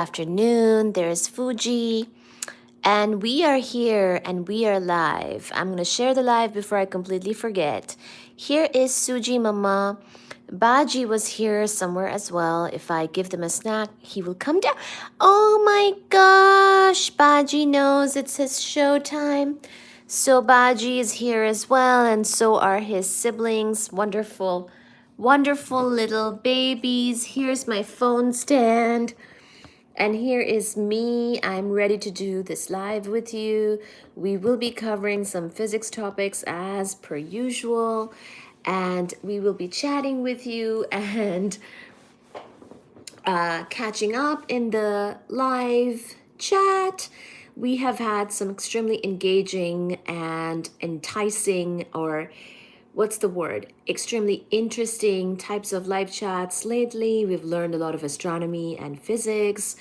Afternoon, there's Fuji, and we are here and we are live. I'm gonna share the live before I completely forget. Here is Suji Mama. Baji was here somewhere as well. If I give them a snack, he will come down. Oh my gosh, Baji knows it's his showtime. So Baji is here as well, and so are his siblings. Wonderful, wonderful little babies. Here's my phone stand. And here is me. I'm ready to do this live with you. We will be covering some physics topics as per usual. And we will be chatting with you and catching up in the live chat. We have had some extremely engaging and enticing, or what's the word? Extremely interesting types of live chats lately. We've learned a lot of astronomy and physics.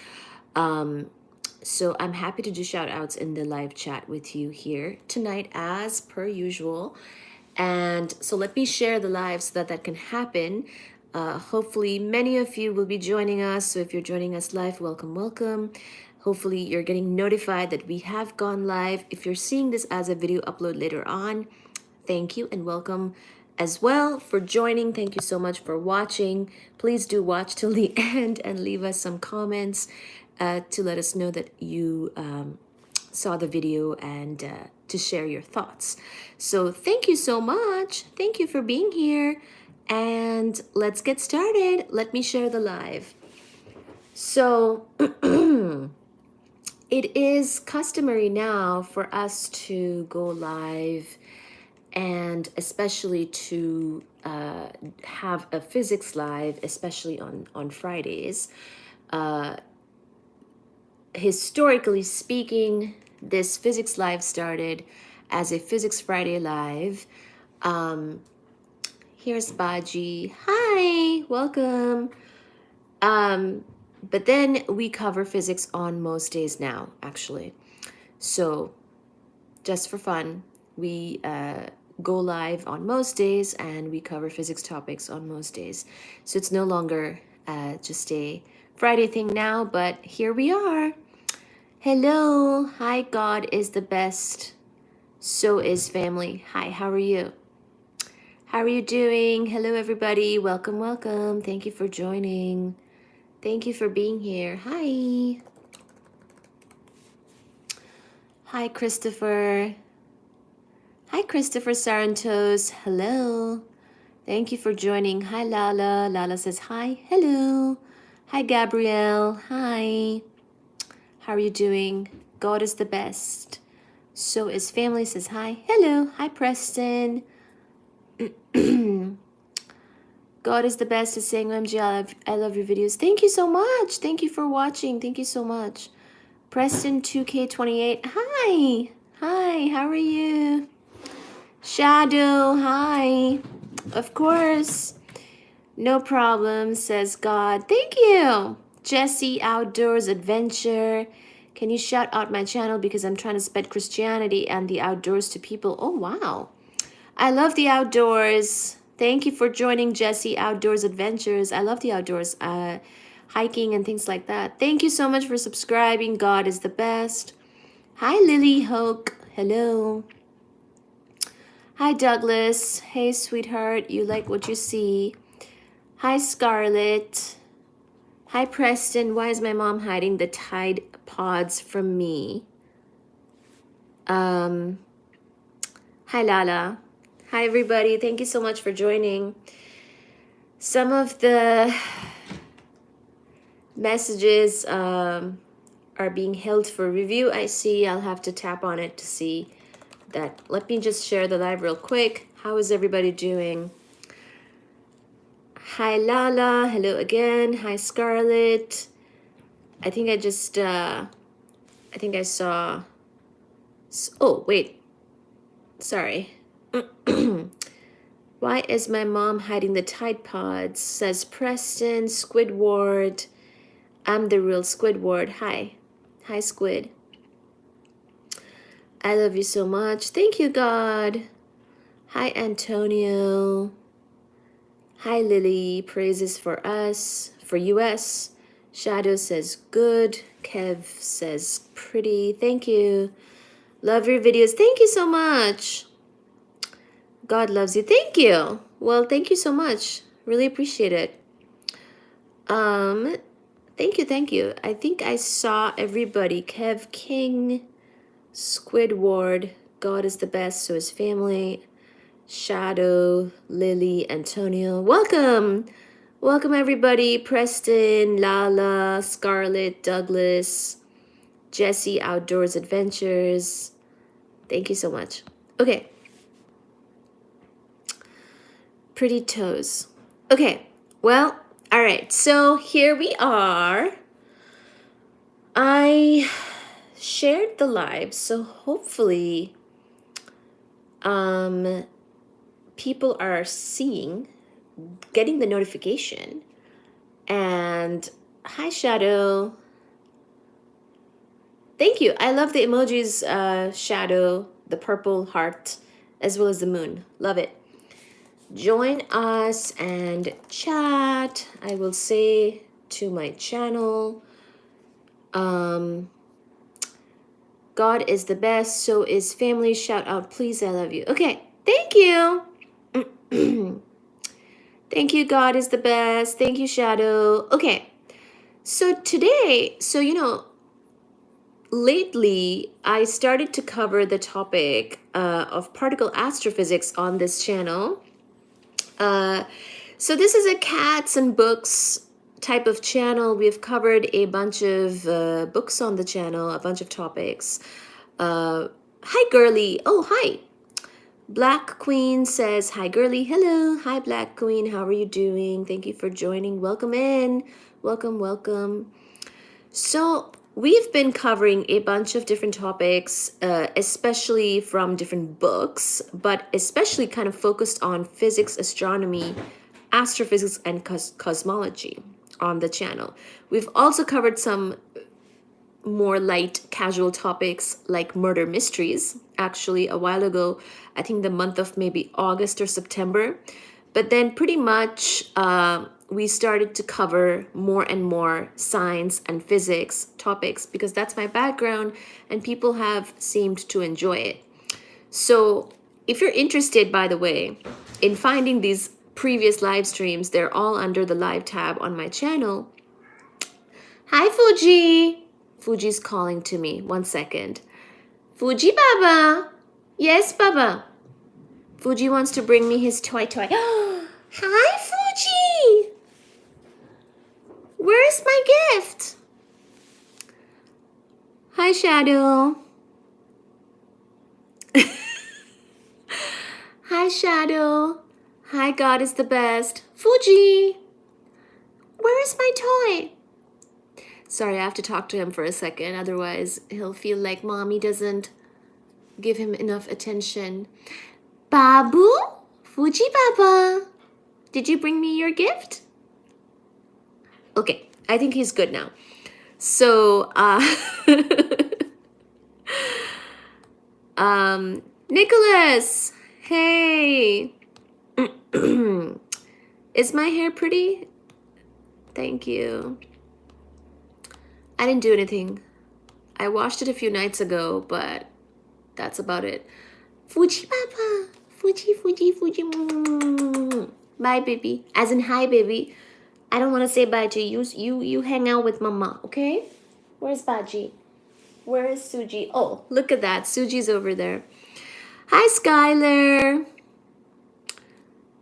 So I'm happy to do shout outs in the live chat with you here tonight as per usual. And so let me share the live so that that can happen. Hopefully many of you will be joining us. So if you're joining us live, welcome, welcome. Hopefully you're getting notified that we have gone live. If you're seeing this as a video upload later on, thank you and welcome as well for joining. Thank you so much for watching. Please do watch till the end and leave us some comments to let us know that you saw the video and to share your thoughts. So thank you so much. Thank you for being here. And let's get started. Let me share the live. So it is customary now for us to go live and especially to have a physics live, especially on Fridays. Historically speaking, this physics live started as a Physics Friday live. Here's Baji. Hi, welcome. But then we cover physics on most days now, actually. So just for fun, we go live on most days and we cover physics topics on most days. So it's no longer just a Friday thing now, but here we are. Hello. Hi, God is the best. So is family. Hi, how are you? How are you doing? Hello, everybody. Welcome, welcome. Thank you for joining. Thank you for being here. Hi. Hi, Christopher. Hi, Christopher Sarantos. Hello. Thank you for joining. Hi, Lala. Lala says hi. Hello. Hi, Gabrielle. Hi. How are you doing? God is the best. So is family says hi. Hello. Hi, Preston. God is the best is saying, OMG, I love your videos. Thank you so much. Thank you for watching. Thank you so much. Preston 2K28. Hi. Hi. How are you? Shadow. Hi. Of course. No problem, says God. Thank you. Jesse Outdoors Adventure. Can you shout out my channel because I'm trying to spread Christianity and the outdoors to people? Oh, wow. I love the outdoors. Thank you for joining Jesse Outdoors Adventures. I love the outdoors, hiking and things like that. Thank you so much for subscribing. God is the best. Hi, Lily Hoke. Hello. Hi, Douglas. Hey, sweetheart. You like what you see? Hi, Scarlett. Hi, Preston. Why is my mom hiding the Tide Pods from me? Hi, Lala. Hi, everybody. Thank you so much for joining. Some of the messages are being held for review. I see. I'll have to tap on it to see that. Let me just share the live real quick. How is everybody doing? Hi, Lala. Hello again. Hi, Scarlett. I think I just, I think I saw, oh, wait. Sorry. Why is my mom hiding the Tide Pods? Says Preston, Squidward. I'm the real Squidward. Hi. Hi, Squid. I love you so much. Thank you, God. Hi, Antonio. Hi, Lily. Praises for us, for US. Shadow says good. Kev says pretty. Thank you. Love your videos. Thank you so much. God loves you. Thank you. Well, thank you so much. Really appreciate it. Thank you. I think I saw everybody. Kev King, Squidward, God is the best, so his family, Shadow, Lily, Antonio. Welcome. Welcome everybody. Preston, Lala, Scarlett, Douglas, Jesse, Outdoors Adventures. Thank you so much. Okay. Pretty toes. Okay. Well, all right. So here we are. I shared the live, so hopefully people are getting the notification. And hi Shadow. Thank you. I love the emojis, Shadow, the purple heart, as well as the moon. Love it. Join us and chat. I will say to my channel, God is the best, so is family. Shout out, please, I love you. Okay, thank you. Thank you, God is the best. Thank you, Shadow. Okay, so today, lately, I started to cover the topic of particle astrophysics on this channel. So this is a cats and books type of channel. We've covered a bunch of books on the channel, a bunch of topics. Hi, girly. Oh, hi. Black Queen says, hi, girly. Hello. Hi, Black Queen. How are you doing? Thank you for joining. Welcome in. Welcome. So we've been covering a bunch of different topics, especially from different books, but especially kind of focused on physics, astronomy, astrophysics, and cosmology on the channel. We've also covered some more light, casual topics like murder mysteries, actually a while ago, I think the month of maybe August or September. But then pretty much we started to cover more and more science and physics topics because that's my background and people have seemed to enjoy it. So if you're interested, by the way, in finding these previous live streams, they're all under the live tab on my channel. Hi, Fuji. Fuji's calling to me. 1 second. Fuji Baba. Yes, Baba. Fuji wants to bring me his toy. Hi, Fuji. Where's my gift? Hi, Shadow. Hi, Shadow. Hi, God is the best. Fuji. Where is my toy? Sorry, I have to talk to him for a second. Otherwise, he'll feel like mommy doesn't give him enough attention. Babu? Fuji Baba. Did you bring me your gift? Okay, I think he's good now. So, Nicholas, hey. Is my hair pretty? Thank you. I didn't do anything. I washed it a few nights ago, but that's about it. Fuji Papa. Fuji. Bye, baby. As in, hi, baby. I don't want to say bye to you. You hang out with mama, okay? Where's Baji? Where is Suji? Oh, look at that. Suji's over there. Hi, Skylar.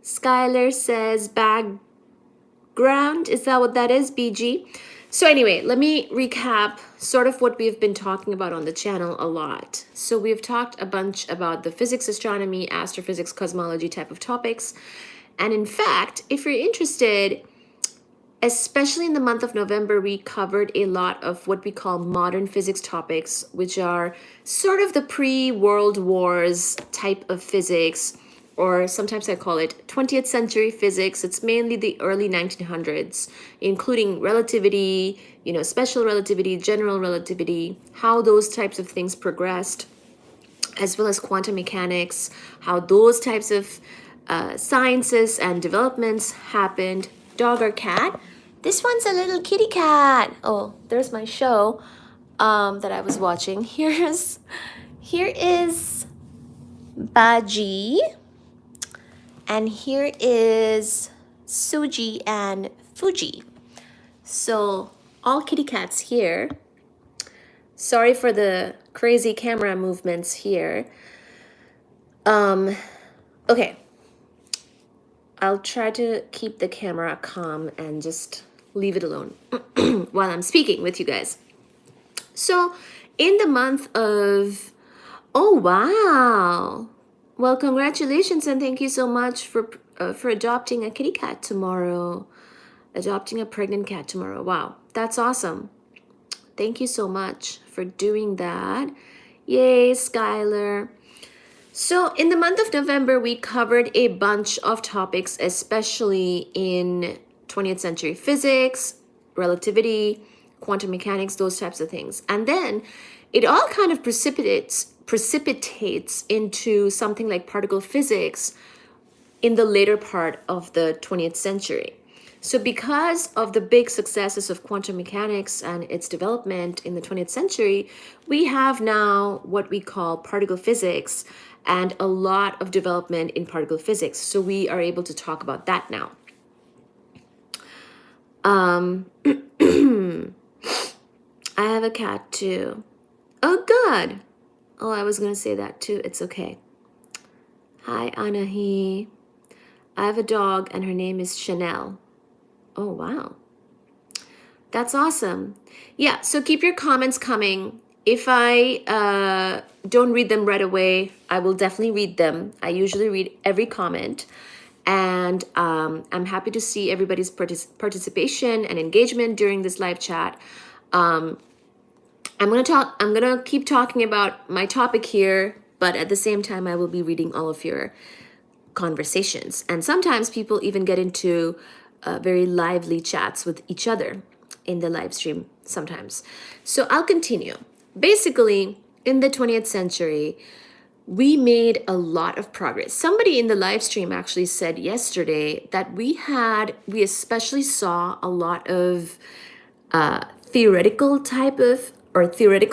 Skylar says background. Is that what that is, BG? So anyway, let me recap sort of what we've been talking about on the channel a lot. So we've talked a bunch about the physics, astronomy, astrophysics, cosmology type of topics. And in fact, if you're interested, especially in the month of November, we covered a lot of what we call modern physics topics, which are sort of the pre-World Wars type of physics, or sometimes I call it 20th century physics. It's mainly the early 1900s, including relativity, special relativity, general relativity, how those types of things progressed, as well as quantum mechanics, how those types of sciences and developments happened. Dog or cat? This one's a little kitty cat. Oh, there's my show that I was watching. Here is Baji, and here is Suji and Fuji. So all kitty cats here. Sorry for the crazy camera movements here. Okay. I'll try to keep the camera calm and just leave it alone while I'm speaking with you guys. So in the month of, oh wow. Well, congratulations and thank you so much for adopting a kitty cat tomorrow. Adopting a pregnant cat tomorrow. Wow, that's awesome. Thank you so much for doing that. Yay, Skylar. So in the month of November, we covered a bunch of topics, especially in 20th century physics, relativity, quantum mechanics, those types of things. And then it all kind of precipitates into something like particle physics in the later part of the 20th century. So because of the big successes of quantum mechanics and its development in the 20th century, we have now what we call particle physics and a lot of development in particle physics. So we are able to talk about that now. I have a cat too. Oh, good. Oh, I was going to say that too. It's okay. Hi, Anahi. I have a dog and her name is Chanel. Oh, wow. That's awesome. Yeah, so keep your comments coming. If I don't read them right away, I will definitely read them. I usually read every comment. And I'm happy to see everybody's participation and engagement during this live chat. I'm gonna keep talking about my topic here, but at the same time, I will be reading all of your conversations. And sometimes people even get into very lively chats with each other in the live stream sometimes. So I'll continue. Basically, in the 20th century, we made a lot of progress. Somebody in the live stream actually said yesterday that we especially saw a lot of theoretical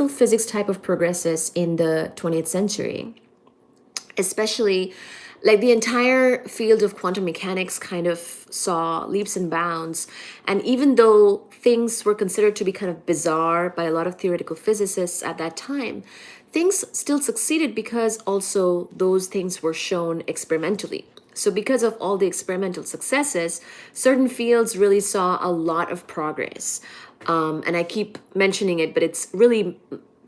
physics type of progresses in the 20th century, especially like the entire field of quantum mechanics kind of saw leaps and bounds. And even though things were considered to be kind of bizarre by a lot of theoretical physicists at that time, things still succeeded because also those things were shown experimentally. So because of all the experimental successes, certain fields really saw a lot of progress. And I keep mentioning it, but it's really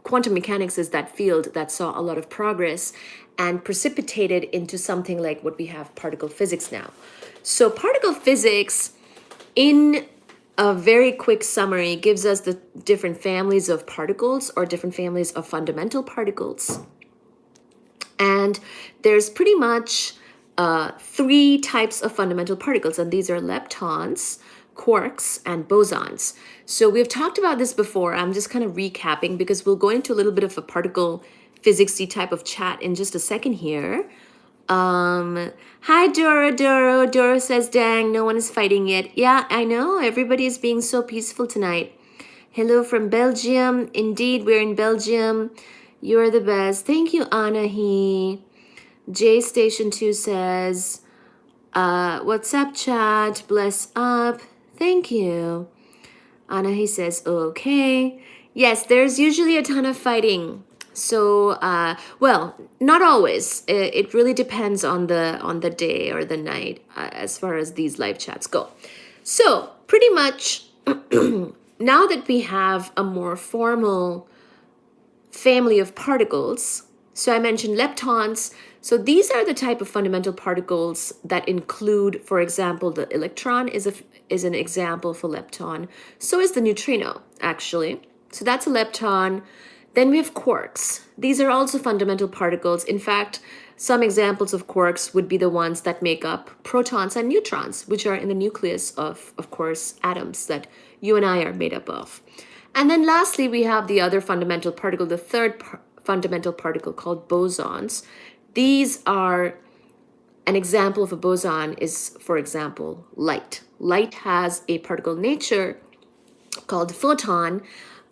quantum mechanics is that field that saw a lot of progress and precipitated into something like what we have particle physics now. So particle physics, in a very quick summary, gives us the different families of particles or different families of fundamental particles. And there's pretty much 3 types of fundamental particles, and these are leptons, quarks, and bosons. So we've talked about this before. I'm just kind of recapping because we'll go into a little bit of a particle physicsy type of chat in just a second here. Hi Doro. Doro says, dang, no one is fighting yet. Yeah, I know. Everybody is being so peaceful tonight. Hello from Belgium. Indeed, we're in Belgium. You're the best. Thank you, Anahi. J Station 2 says, what's up, chat? Bless up. Thank you. Anahi says, okay. Yes, there's usually a ton of fighting. So, well, not always. It really depends on the day or the night as far as these live chats go. So, pretty much, now that we have a more formal family of particles, so I mentioned leptons. So these are the type of fundamental particles that include, for example, the electron is an example for lepton. So is the neutrino, actually. So that's a lepton. Then we have quarks. These are also fundamental particles. In fact, some examples of quarks would be the ones that make up protons and neutrons, which are in the nucleus of course, atoms that you and I are made up of. And then lastly, we have the other fundamental particle, the third fundamental particle called bosons. These are An example of a boson is, for example, light. Light has a particle nature called photon,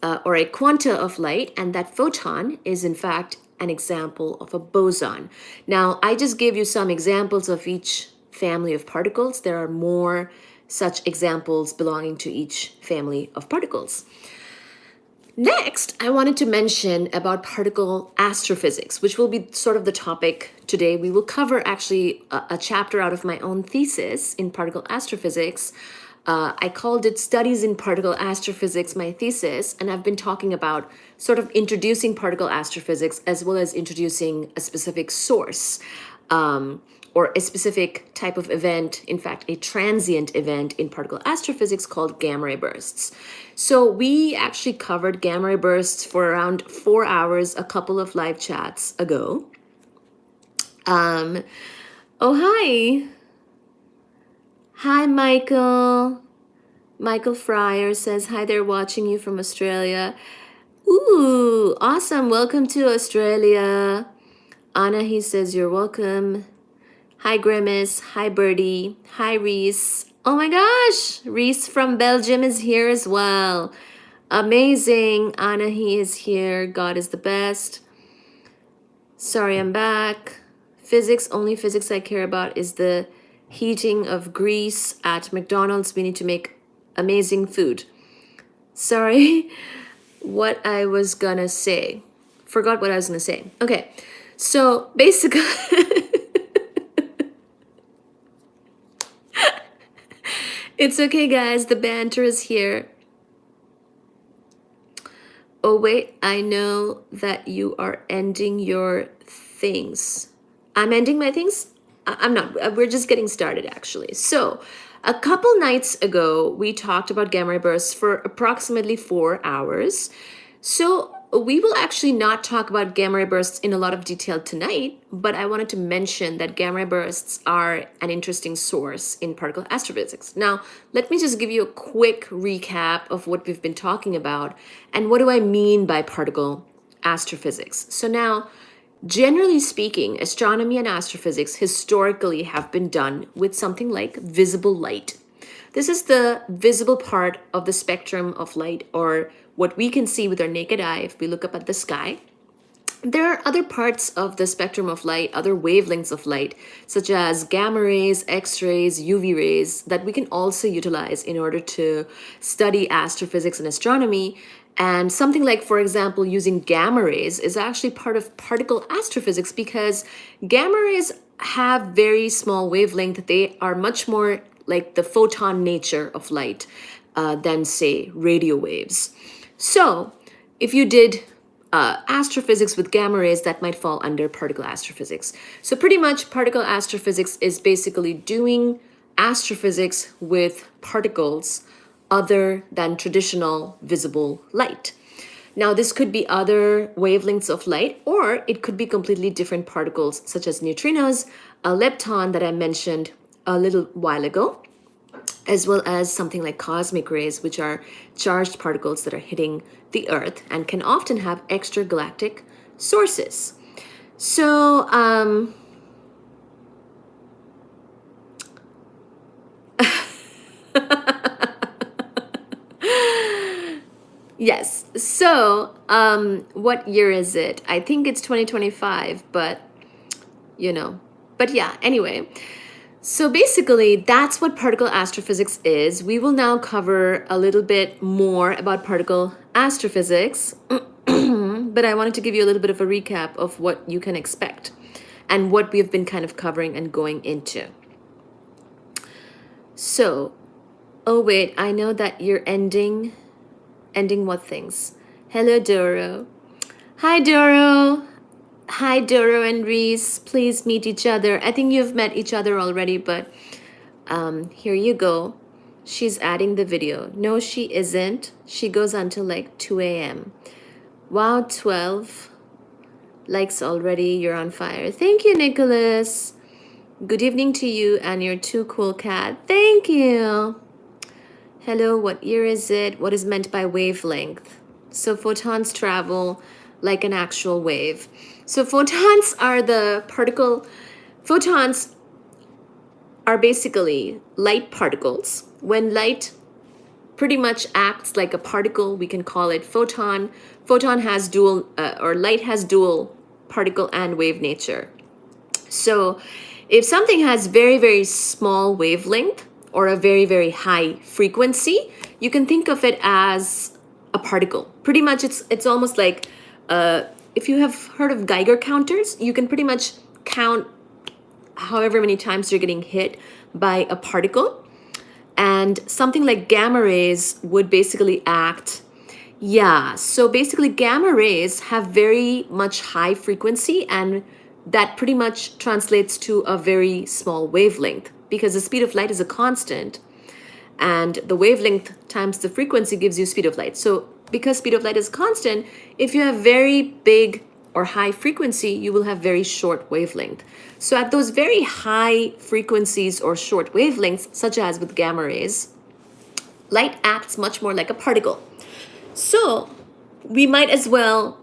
or a quanta of light, and that photon is in fact an example of a boson. Now, I just gave you some examples of each family of particles. There are more such examples belonging to each family of particles. Next, I wanted to mention about particle astrophysics, which will be sort of the topic today. We will cover actually a chapter out of my own thesis in particle astrophysics. I called it Studies in Particle Astrophysics, my thesis, and I've been talking about sort of introducing particle astrophysics as well as introducing a specific source. Or a specific type of event, in fact, a transient event in particle astrophysics called gamma ray bursts. So we actually covered gamma ray bursts for around 4 hours a couple of live chats ago. Oh, hi. Hi, Michael. Michael Fryer says, hi there, watching you from Australia. Ooh, awesome. Welcome to Australia. Anna, he says, you're welcome. Hi, Grimace. Hi, Birdie. Hi, Reese. Oh my gosh, Reese from Belgium is here as well. Amazing. Anna, he is here. God is the best. Sorry, I'm back. Physics, only physics I care about is the heating of grease at McDonald's. We need to make amazing food. Sorry, what I was gonna say. Forgot what I was gonna say. Okay, so basically... It's okay, guys. The banter is here. Oh, wait. I know that you are ending your things. I'm ending my things? I'm not. We're just getting started, actually. So, a couple nights ago, we talked about gamma ray bursts for approximately 4 hours. So, we will actually not talk about gamma ray bursts in a lot of detail tonight, but I wanted to mention that gamma ray bursts are an interesting source in particle astrophysics. Now, let me just give you a quick recap of what we've been talking about and what do I mean by particle astrophysics. So now, generally speaking, astronomy and astrophysics historically have been done with something like visible light. This is the visible part of the spectrum of light, or what we can see with our naked eye if we look up at the sky. There are other parts of the spectrum of light, other wavelengths of light, such as gamma rays, X-rays, UV rays, that we can also utilize in order to study astrophysics and astronomy. And something like, for example, using gamma rays is actually part of particle astrophysics because gamma rays have very small wavelength. They are much more like the photon nature of light than, say, radio waves. So if you did astrophysics with gamma rays, that might fall under particle astrophysics. So pretty much particle astrophysics is basically doing astrophysics with particles other than traditional visible light. Now, this could be other wavelengths of light, or it could be completely different particles, such as neutrinos, a lepton that I mentioned a little while ago, as well as something like cosmic rays, which are charged particles that are hitting the Earth and can often have extragalactic sources. So, yes. So, what year is it? I think it's 2025, but, but yeah, anyway. So basically, that's what particle astrophysics is. We will now cover a little bit more about particle astrophysics, but I wanted to give you a little bit of a recap of what you can expect and what we've been kind of covering and going into. So, oh wait, I know that you're ending what things? Hello, Doro. Hi, Doro. Hi, Doro and Reese. Please meet each other. I think you've met each other already, but here you go. She's adding the video. No, she isn't. She goes until like 2 a.m. Wow, 12 likes already. You're on fire. Thank you, Nicholas. Good evening to you and your too cool cat. Thank you. Hello, what year is it? What is meant by wavelength? So photons travel like an actual wave. So photons are the photons are basically light particles. When light pretty much acts like a particle, we can call it photon. Photon has dual, or light has dual particle and wave nature. So if something has very, very small wavelength or a very, very high frequency, you can think of it as a particle. Pretty much it's almost like, if you have heard of Geiger counters, you can pretty much count however many times you're getting hit by a particle. And something like gamma rays would basically act, yeah, so basically gamma rays have very much high frequency, and that pretty much translates to a very small wavelength because the speed of light is a constant, and the wavelength times the frequency gives you speed of light. So because speed of light is constant, if you have very big or high frequency, you will have very short wavelength. So at those very high frequencies or short wavelengths, such as with gamma rays, light acts much more like a particle. So we might as well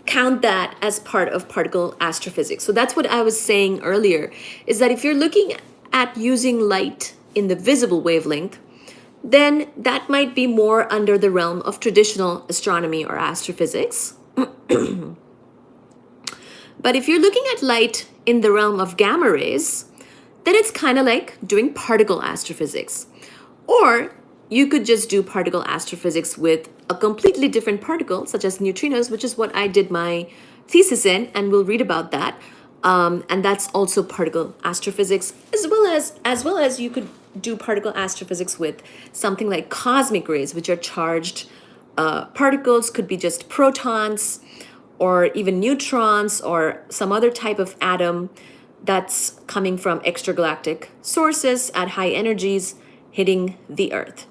count that as part of particle astrophysics. So that's what I was saying earlier, is that if you're looking at using light in the visible wavelength, then that might be more under the realm of traditional astronomy or astrophysics. But if you're looking at light in the realm of gamma rays, then it's kind of like doing particle astrophysics. Or you could just do particle astrophysics with a completely different particle, such as neutrinos, which is what I did my thesis in, and we'll read about that. And that's also particle astrophysics, as well as you could do particle astrophysics with something like cosmic rays, which are charged particles, could be just protons, or even neutrons, or some other type of atom that's coming from extragalactic sources at high energies hitting the Earth.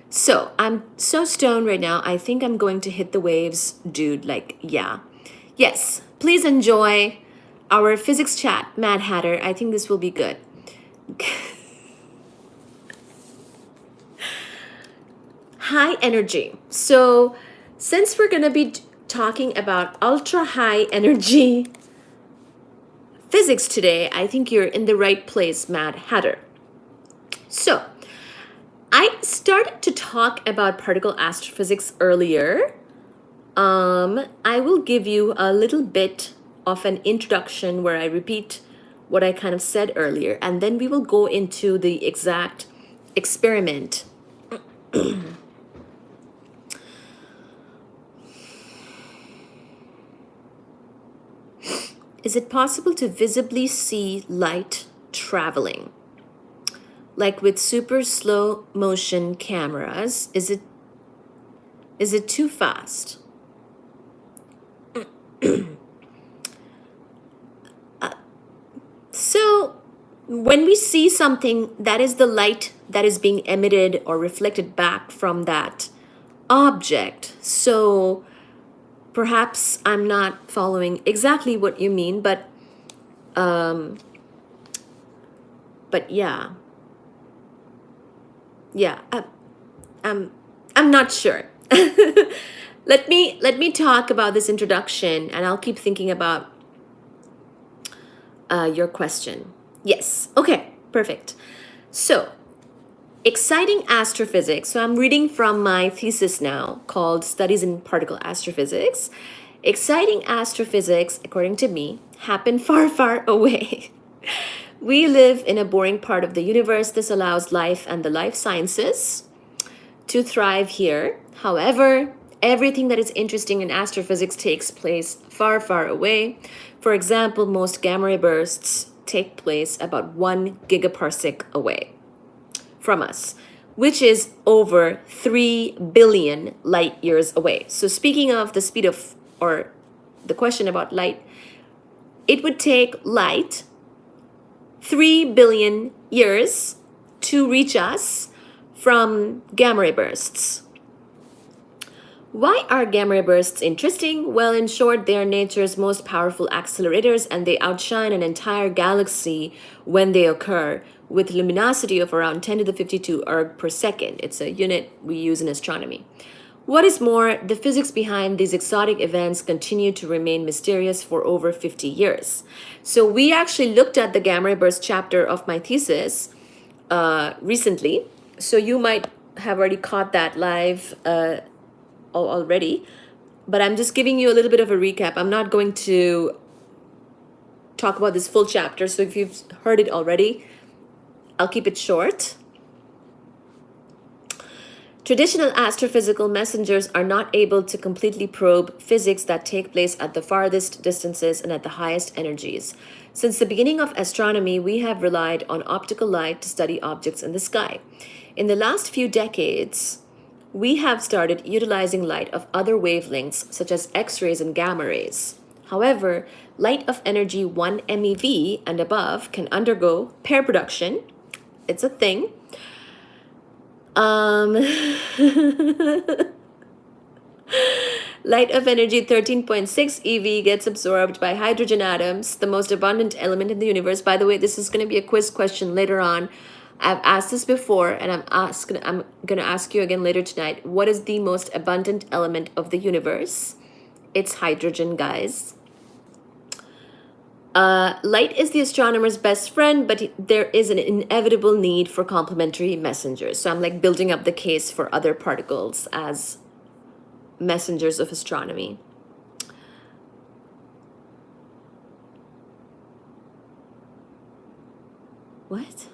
So I'm so stoned right now. I think I'm going to hit the waves, dude. Like, yeah. Yes, please enjoy our physics chat, Mad Hatter. I think this will be good. High energy. So since we're going to be talking about ultra high energy physics today, I think you're in the right place, Mad Hatter. So I started to talk about particle astrophysics earlier. I will give you a little bit of an introduction where I repeat what I kind of said earlier, and then we will go into the exact experiment. Is it possible to visibly see light traveling? Like with super slow motion cameras, is it too fast? So when we see something, that is the light that is being emitted or reflected back from that object. So perhaps I'm not following exactly what you mean, but yeah. Yeah, I'm not sure. Let me talk about this introduction, and I'll keep thinking about your question. Yes, okay, perfect. So, exciting astrophysics. So I'm reading from my thesis now called Studies in Particle Astrophysics. Exciting astrophysics, according to me, happen far, far away. We live in a boring part of the universe. This allows life and the life sciences to thrive here. However, everything that is interesting in astrophysics takes place far, far away. For example, most gamma ray bursts take place about 1 gigaparsec away from us, which is over 3 billion light years away. So speaking of the speed of, or the question about light, it would take light 3 billion years to reach us from gamma ray bursts. Why are gamma ray bursts interesting? Well, in short, they are nature's most powerful accelerators, and they outshine an entire galaxy when they occur, with luminosity of around 10 to the 52 erg per second. It's a unit we use in astronomy. What is more, the physics behind these exotic events continue to remain mysterious for over 50 years. So we actually looked at the gamma ray burst chapter of my thesis recently. So you might have already caught that live already. But I'm just giving you a little bit of a recap. I'm not going to talk about this full chapter. So if you've heard it already, I'll keep it short. Traditional astrophysical messengers are not able to completely probe physics that take place at the farthest distances and at the highest energies. Since the beginning of astronomy, we have relied on optical light to study objects in the sky. In the last few decades, we have started utilizing light of other wavelengths, such as X-rays and gamma rays. However, light of energy 1 MeV and above can undergo pair production. It's a thing. Light of energy 13.6 EV gets absorbed by hydrogen atoms, the most abundant element in the universe. By the way, this is going to be a quiz question later on. I've asked this before, and I'm going to ask you again later tonight. What is the most abundant element of the universe? It's hydrogen, guys. Light is the astronomer's best friend, but there is an inevitable need for complementary messengers. So I'm like building up the case for other particles as messengers of astronomy. What?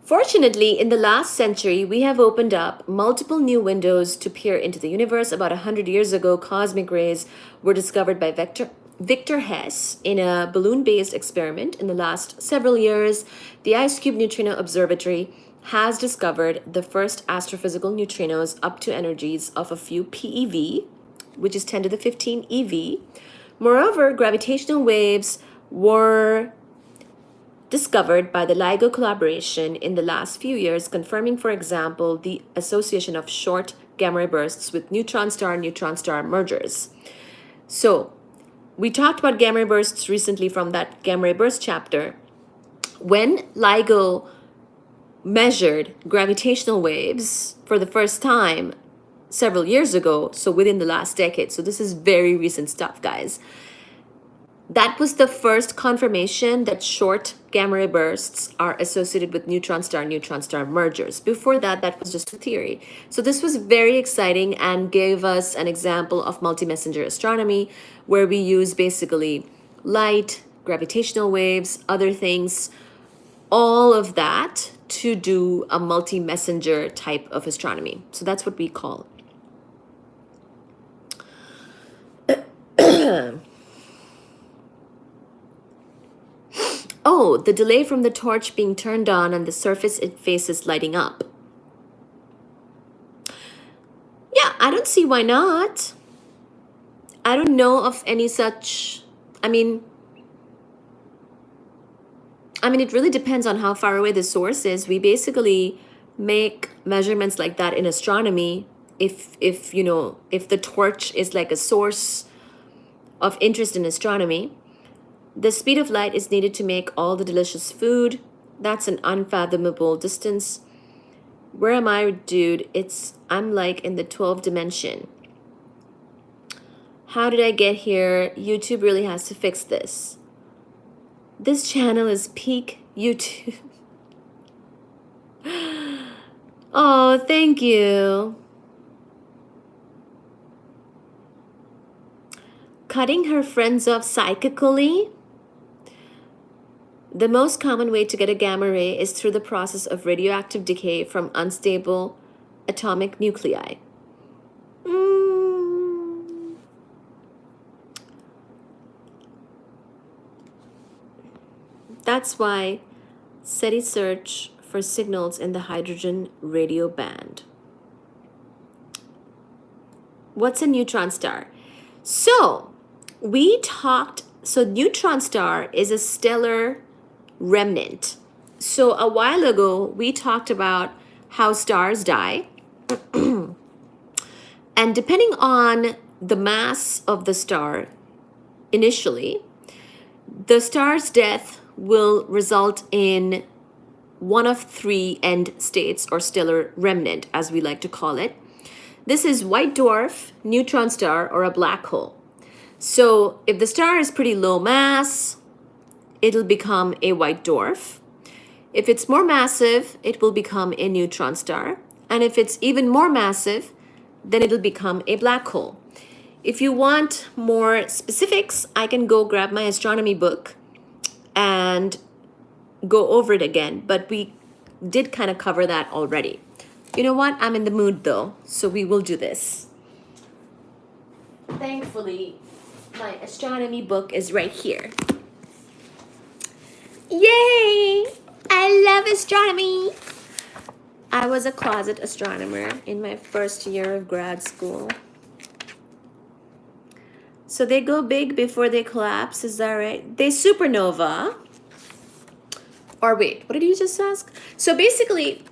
Fortunately, in the last century, we have opened up multiple new windows to peer into the universe. About 100 years ago, cosmic rays were discovered by Victor Hess in a balloon-based experiment. In the last several years, the Ice Cube Neutrino Observatory has discovered the first astrophysical neutrinos up to energies of a few PeV, which is 10 to the 15 EV. Moreover, gravitational waves were discovered by the LIGO collaboration in the last few years, confirming, for example, the association of short gamma ray bursts with neutron star mergers. So, we talked about gamma ray bursts recently from that gamma ray burst chapter. When LIGO measured gravitational waves for the first time several years ago, so within the last decade, so this is very recent stuff, guys, that was the first confirmation that short gamma ray bursts are associated with neutron star mergers. Before that, that was just a theory. So this was very exciting and gave us an example of multi-messenger astronomy, where we use basically light, gravitational waves, other things, all of that to do a multi-messenger type of astronomy. So that's what we call. Oh, the delay from the torch being turned on and the surface it faces lighting up. Yeah, I don't see why not. I don't know of any such, I mean, it really depends on how far away the source is. We basically make measurements like that in astronomy. If the torch is like a source of interest in astronomy, the speed of light is needed to make all the delicious food. That's an unfathomable distance. Where am I, dude? I'm like in the 12th dimension. How did I get here? YouTube really has to fix this. This channel is peak YouTube. Oh, thank you. Cutting her friends off psychically? The most common way to get a gamma ray is through the process of radioactive decay from unstable atomic nuclei. That's why SETI search for signals in the hydrogen radio band. What's a neutron star? So neutron star is a stellar remnant. So a while ago, we talked about how stars die. And depending on the mass of the star initially, the star's death will result in one of three end states, or stellar remnant, as we like to call it. This is white dwarf, neutron star, or a black hole. So if the star is pretty low mass, it'll become a white dwarf. If it's more massive, it will become a neutron star. And if it's even more massive, then it'll become a black hole. If you want more specifics, I can go grab my astronomy book and go over it again, but we did kind of cover that already. You know what? I'm in the mood though, so we will do this. Thankfully, my astronomy book is right here. Yay! I love astronomy! I was a closet astronomer in my first year of grad school. So they go big before they collapse, is that right? They supernova. Or wait, what did you just ask? So basically,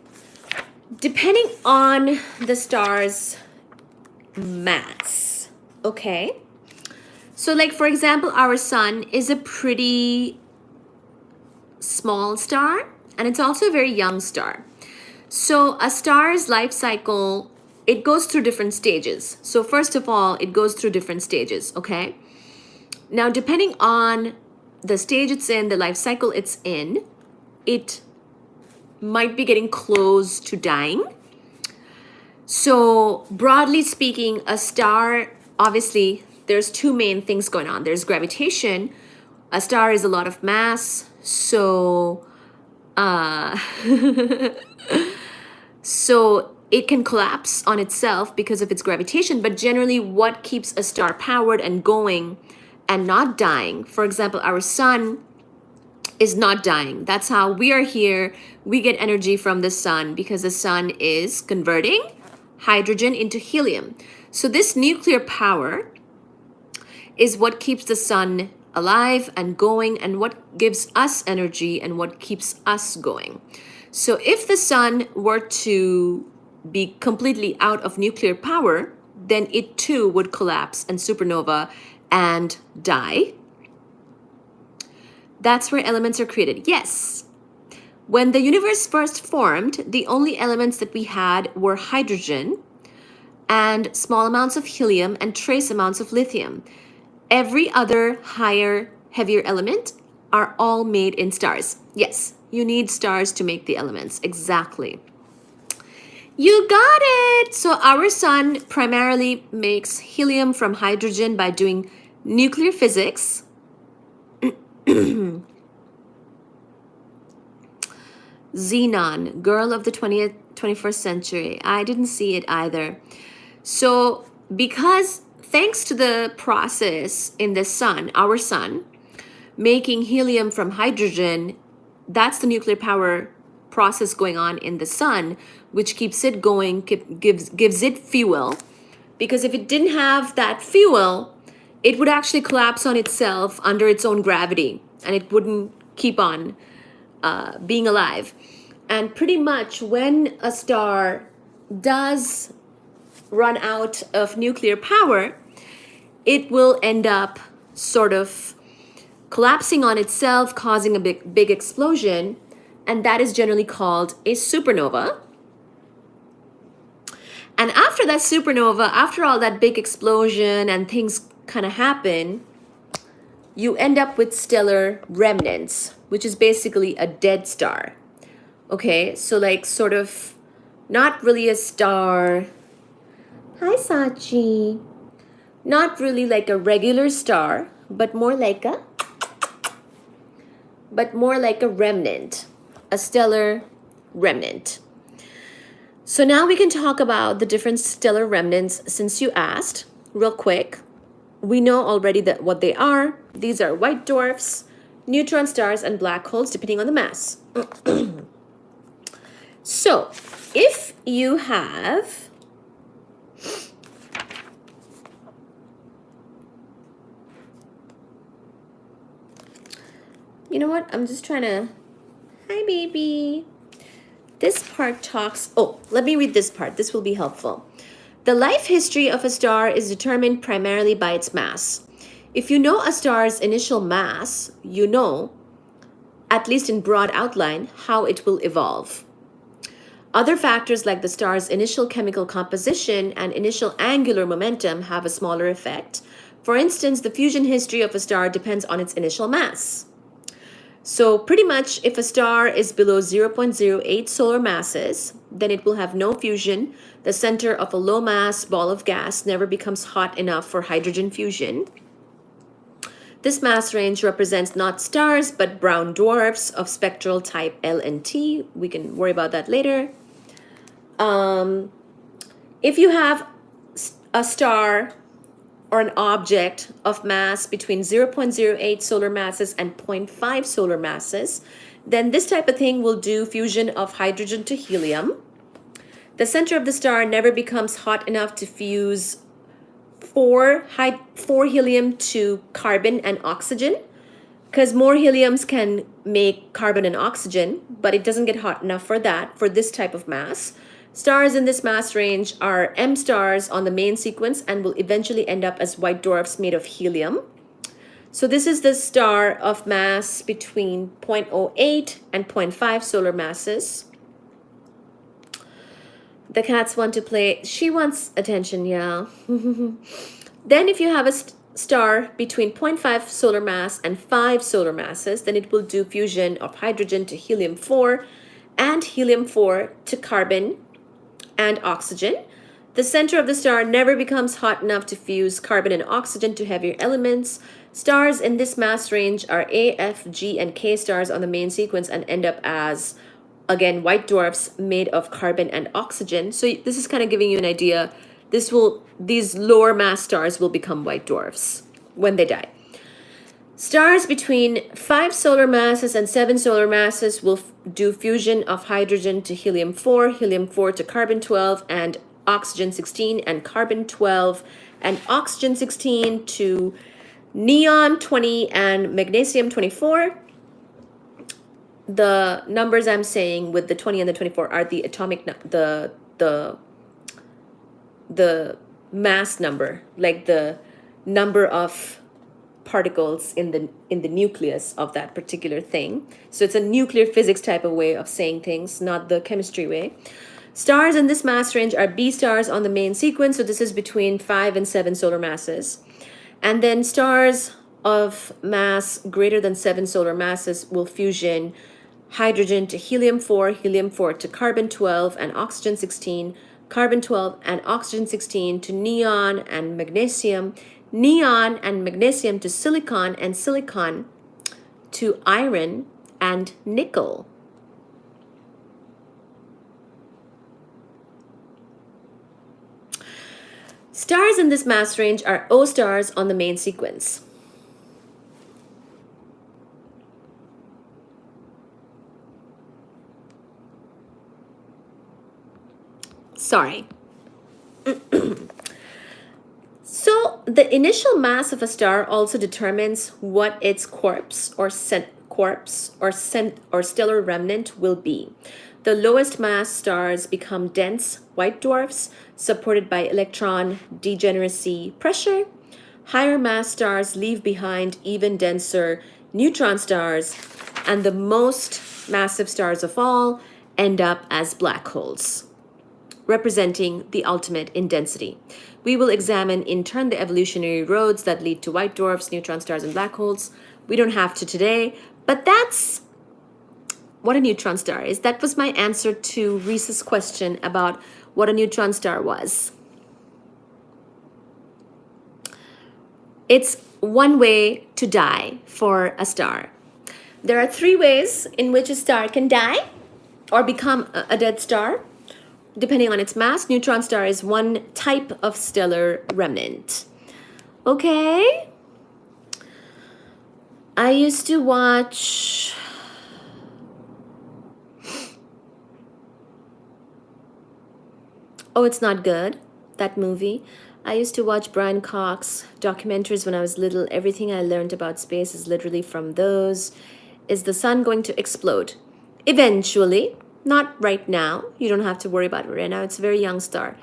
depending on the star's mass, okay? So like, for example, our sun is a pretty small star, and it's also a very young star. So a star's life cycle, it goes through different stages. So first of all, it goes through different stages, okay? Now, depending on the stage it's in, the life cycle it's in, it might be getting close to dying. So broadly speaking, a star, obviously, there's two main things going on. There's gravitation. A star is a lot of mass, so so it can collapse on itself because of its gravitation, but generally what keeps a star powered and going and not dying, for example, our sun is not dying. That's how we are here. We get energy from the sun because the sun is converting hydrogen into helium. So this nuclear power is what keeps the sun alive and going, and what gives us energy and what keeps us going. So if the sun were to be completely out of nuclear power, then it too would collapse and supernova and die. That's where elements are created. Yes. When the universe first formed, the only elements that we had were hydrogen and small amounts of helium and trace amounts of lithium. Every other higher, heavier element are all made in stars. Yes, you need stars to make the elements. Exactly. You got it! So our sun primarily makes helium from hydrogen by doing nuclear physics. Xenon, girl of the 21st century. I didn't see it either. So because thanks to the process in the sun, our sun, making helium from hydrogen, that's the nuclear power process going on in the sun, which keeps it going, gives it fuel. Because if it didn't have that fuel, it would actually collapse on itself under its own gravity, and it wouldn't keep on being alive. And pretty much when a star does run out of nuclear power, it will end up sort of collapsing on itself, causing a big explosion, and that is generally called a supernova. And after that supernova, after all that big explosion and things kind of happen, you end up with stellar remnants, which is basically a dead star. Okay, so like sort of not really a star. Hi, Sachi. Not really like a regular star, but more like a remnant, a stellar remnant. So now we can talk about the different stellar remnants since you asked real quick. We know already that what they are. These are white dwarfs, neutron stars, and black holes, depending on the mass. So if you have you know what? I'm just trying to... Hi, baby. This part talks... Oh, let me read this part. This will be helpful. The life history of a star is determined primarily by its mass. If you know a star's initial mass, you know, at least in broad outline, how it will evolve. Other factors like the star's initial chemical composition and initial angular momentum have a smaller effect. For instance, the fusion history of a star depends on its initial mass. So pretty much if a star is below 0.08 solar masses, then it will have no fusion. The center of a low mass ball of gas never becomes hot enough for hydrogen fusion. This mass range represents not stars, but brown dwarfs of spectral type L and T. We can worry about that later. If you have a star or an object of mass between 0.08 solar masses and 0.5 solar masses, then this type of thing will do fusion of hydrogen to helium. The center of the star never becomes hot enough to fuse four helium to carbon and oxygen, because more heliums can make carbon and oxygen, but it doesn't get hot enough for that, for this type of mass. Stars in this mass range are M stars on the main sequence and will eventually end up as white dwarfs made of helium. So this is the star of mass between 0.08 and 0.5 solar masses. The cats want to play. She wants attention, yeah. Then if you have a star between 0.5 solar mass and 5 solar masses, then it will do fusion of hydrogen to helium-4 and helium-4 to carbon and oxygen. The center of the star never becomes hot enough to fuse carbon and oxygen to heavier elements. Stars in this mass range are A, F, G, and K stars on the main sequence and end up as, again, white dwarfs made of carbon and oxygen. So this is kind of giving you an idea. These lower mass stars will become white dwarfs when they die. Stars between 5 solar masses and 7 solar masses will do fusion of hydrogen to helium-4, helium-4 to carbon-12, and oxygen-16, and carbon-12, and oxygen-16 to neon-20 and magnesium-24. The numbers I'm saying with the 20 and the 24 are the atomic, the mass number, like the number of particles in the nucleus of that particular thing. So it's a nuclear physics type of way of saying things, not the chemistry way. Stars in this mass range are B stars on the main sequence. So this is between 5 and 7 solar masses. And then stars of mass greater than 7 solar masses will fusion hydrogen to helium-4, helium-4 to carbon-12 and oxygen-16, carbon-12 and oxygen-16 to neon and magnesium, neon and magnesium to silicon, and silicon to iron and nickel. Stars in this mass range are O stars on the main sequence. Sorry. So the initial mass of a star also determines what its corpse or stellar remnant will be. The lowest mass stars become dense white dwarfs supported by electron degeneracy pressure. Higher mass stars leave behind even denser neutron stars, and the most massive stars of all end up as black holes, representing the ultimate in density. We will examine in turn the evolutionary roads that lead to white dwarfs, neutron stars, and black holes. We don't have to today, but that's what a neutron star is. That was my answer to Reese's question about what a neutron star was. It's one way to die for a star. There are 3 ways in which a star can die or become a dead star, depending on its mass. Neutron star is one type of stellar remnant. Okay? I used to watch... Oh, it's not good, that movie. I used to watch Brian Cox documentaries when I was little. Everything I learned about space is literally from those. Is the sun going to explode? Eventually. Not right now. You don't have to worry about it right now. It's a very young star.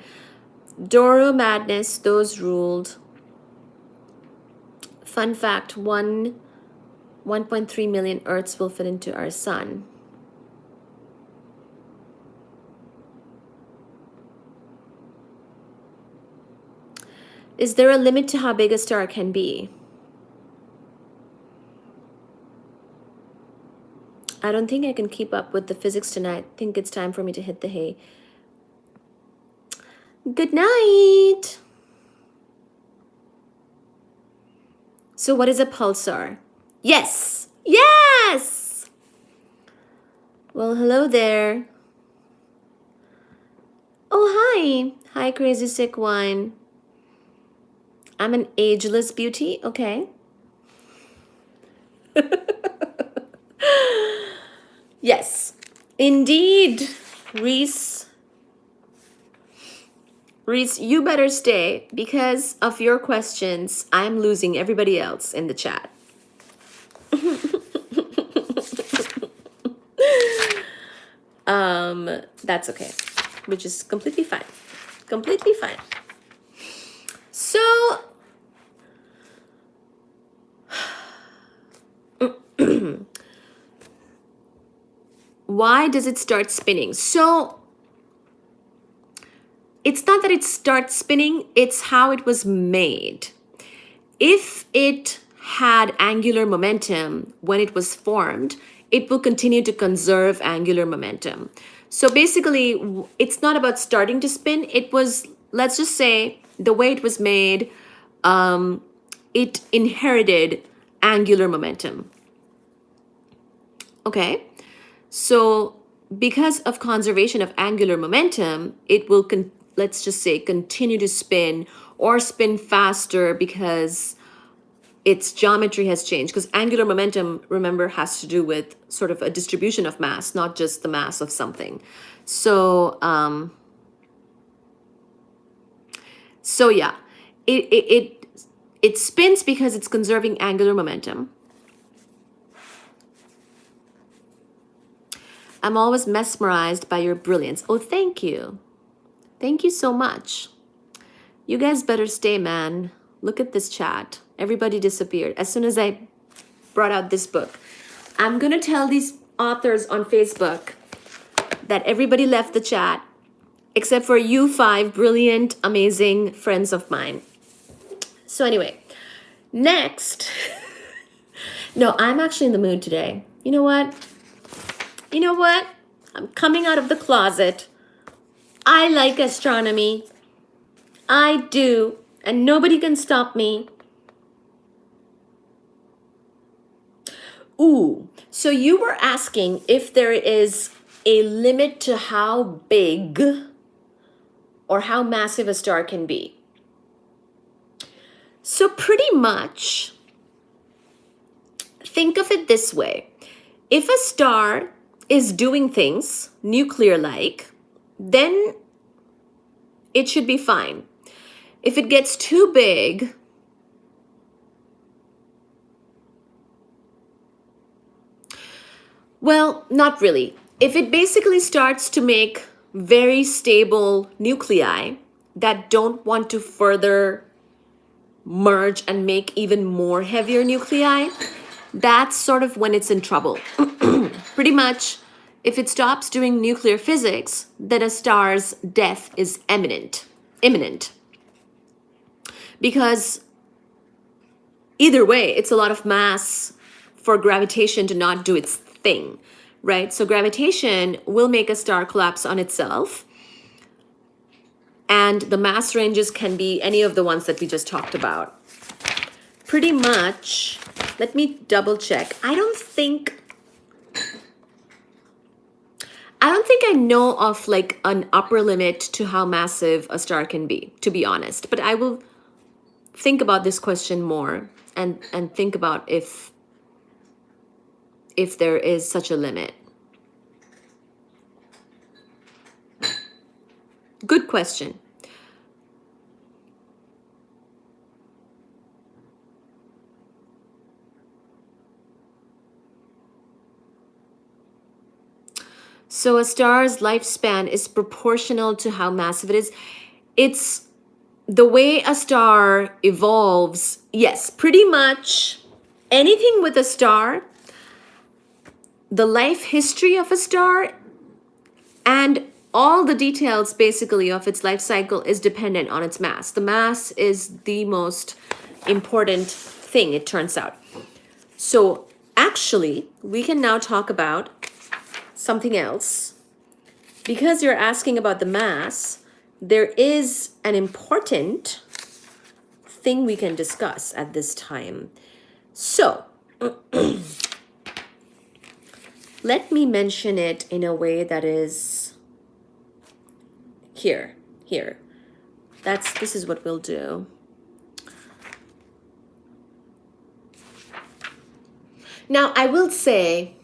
Doro madness, those ruled. Fun fact, 1.3 million Earths will fit into our sun. Is there a limit to how big a star can be? I don't think I can keep up with the physics tonight. I think it's time for me to hit the hay. Good night. So what is a pulsar? Yes. Yes. Well, hello there. Oh, hi. Hi, Crazy Sick Wine. I'm an ageless beauty. Okay. Yes, indeed. Reese, you better stay because of your questions. I'm losing everybody else in the chat. That's okay, which is completely fine. Completely fine. So, why does it start spinning? So, it's not that it starts spinning, it's how it was made. If it had angular momentum when it was formed, it will continue to conserve angular momentum. So basically, it's not about starting to spin. It was, let's just say, the way it was made, it inherited angular momentum. Okay? So because of conservation of angular momentum, it will, let's just say, continue to spin or spin faster because its geometry has changed. Because angular momentum, remember, has to do with sort of a distribution of mass, not just the mass of something. So, yeah, it spins because it's conserving angular momentum. I'm always mesmerized by your brilliance. Oh, thank you. Thank you so much. You guys better stay, man. Look at this chat. Everybody disappeared as soon as I brought out this book. I'm going to tell these authors on Facebook that everybody left the chat except for you 5 brilliant, amazing friends of mine. So anyway, next. No, I'm actually in the mood today. You know what? You know what? I'm coming out of the closet. I like astronomy. I do. And nobody can stop me. Ooh, so you were asking if there is a limit to how big or how massive a star can be. So pretty much, think of it this way. If a star is doing things nuclear-like, then it should be fine. If it gets too big, well, not really. If it basically starts to make very stable nuclei that don't want to further merge and make even more heavier nuclei, that's sort of when it's in trouble. Pretty much, if it stops doing nuclear physics, then a star's death is imminent. Because either way, it's a lot of mass for gravitation to not do its thing, right? So gravitation will make a star collapse on itself. And the mass ranges can be any of the ones that we just talked about. Pretty much, let me double check. I don't think I know of like an upper limit to how massive a star can be, to be honest. But I will think about this question more and think about if there is such a limit. Good question. So a star's lifespan is proportional to how massive it is. It's the way a star evolves. Yes, pretty much anything with a star, the life history of a star, and all the details basically of its life cycle is dependent on its mass. The mass is the most important thing, it turns out. So actually, we can now talk about something else. Because you're asking about the mass, there is an important thing we can discuss at this time. So let me mention it in a way that is here. This is what we'll do. Now, I will say,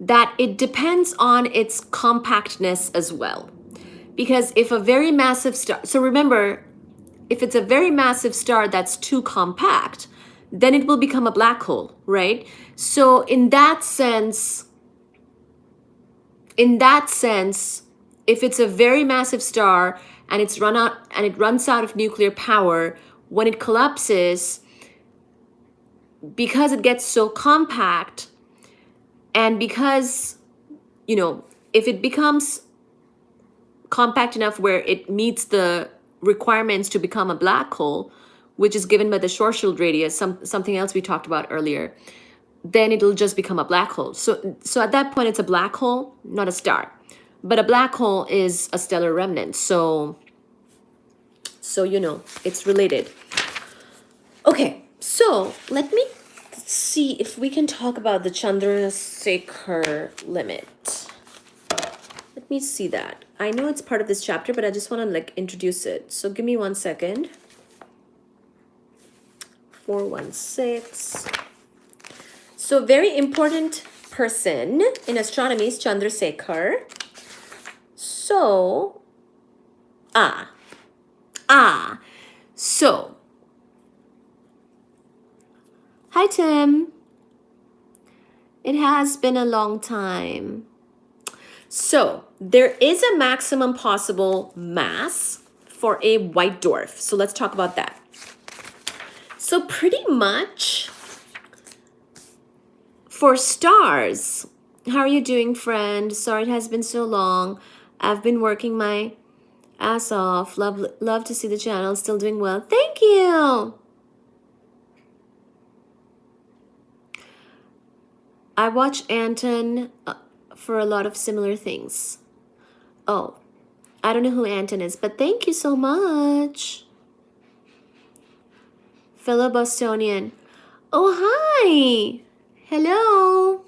that it depends on its compactness as well. Because if a very massive star, so remember, if it's a very massive star that's too compact, then it will become a black hole, right? So in that sense, if it's a very massive star and it runs out of nuclear power, when it collapses, because it gets so compact, and because, you know, if it becomes compact enough where it meets the requirements to become a black hole, which is given by the Schwarzschild radius, something else we talked about earlier, then it'll just become a black hole. So at that point, it's a black hole, not a star. But a black hole is a stellar remnant. So you know, it's related. Okay, so let me see if we can talk about the Chandrasekhar limit. Let me see that. I know it's part of this chapter, but I just want to like introduce it. So give me 1 second. 416. So very important person in astronomy is Chandrasekhar. So, so, hi Tim. It has been a long time. So, there is a maximum possible mass for a white dwarf. So let's talk about that. So pretty much for stars, how are you doing, friend? Sorry it has been so long. I've been working my ass off. Love to see the channel still doing well. Thank you. I watch Anton for a lot of similar things. Oh, I don't know who Anton is, but thank you so much. Fellow Bostonian. Oh, hi. Hello.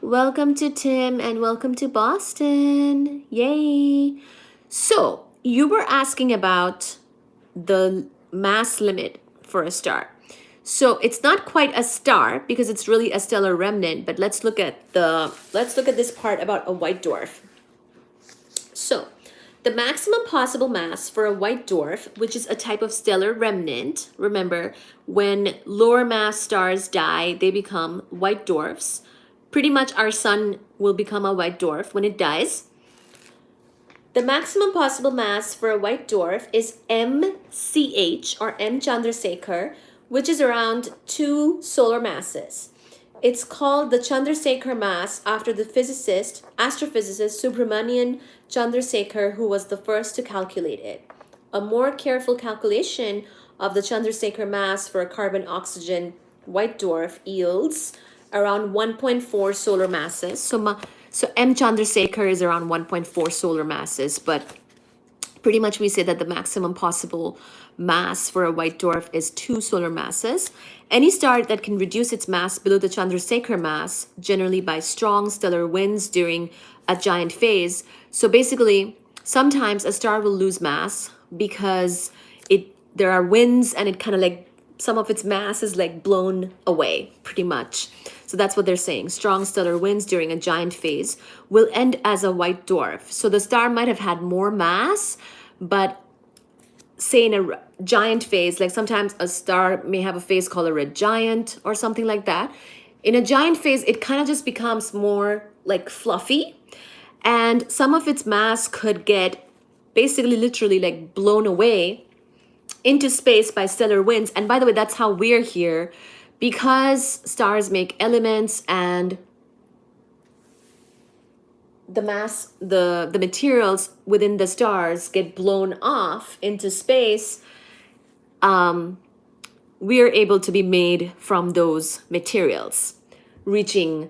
Welcome to Tim and welcome to Boston. Yay. So you were asking about the mass limit for a star. So it's not quite a star because it's really a stellar remnant, but let's look at this part about a white dwarf. So the maximum possible mass for a white dwarf, which is a type of stellar remnant, remember, when lower mass stars die, they become white dwarfs. Pretty much our sun will become a white dwarf when it dies. The maximum possible mass for a white dwarf is MCH, or M Chandrasekhar, which is around 2 solar masses. It's called the Chandrasekhar mass after the astrophysicist Subramanian Chandrasekhar, who was the first to calculate it. A more careful calculation of the Chandrasekhar mass for a carbon-oxygen white dwarf yields around 1.4 solar masses. So M Chandrasekhar is around 1.4 solar masses, but pretty much we say that the maximum possible mass for a white dwarf is 2 solar masses. Any star that can reduce its mass below the Chandrasekhar mass, generally by strong stellar winds during a giant phase. So basically, sometimes a star will lose mass because there are winds and it kind of like some of its mass is like blown away, pretty much. So that's what they're saying. Strong stellar winds during a giant phase will end as a white dwarf. So the star might have had more mass, but say in a giant phase, like sometimes a star may have a phase called a red giant or something like that. In a giant phase, it kind of just becomes more like fluffy, and some of its mass could get basically literally like blown away into space by stellar winds. And by the way, that's how we're here, because stars make elements and the mass, the materials within the stars get blown off into space. We are able to be made from those materials, reaching,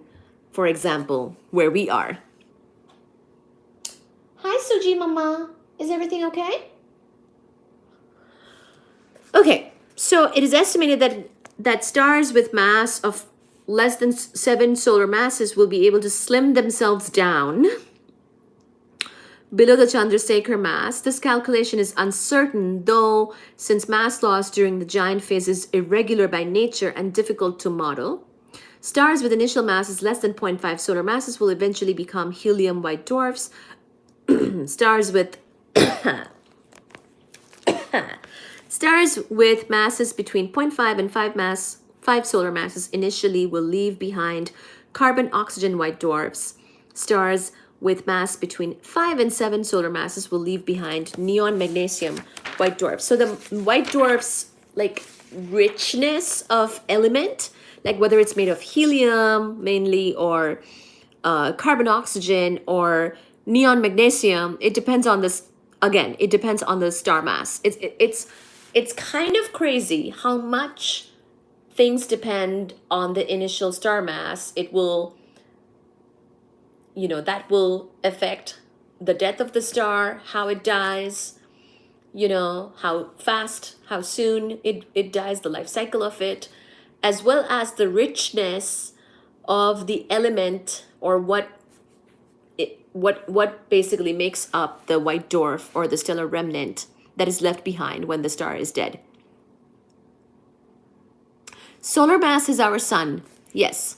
for example, where we are. Hi, Suji Mama. Is everything okay? Okay, so it is estimated that stars with mass of less than 7 solar masses will be able to slim themselves down below the Chandrasekhar mass. This calculation is uncertain, though, since mass loss during the giant phase is irregular by nature and difficult to model. Stars with initial masses less than 0.5 solar masses will eventually become helium white dwarfs. Stars with masses between 0.5 and 5 solar masses initially will leave behind carbon oxygen white dwarfs. Stars with mass between 5 and 7 solar masses will leave behind neon magnesium white dwarfs. So the white dwarfs, like richness of element, like whether it's made of helium mainly or carbon oxygen or neon magnesium, it depends on this. Again, it depends on the star mass. It's kind of crazy how much things depend on the initial star mass. It will, that will affect the death of the star, how it dies, how fast, how soon it dies, the life cycle of it, as well as the richness of the element, or what basically makes up the white dwarf or the stellar remnant that is left behind when the star is dead. Solar mass is our sun. Yes.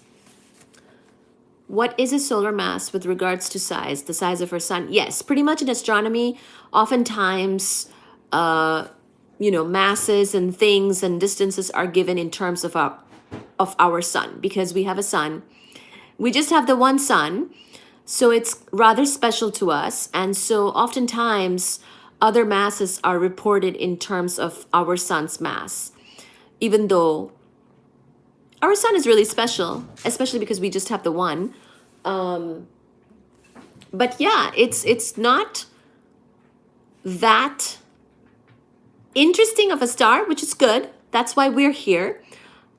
What is a solar mass with regards to size? The size of our sun? Yes, pretty much in astronomy, oftentimes, masses and things and distances are given in terms of our sun, because we have a sun. We just have the one sun, so it's rather special to us. And so oftentimes other masses are reported in terms of our sun's mass, even though our sun is really special, especially because we just have the one. But yeah, it's not that interesting of a star, which is good. That's why we're here.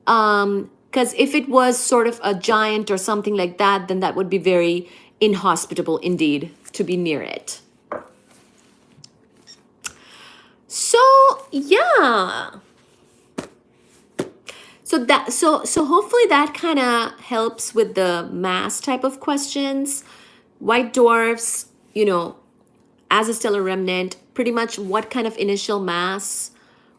Because if it was sort of a giant or something like that, then that would be very inhospitable indeed to be near it. So yeah. So hopefully that kind of helps with the mass type of questions. White dwarfs, as a stellar remnant, pretty much what kind of initial mass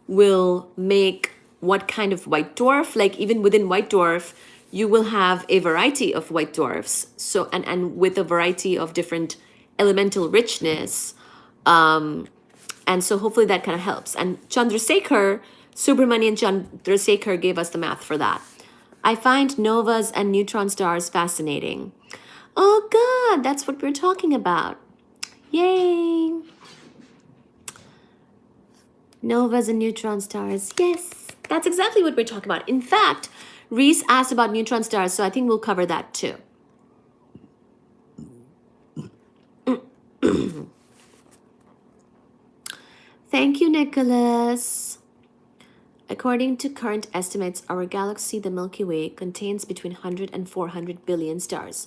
will make what kind of white dwarf. Like even within white dwarf, you will have a variety of white dwarfs. So and with a variety of different elemental richness. And so hopefully that kind of helps. And Chandrasekhar, Subramanian Chandrasekhar gave us the math for that. I find novas and neutron stars fascinating. Oh God, that's what we're talking about. Yay. Novas and neutron stars. Yes, that's exactly what we're talking about. In fact, Reese asked about neutron stars, so I think we'll cover that too. Thank you, Nicholas. According to current estimates, our galaxy, the Milky Way, contains between 100 and 400 billion stars.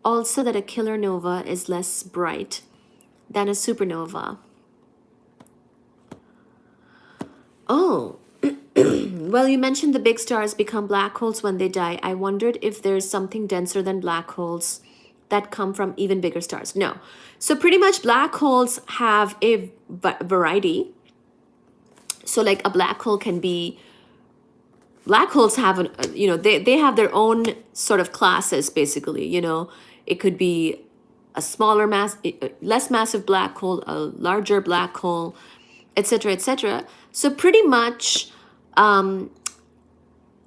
Also that a killer nova is less bright than a supernova. Oh, well, you mentioned the big stars become black holes when they die. I wondered if there's something denser than black holes that come from even bigger stars. No. So pretty much black holes have a variety. So like a black hole can be, black holes have, they have their own sort of classes, basically, It could be a smaller mass, less massive black hole, a larger black hole, etc., etc. So pretty much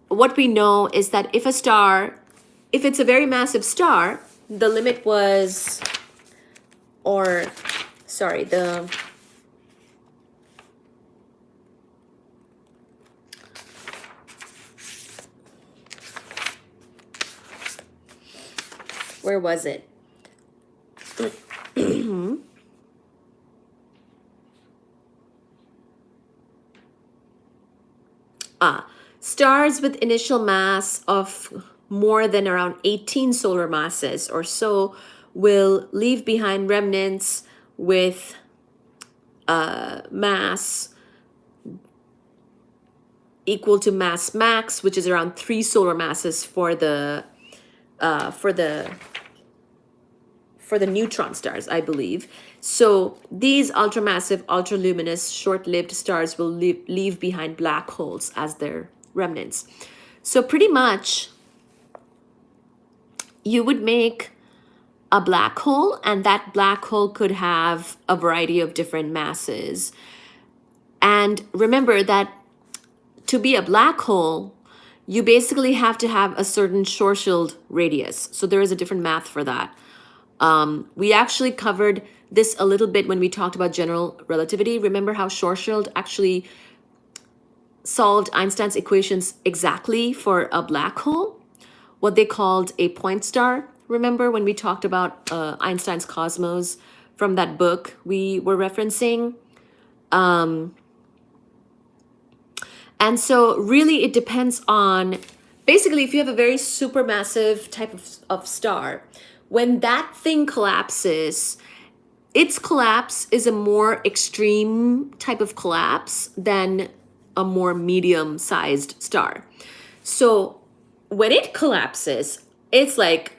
what we know is that if it's a very massive star, the limit was, Where was it? Stars with initial mass of more than around 18 solar masses or so will leave behind remnants with mass equal to mass max, which is around 3 solar masses for the neutron stars, I believe. So these ultramassive, ultraluminous, short-lived stars will leave behind black holes as their remnants. So pretty much you would make a black hole, and that black hole could have a variety of different masses. And remember that to be a black hole, you basically have to have a certain Schwarzschild radius. So there is a different math for that. We actually covered this a little bit when we talked about general relativity. Remember how Schwarzschild actually solved Einstein's equations exactly for a black hole, what they called a point star. Remember when we talked about Einstein's Cosmos from that book we were referencing? And so really it depends on, basically if you have a very supermassive type of star, when that thing collapses, its collapse is a more extreme type of collapse than a more medium-sized star. So when it collapses, it's like,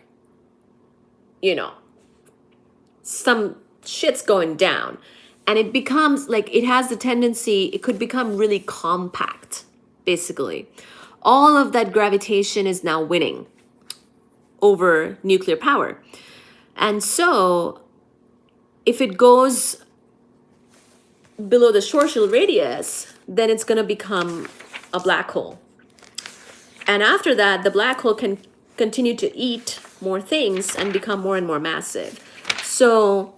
you know, some shit's going down. And it becomes like, it has the tendency, it could become really compact, basically. All of that gravitation is now winning over nuclear power. And so if it goes below the Schwarzschild radius, then it's going to become a black hole. And after that, the black hole can continue to eat more things and become more and more massive. So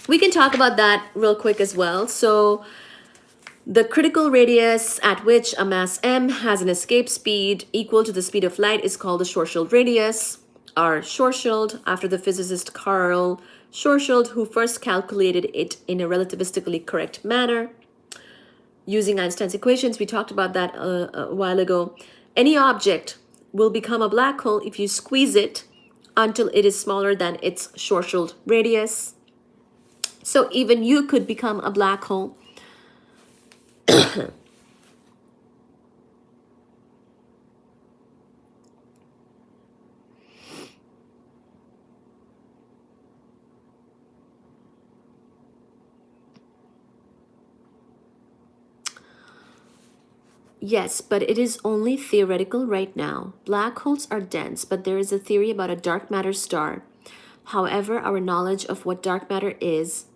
we can talk about that real quick as well. So the critical radius at which a mass m has an escape speed equal to the speed of light is called the Schwarzschild radius, or Schwarzschild, after the physicist Karl Schwarzschild, who first calculated it in a relativistically correct manner using Einstein's equations. We talked about that a while ago. Any object will become a black hole if you squeeze it until it is smaller than its Schwarzschild radius. So even you could become a black hole. Yes, but it is only theoretical right now. Black holes are dense, but there is a theory about a dark matter star. However, our knowledge of what dark matter is.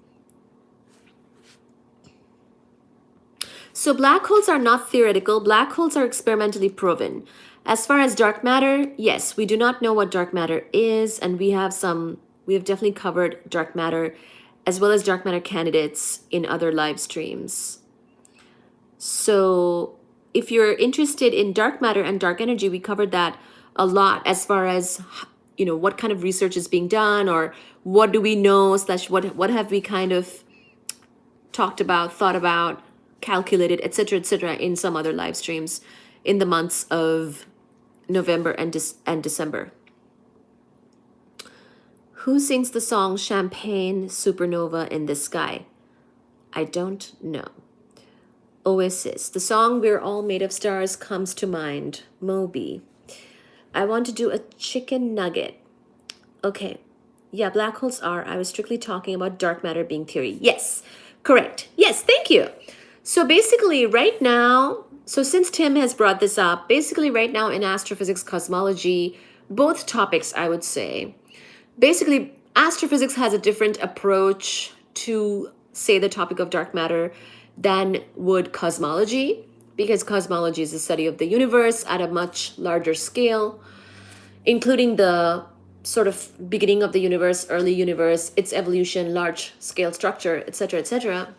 So black holes are not theoretical. Black holes are experimentally proven. As far as dark matter, yes, we do not know what dark matter is, and we have definitely covered dark matter as well as dark matter candidates in other live streams. So if you're interested in dark matter and dark energy, we covered that a lot as far as, you know, what kind of research is being done, or what do we know, / what have we kind of talked about, thought about, calculated, etc., in some other live streams in the months of November and December. Who sings the song Champagne Supernova in the Sky? I don't know. Oasis. The song We're All Made of Stars comes to mind. Moby. I want to do a chicken nugget. Okay. Yeah, black holes are. I was strictly talking about dark matter being theory. Yes, correct. Yes, thank you. So basically right now, so since Tim has brought this up, basically right now in astrophysics, cosmology, both topics, I would say, basically astrophysics has a different approach to, say, the topic of dark matter than would cosmology, because cosmology is the study of the universe at a much larger scale, including the sort of beginning of the universe, early universe, its evolution, large scale structure, etc., etc.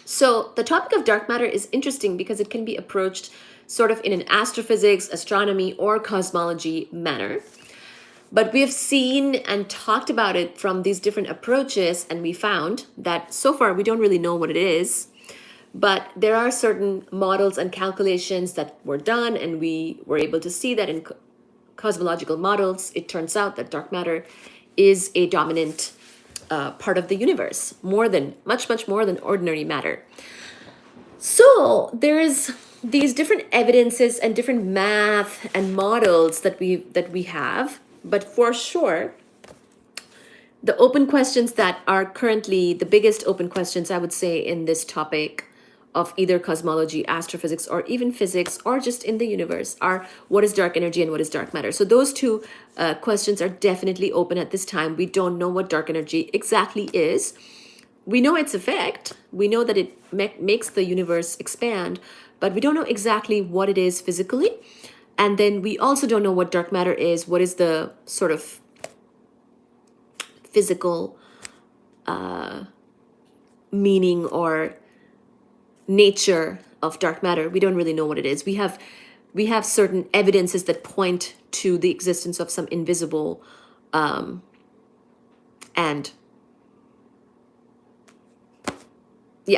So the topic of dark matter is interesting because it can be approached sort of in an astrophysics, astronomy, or cosmology manner. But we have seen and talked about it from these different approaches, and we found that so far we don't really know what it is. But there are certain models and calculations that were done, and we were able to see that in cosmological models, it turns out that dark matter is a dominant part of the universe, much more than ordinary matter. So there's these different evidences and different math and models that we have, but for sure, the open questions that are currently the biggest open questions, I would say, in this topic of either cosmology, astrophysics, or even physics, or just in the universe, are what is dark energy and what is dark matter. So those two questions are definitely open at this time. We don't know what dark energy exactly is. We know its effect. We know that it makes the universe expand, but we don't know exactly what it is physically. And then we also don't know what dark matter is. What is the sort of physical meaning or nature of dark matter? We don't really know what it is. We have certain evidences that point to the existence of some invisible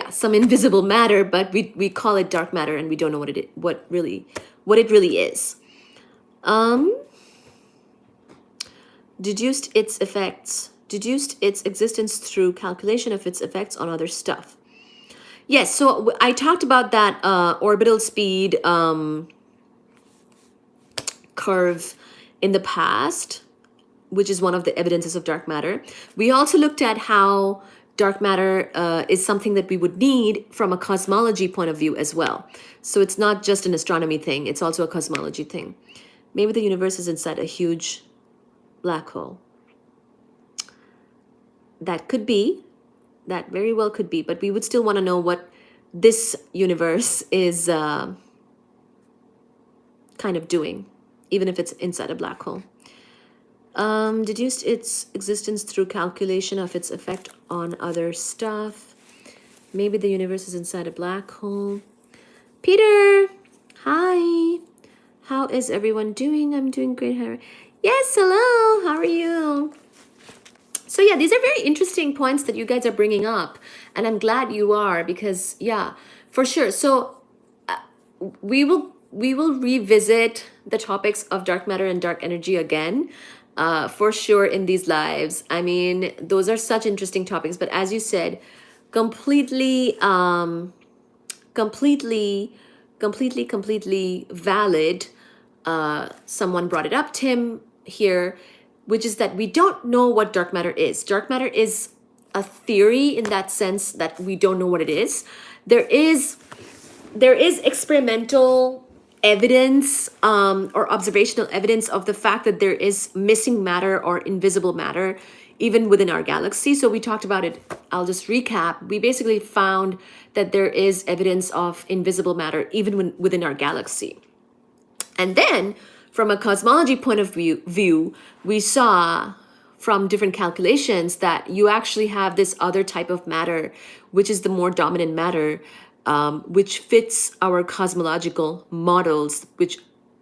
some invisible matter, but we call it dark matter, and we don't know what it really is. Deduced its existence through calculation of its effects on other stuff. Yes, so I talked about that orbital speed curve in the past, which is one of the evidences of dark matter. We also looked at how dark matter is something that we would need from a cosmology point of view as well. So it's not just an astronomy thing, it's also a cosmology thing. Maybe the universe is inside a huge black hole. That could be. That very well could be, but we would still want to know what this universe is kind of doing, even if it's inside a black hole. Deduced its existence through calculation of its effect on other stuff. Maybe the universe is inside a black hole. Peter, hi. How is everyone doing? I'm doing great. Yes, hello. How are you? So yeah, these are very interesting points that you guys are bringing up, and I'm glad you are, because yeah, for sure. So we will revisit the topics of dark matter and dark energy again, for sure, in these lives. I mean, those are such interesting topics, but as you said, completely valid. Someone brought it up, Tim here, which is that we don't know what dark matter is. Dark matter is a theory in that sense that we don't know what it is. There is experimental evidence or observational evidence of the fact that there is missing matter or invisible matter even within our galaxy. So we talked about it. I'll just recap. We basically found that there is evidence of invisible matter even within our galaxy. And then from a cosmology point of view, we saw from different calculations that you actually have this other type of matter, which is the more dominant matter, which fits our cosmological models, which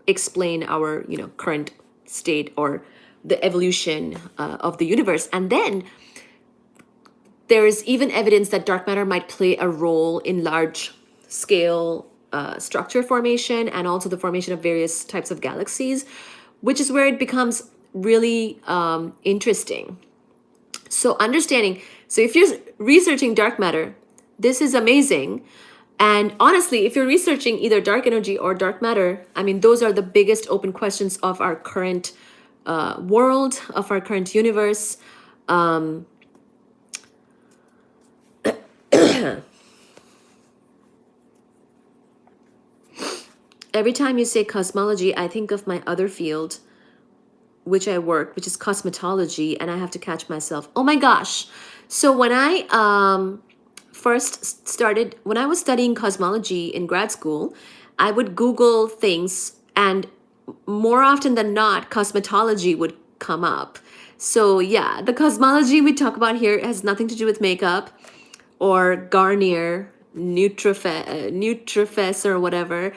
explain our current state or the evolution of the universe. And then there is even evidence that dark matter might play a role in large scale structure formation and also the formation of various types of galaxies, which is where it becomes really interesting. So if you're researching dark matter, this is amazing. And honestly, if you're researching either dark energy or dark matter, I mean, those are the biggest open questions of our current world, of our current universe. Every time you say cosmology, I think of my other field, which I work, which is cosmetology, and I have to catch myself. Oh my gosh. So when I when I was studying cosmology in grad school, I would Google things, and more often than not, cosmetology would come up. So yeah, the cosmology we talk about here has nothing to do with makeup or Garnier, Nutrifess or whatever.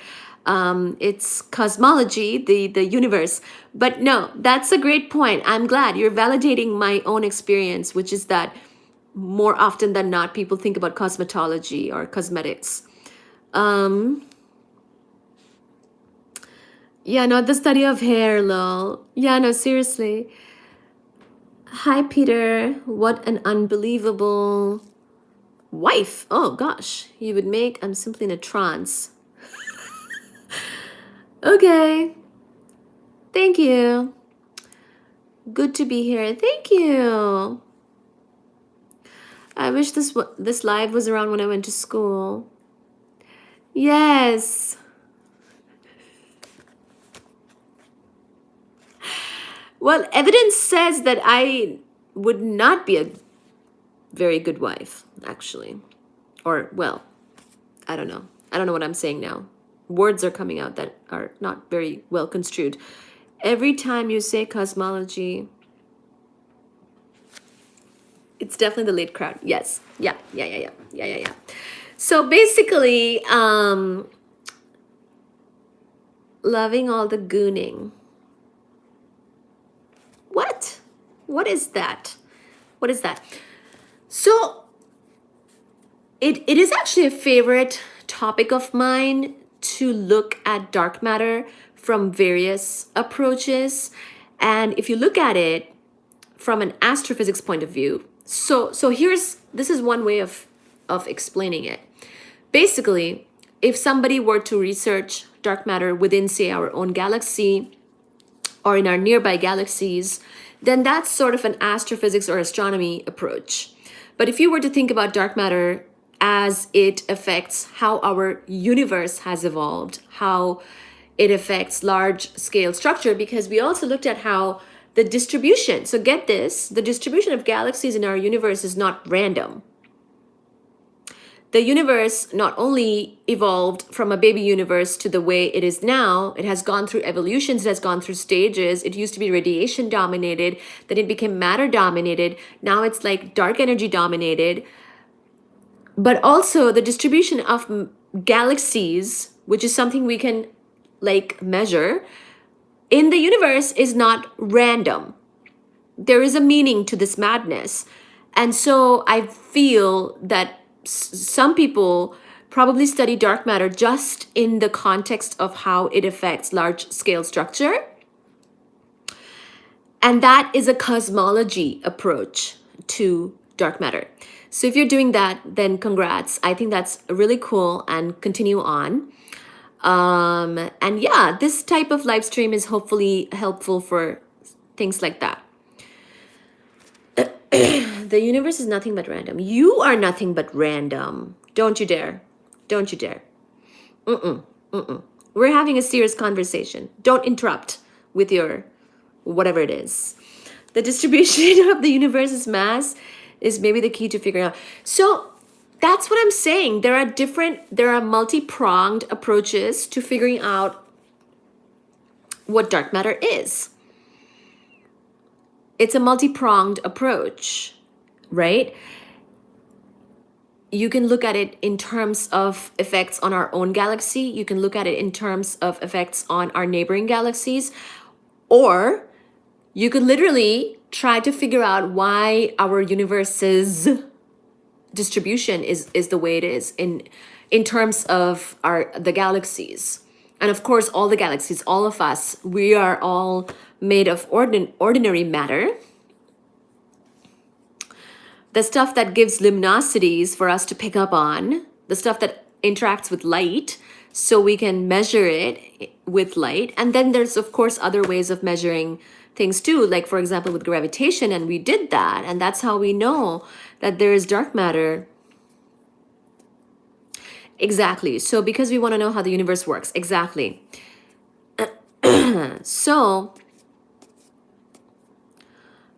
It's cosmology, the universe. But no, that's a great point. I'm glad you're validating my own experience, which is that more often than not, people think about cosmetology or cosmetics. Um, yeah, not the study of hair, lol. Yeah, no, seriously. Hi, Peter. What an unbelievable wife. Oh, gosh. You would make, I'm simply in a trance. Okay. Thank you. Good to be here. Thank you. I wish this live was around when I went to school. Yes. Well, evidence says that I would not be a very good wife, actually. Or, well, I don't know. I don't know what I'm saying now. Words are coming out that are not very well construed. Every time you say cosmology, it's definitely the late crowd. Yes. Yeah. So basically, loving all the gooning. What? What is that? What is that? So it is actually a favorite topic of mine to look at dark matter from various approaches. And if you look at it from an astrophysics point of view, so this is one way of explaining it. Basically, if somebody were to research dark matter within, say, our own galaxy or in our nearby galaxies, then that's sort of an astrophysics or astronomy approach. But if you were to think about dark matter as it affects how our universe has evolved, how it affects large scale structure, because we also looked at how the distribution, so get this, the distribution of galaxies in our universe is not random. The universe not only evolved from a baby universe to the way it is now, it has gone through evolutions, it has gone through stages. It used to be radiation dominated, then it became matter dominated. Now it's like dark energy dominated. But also the distribution of galaxies, which is something we can like measure, in the universe is not random. There is a meaning to this madness. And so I feel that some people probably study dark matter just in the context of how it affects large scale structure. And that is a cosmology approach to dark matter. So if you're doing that, then congrats. I think that's really cool, and continue on. And yeah, this type of live stream is hopefully helpful for things like that. The universe is nothing but random. You are nothing but random. Don't you dare. Don't you dare. We're having a serious conversation. Don't interrupt with your whatever it is. The distribution of the universe's mass is maybe the key to figuring out. So that's what I'm saying. There are multi-pronged approaches to figuring out what dark matter is. It's a multi-pronged approach, right? You can look at it in terms of effects on our own galaxy. You can look at it in terms of effects on our neighboring galaxies. Or you could literally try to figure out why our universe's distribution is the way it is in terms of the galaxies. And of course, all the galaxies, all of us, we are all made of ordinary matter. The stuff that gives luminosities for us to pick up on, the stuff that interacts with light, so we can measure it with light. And then there's, of course, other ways of measuring things too, like, for example, with gravitation. And we did that. And that's how we know that there is dark matter. Exactly. So because we want to know how the universe works. Exactly. So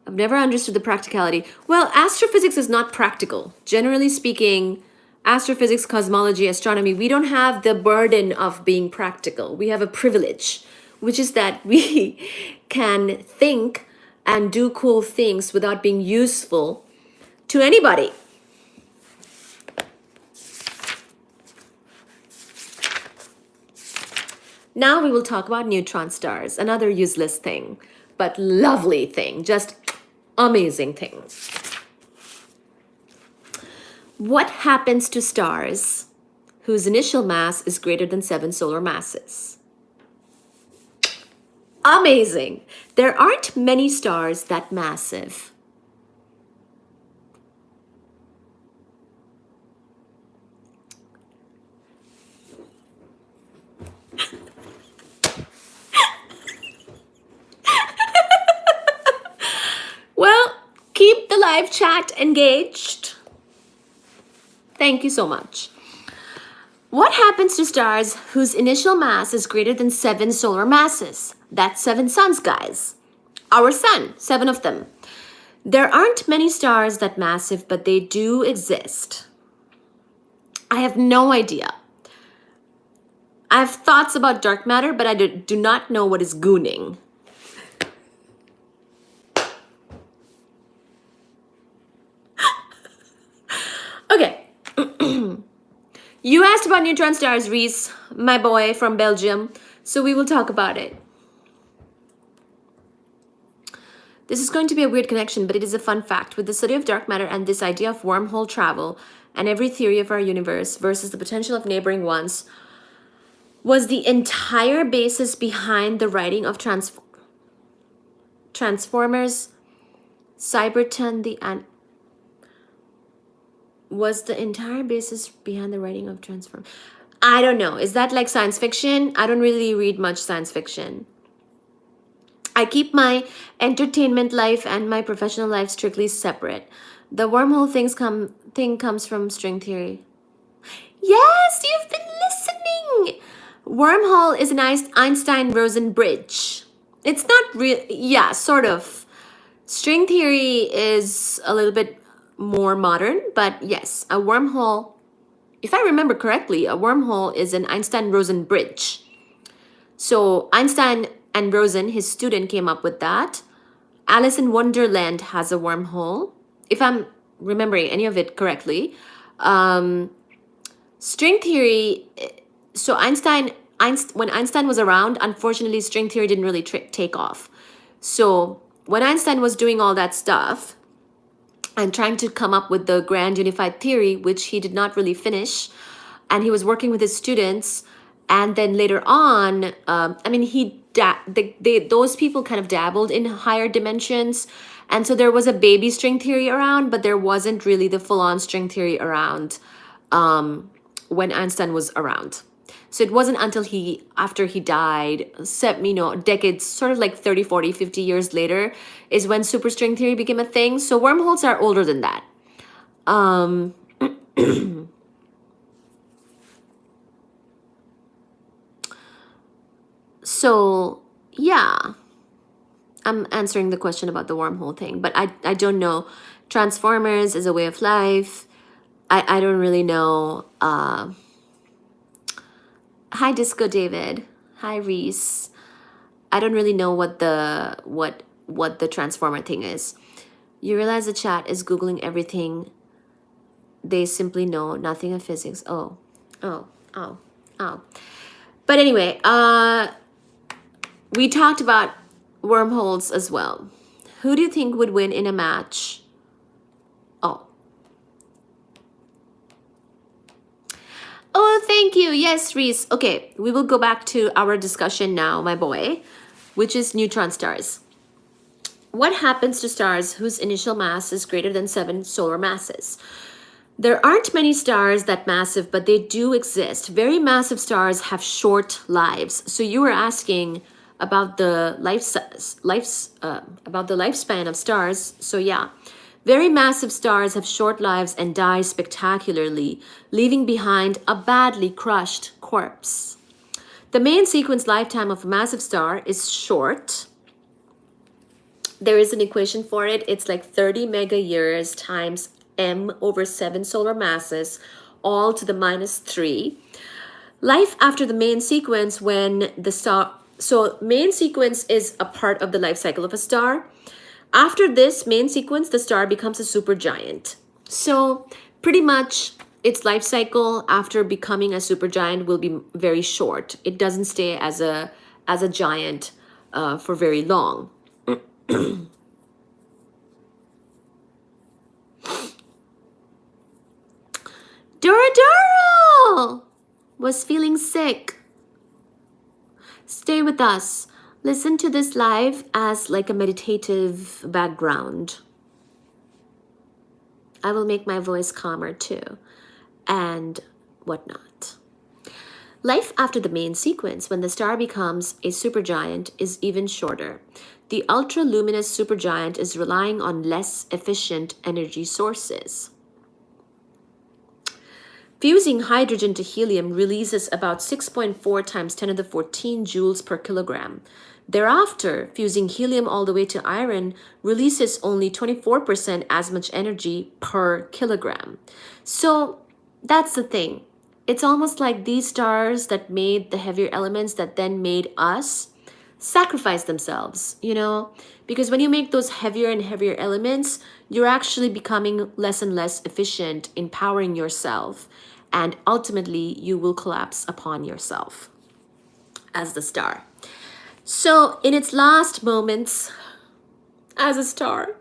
I've never understood the practicality. Well, astrophysics is not practical. Generally speaking, astrophysics, cosmology, astronomy, we don't have the burden of being practical. We have a privilege, which is that we can think and do cool things without being useful to anybody. Now we will talk about neutron stars, another useless thing, but lovely thing, just amazing thing. What happens to stars whose initial mass is greater than 7 solar masses? Amazing. There aren't many stars that massive. Well, keep the live chat engaged. Thank you so much. What happens to stars whose initial mass is greater than 7 solar masses? That's 7 suns, guys. Our sun, 7 of them. There aren't many stars that massive, but they do exist. I have no idea. I have thoughts about dark matter, but I do not know what is gooning. Okay. You asked about neutron stars, Reese, my boy from Belgium, so we will talk about it. This is going to be a weird connection, but it is a fun fact. With the study of dark matter and this idea of wormhole travel and every theory of our universe versus the potential of neighboring ones was the entire basis behind the writing of Transformers, Cyberton, was the entire basis behind the writing of Transformers. I don't know. Is that like science fiction? I don't really read much science fiction. I keep my entertainment life and my professional life strictly separate. The wormhole thing comes from string theory. Yes, you've been listening. Wormhole is an Einstein-Rosen bridge. It's not real. Yeah, sort of. String theory is a little bit more modern, but yes, a wormhole, if I remember correctly, a wormhole is an Einstein-Rosen bridge. So Einstein and Rosen, his student, came up with that. Alice in Wonderland has a wormhole, if I'm remembering any of it correctly. String theory, so when Einstein was around, unfortunately, string theory didn't really take off. So when Einstein was doing all that stuff and trying to come up with the grand unified theory, which he did not really finish, and he was working with his students, and then later on, those people kind of dabbled in higher dimensions, and so there was a baby string theory around, but there wasn't really the full-on string theory around when Einstein was around. So it wasn't until after he died, decades, sort of like 30, 40, 50 years later, is when superstring theory became a thing. So wormholes are older than that. So, yeah, I'm answering the question about the wormhole thing, but I don't know. Transformers is a way of life. I don't really know. Hi, Disco David. Hi, Reese. I don't really know what the transformer thing is. You realize the chat is Googling everything. They simply know nothing of physics. Oh. But anyway, we talked about wormholes as well. Who do you think would win in a match? Oh, thank you. Yes, Reese. Okay, we will go back to our discussion now, my boy, which is neutron stars. What happens to stars whose initial mass is greater than 7 solar masses? There aren't many stars that massive, but they do exist. Very massive stars have short lives. So you were asking about the lifespan of stars. So yeah. Very massive stars have short lives and die spectacularly, leaving behind a badly crushed corpse. The main sequence lifetime of a massive star is short. There is an equation for it. It's like 30 mega years times m over 7 solar masses, all to the -3. Life after the main sequence when the star... So main sequence is a part of the life cycle of a star. After this main sequence, the star becomes a supergiant. So pretty much its life cycle after becoming a supergiant will be very short. It doesn't stay as a giant for very long. Duraduro was feeling sick. Stay with us. Listen to this live as like a meditative background. I will make my voice calmer too, and whatnot. Life after the main sequence, when the star becomes a supergiant, is even shorter. The ultra-luminous supergiant is relying on less efficient energy sources. Fusing hydrogen to helium releases about 6.4 times 10 to the 14 joules per kilogram. Thereafter, fusing helium all the way to iron releases only 24% as much energy per kilogram. So that's the thing. It's almost like these stars that made the heavier elements that then made us sacrifice themselves, you know? Because when you make those heavier and heavier elements, you're actually becoming less and less efficient in powering yourself. And ultimately, you will collapse upon yourself as the star. So in its last moments as a star,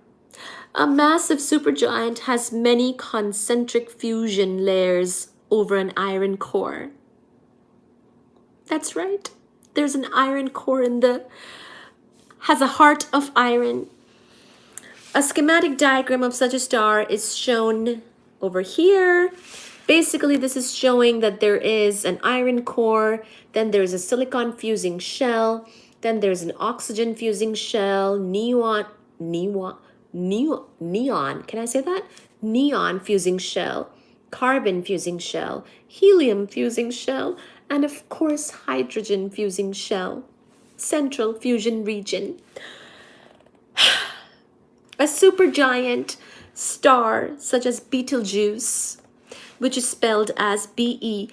a massive supergiant has many concentric fusion layers over an iron core. That's right. There's an iron core has a heart of iron. A schematic diagram of such a star is shown over here. Basically, this is showing that there is an iron core, then there's a silicon fusing shell, then there's an oxygen fusing shell, neon, can I say that? Neon fusing shell, carbon fusing shell, helium fusing shell, and of course, hydrogen fusing shell, central fusion region. A supergiant star such as Betelgeuse, which is spelled as Betelgeuse,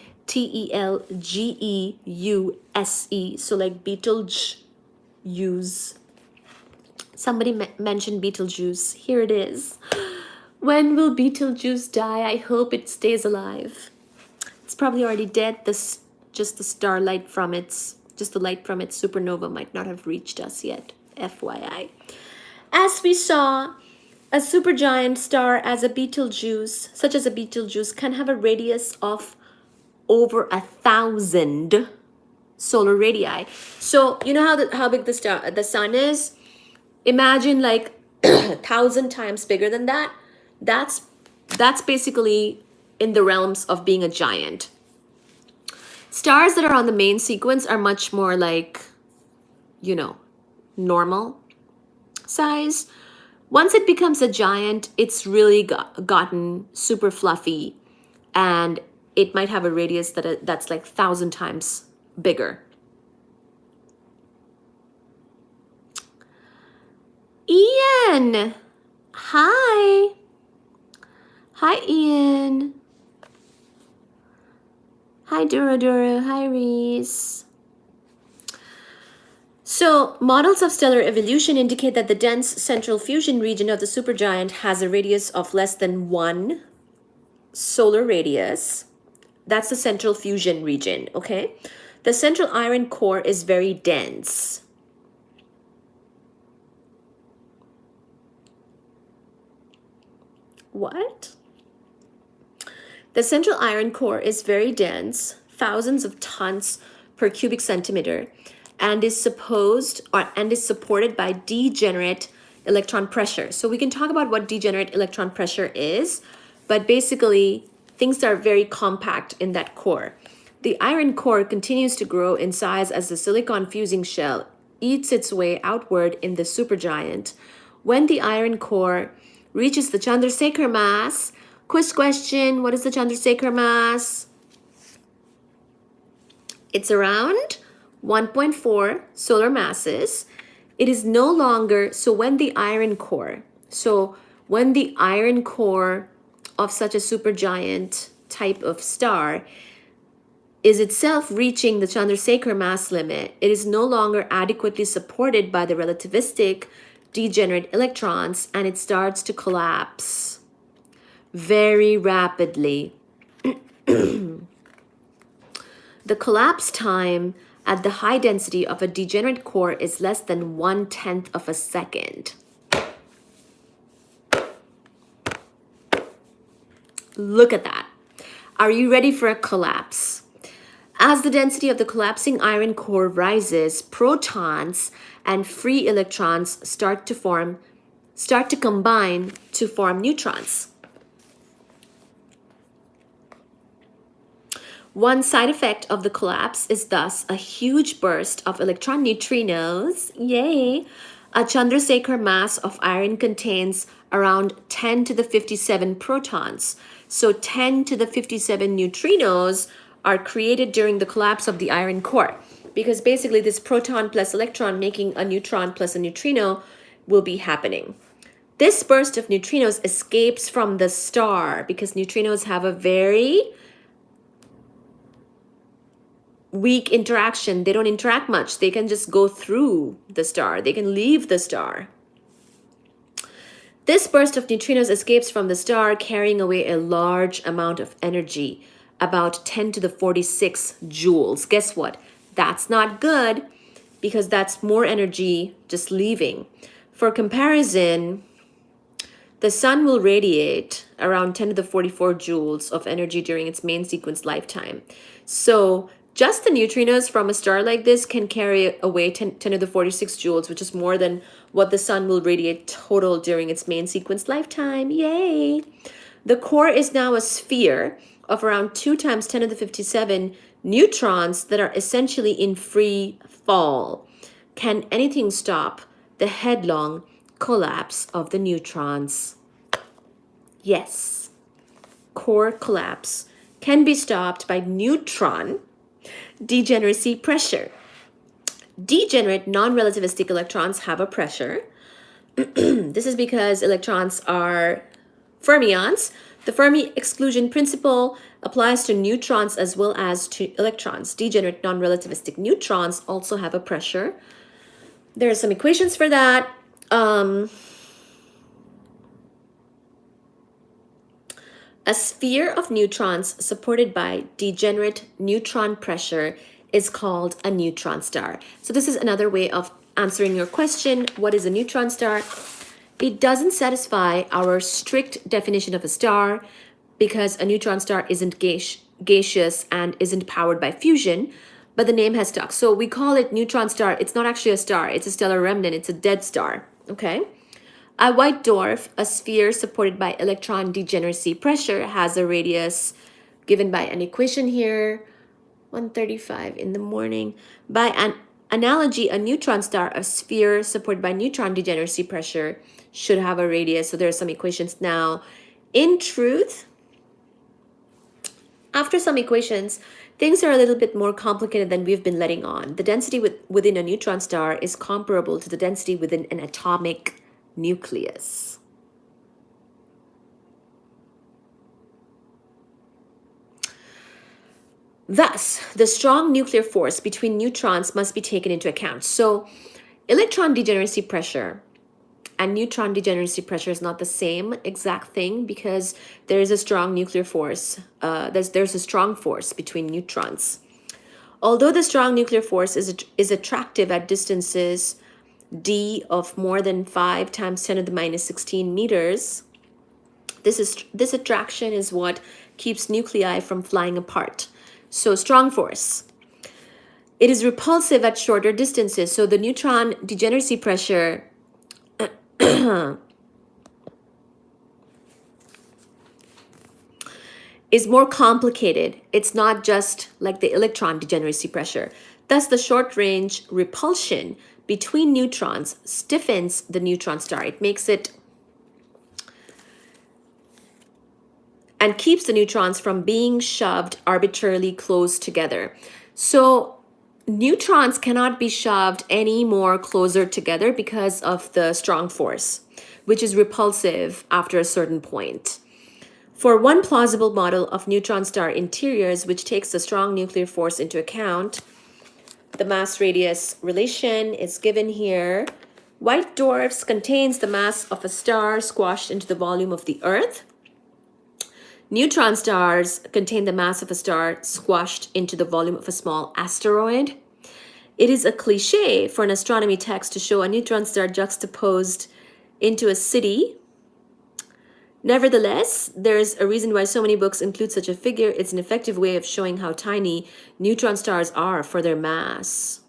so like Betelgeuse. Somebody mentioned Betelgeuse. Here it is. When will Betelgeuse die? I hope it stays alive. It's probably already dead. Just the light from its supernova might not have reached us yet. FYI. As we saw, a supergiant star as a Betelgeuse, such as a Betelgeuse, can have a radius of over 1,000 solar radii. So you know how big the sun is? Imagine like 1,000 times bigger than that. That's basically in the realms of being a giant. Stars that are on the main sequence are much more like, you know, normal size. Once it becomes a giant, it's really gotten super fluffy, and it might have a radius that's like 1,000 times bigger. Ian, hi. Hi, Ian. Hi, Duro. Hi, Reese. So, models of stellar evolution indicate that the dense central fusion region of the supergiant has a radius of less than 1 solar radius. That's the central fusion region, okay? The central iron core is very dense. What? The central iron core is very dense, thousands of tons per cubic centimeter, and is supported by degenerate electron pressure. So we can talk about what degenerate electron pressure is, but basically things are very compact in that core. The iron core continues to grow in size as the silicon fusing shell eats its way outward in the supergiant. When the iron core reaches the Chandrasekhar mass, quiz question, what is the Chandrasekhar mass? It's around 1.4 solar masses. It is no longer, so when the iron core of such a supergiant type of star is itself reaching the Chandrasekhar mass limit, it is no longer adequately supported by the relativistic degenerate electrons, and it starts to collapse very rapidly. The collapse time at the high density of a degenerate core is less than 1/10 of a second. Look at that. Are you ready for a collapse? As the density of the collapsing iron core rises, protons and free electrons start to combine to form neutrons. One side effect of the collapse is thus a huge burst of electron neutrinos. Yay! A Chandrasekhar mass of iron contains around 10 to the 57 protons. So 10 to the 57 neutrinos are created during the collapse of the iron core, because basically this proton plus electron making a neutron plus a neutrino will be happening. This burst of neutrinos escapes from the star because neutrinos have a very weak interaction. They don't interact much. They can just go through the star. They can leave the star. This burst of neutrinos escapes from the star, carrying away a large amount of energy, about 10 to the 46 joules. Guess what? That's not good, because that's more energy just leaving. For comparison, the sun will radiate around 10 to the 44 joules of energy during its main sequence lifetime. So just the neutrinos from a star like this can carry away 10 to the 46 joules, which is more than what the sun will radiate total during its main sequence lifetime. Yay! The core is now a sphere of around 2 times 10 to the 57 neutrons that are essentially in free fall. Can anything stop the headlong collapse of the neutrons? Yes. Core collapse can be stopped by neutron degeneracy pressure. Degenerate non-relativistic electrons have a pressure. This is because electrons are fermions. The Fermi exclusion principle applies to neutrons as well as to electrons. Degenerate non-relativistic neutrons also have a pressure. There are some equations for that. A sphere of neutrons supported by degenerate neutron pressure is called a neutron star. So this is another way of answering your question. What is a neutron star? It doesn't satisfy our strict definition of a star because a neutron star isn't gaseous and isn't powered by fusion, but the name has stuck. So we call it neutron star. It's not actually a star. It's a stellar remnant. It's a dead star. Okay. A white dwarf, a sphere supported by electron degeneracy pressure, has a radius given by an equation here, 1:35 in the morning. By an analogy, a neutron star, a sphere supported by neutron degeneracy pressure, should have a radius. So there are some equations now. In truth, after some equations, things are a little bit more complicated than we've been letting on. The density within a neutron star is comparable to the density within an atomic nucleus. Thus, the strong nuclear force between neutrons must be taken into account. So, electron degeneracy pressure and neutron degeneracy pressure is not the same exact thing because there is a strong nuclear force. There's a strong force between neutrons. Although the strong nuclear force is attractive at distances d of more than 5 times 10 to the minus 16 meters, this attraction is what keeps nuclei from flying apart. So strong force. It is repulsive at shorter distances. So the neutron degeneracy pressure is more complicated. It's not just like the electron degeneracy pressure. Thus, the short range repulsion between neutrons stiffens the neutron star. It makes it and keeps the neutrons from being shoved arbitrarily close together. So neutrons cannot be shoved any more closer together because of the strong force, which is repulsive after a certain point. For one plausible model of neutron star interiors, which takes the strong nuclear force into account, the mass radius relation is given here. White dwarfs contains the mass of a star squashed into the volume of the Earth. Neutron stars contain the mass of a star squashed into the volume of a small asteroid. It is a cliche for an astronomy text to show a neutron star juxtaposed into a city. Nevertheless, there's a reason why so many books include such a figure. It's an effective way of showing how tiny neutron stars are for their mass.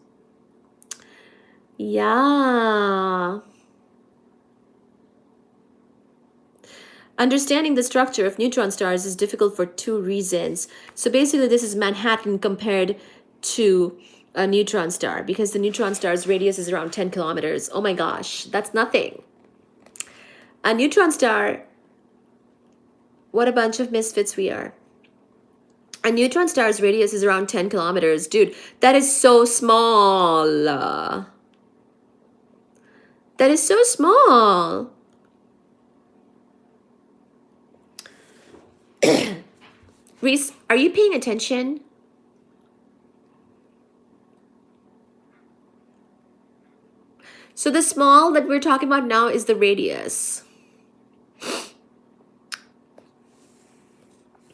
Yeah. Understanding the structure of neutron stars is difficult for two reasons. So basically, this is Manhattan compared to a neutron star, because the neutron star's radius is around 10 kilometers. Oh my gosh, that's nothing. A neutron star, what a bunch of misfits we are. A neutron star's radius is around 10 kilometers. Dude, that is so small. That is so small. Reese, are you paying attention? So the small that we're talking about now is the radius,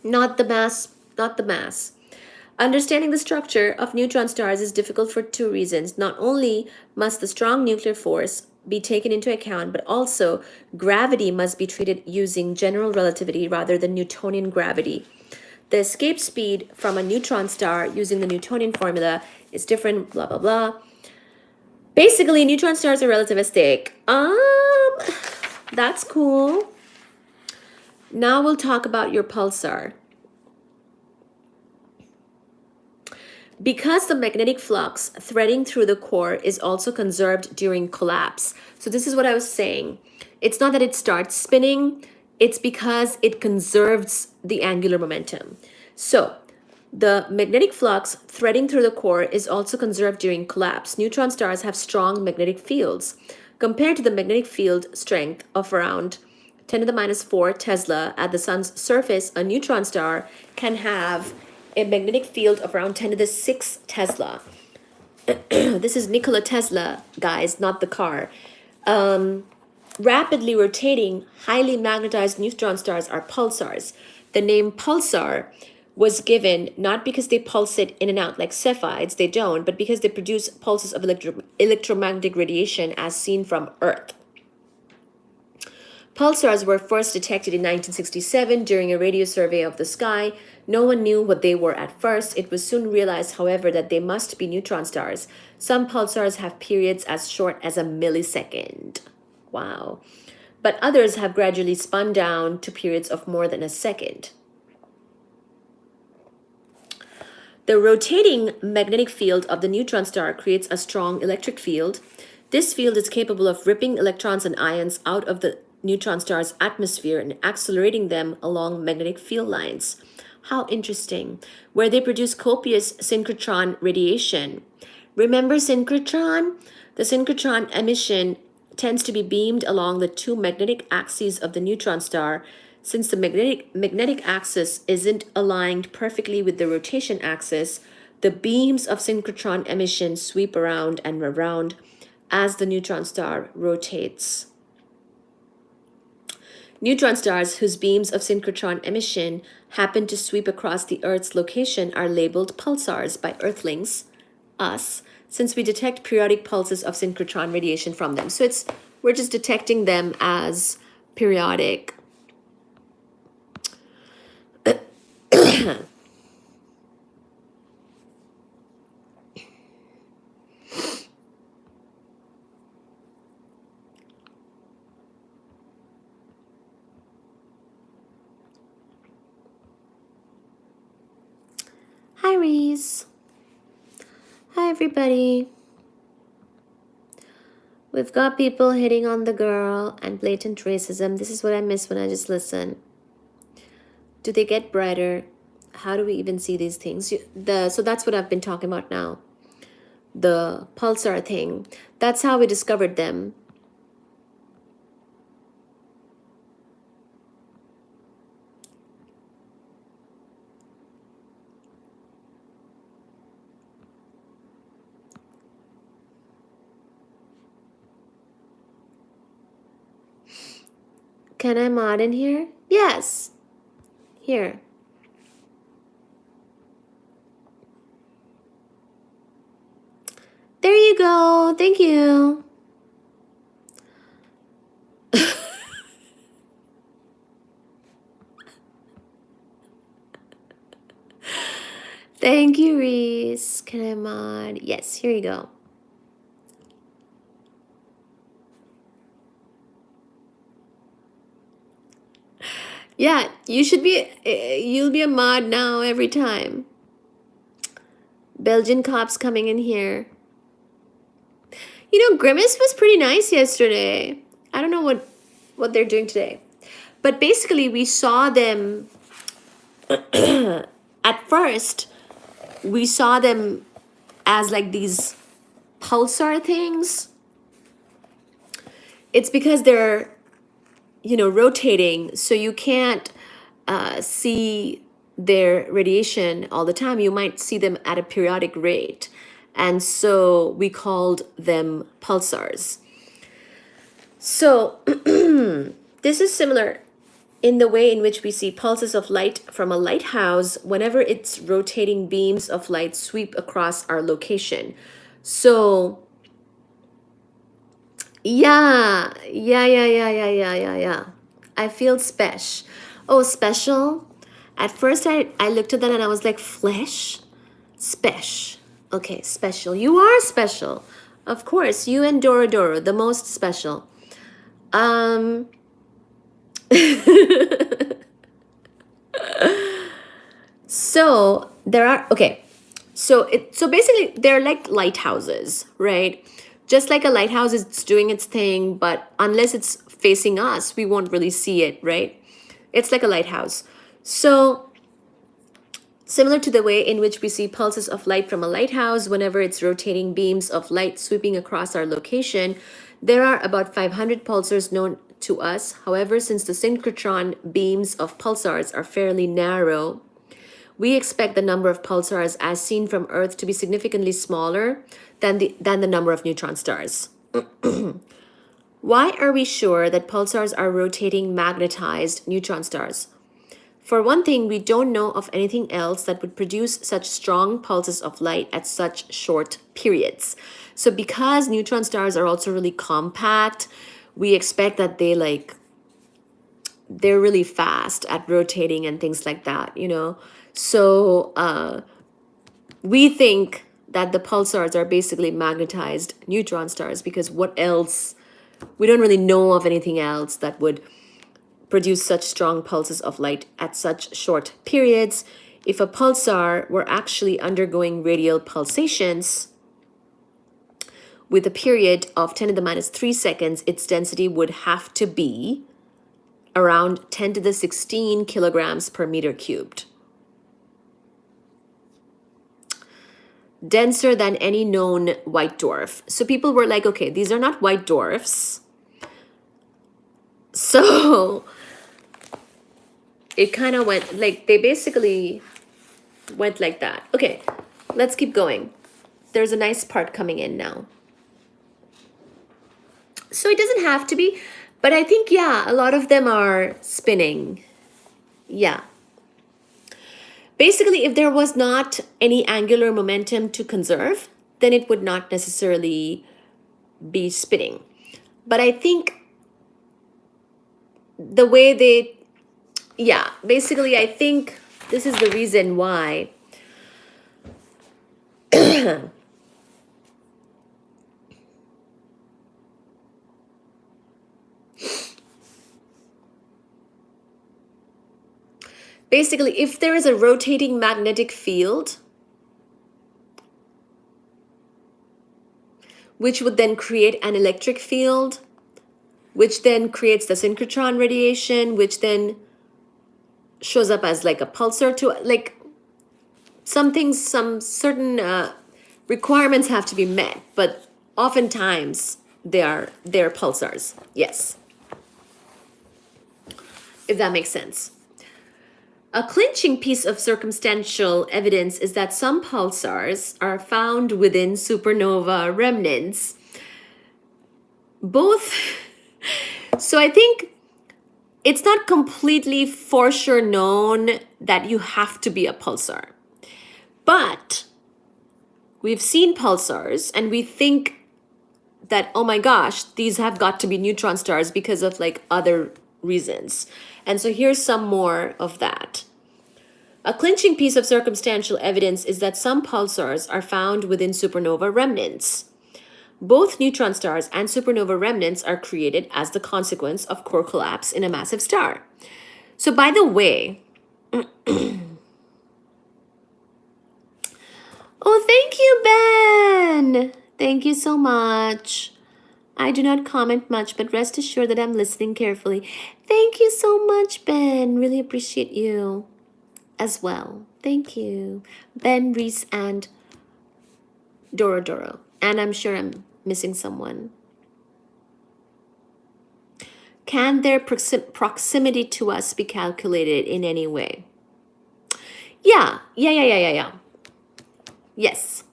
not the mass, not the mass. Understanding the structure of neutron stars is difficult for two reasons. Not only must the strong nuclear force be taken into account, but also gravity must be treated using general relativity rather than Newtonian gravity. The escape speed from a neutron star using the Newtonian formula is different, blah, blah, blah. Basically, neutron stars are relativistic. That's cool. Now we'll talk about your pulsar. Because the magnetic flux threading through the core is also conserved during collapse. So this is what I was saying. It's not that it starts spinning, it's because it conserves the angular momentum. So the magnetic flux threading through the core is also conserved during collapse. Neutron stars have strong magnetic fields. Compared to the magnetic field strength of around 10 to the minus 4 Tesla at the sun's surface, a neutron star can have a magnetic field of around 10 to the 6 Tesla. This is Nikola Tesla, guys, not the car. Rapidly rotating, highly magnetized neutron stars are pulsars. The name pulsar was given not because they pulsate in and out like Cepheids, they don't, but because they produce pulses of electromagnetic radiation as seen from Earth. Pulsars were first detected in 1967 during a radio survey of the sky. No one knew what they were at first. It was soon realized, however, that they must be neutron stars. Some pulsars have periods as short as a millisecond. Wow. But others have gradually spun down to periods of more than a second. The rotating magnetic field of the neutron star creates a strong electric field. This field is capable of ripping electrons and ions out of the neutron star's atmosphere and accelerating them along magnetic field lines. How interesting. Where they produce copious synchrotron radiation. Remember synchrotron? The synchrotron emission tends to be beamed along the two magnetic axes of the neutron star. Since the magnetic axis isn't aligned perfectly with the rotation axis, the beams of synchrotron emission sweep around and around as the neutron star rotates. Neutron stars whose beams of synchrotron emission happen to sweep across the Earth's location are labeled pulsars by Earthlings, us, since we detect periodic pulses of synchrotron radiation from them. So we're just detecting them as periodic. Hi, Reese. Hi, everybody. We've got people hitting on the girl and blatant racism. This is what I miss when I just listen. Do they get brighter? How do we even see these things? So that's what I've been talking about now. The pulsar thing. That's how we discovered them. Can I mod in here? Yes. Here. There you go. Thank you. Thank you, Reese. Can I mod? Yes, here you go. Yeah, you should be, you'll be a mod now every time. Belgian cops coming in here. You know, Grimace was pretty nice yesterday. I don't know what they're doing today. But basically, we saw them at first, we saw them as like these pulsar things. It's because they're, you know, rotating, so you can't see their radiation all the time. You might see them at a periodic rate. And so we called them pulsars. So this is similar in the way in which we see pulses of light from a lighthouse whenever its rotating beams of light sweep across our location. So yeah. I feel special. Oh, special? At first I looked at that and I was like, flesh? Special. Okay, special. You are special. Of course, you and Doro, the most special. So there are, okay. So basically they're like lighthouses, right? Just like a lighthouse is doing its thing, but unless it's facing us, we won't really see it, right? It's like a lighthouse. So similar to the way in which we see pulses of light from a lighthouse whenever its rotating beams of light sweeping across our location, there are about 500 pulsars known to us. However, since the synchrotron beams of pulsars are fairly narrow, we expect the number of pulsars as seen from Earth to be significantly smaller than the number of neutron stars. Why are we sure that pulsars are rotating magnetized neutron stars? For one thing, we don't know of anything else that would produce such strong pulses of light at such short periods. So because neutron stars are also really compact, we expect that they're really fast at rotating and things like that, you know? So we think that the pulsars are basically magnetized neutron stars because what else? We don't really know of anything else that would produce such strong pulses of light at such short periods. If a pulsar were actually undergoing radial pulsations with a period of 10 to the minus 3 seconds, its density would have to be around 10 to the 16 kilograms per meter cubed. Denser than any known white dwarf. So people were like, okay, these are not white dwarfs. So it kind of went like, they basically went like that. Okay, let's keep going. There's a nice part coming in now. So it doesn't have to be, but I think, yeah, a lot of them are spinning. Yeah. Basically, if there was not any angular momentum to conserve, then it would not necessarily be spinning. But I think the way they, yeah, basically, I think this is the reason why basically, if there is a rotating magnetic field, which would then create an electric field, which then creates the synchrotron radiation, which then shows up as like a pulsar to like some certain requirements have to be met, but oftentimes they're pulsars. Yes. If that makes sense. A clinching piece of circumstantial evidence is that some pulsars are found within supernova remnants. Both. So I think it's not completely for sure known that you have to be a pulsar. But we've seen pulsars and we think that, oh my gosh, these have got to be neutron stars because of like other reasons. And so here's some more of that. A clinching piece of circumstantial evidence is that some pulsars are found within supernova remnants. Both neutron stars and supernova remnants are created as the consequence of core collapse in a massive star. So by the way, oh, thank you, Ben. Thank you so much. I do not comment much, but rest assured that I'm listening carefully. Thank you so much, Ben. Really appreciate you as well. Thank you. Ben, Reese, and Doro. And I'm sure I'm missing someone. Can their proximity to us be calculated in any way? Yeah. Yes.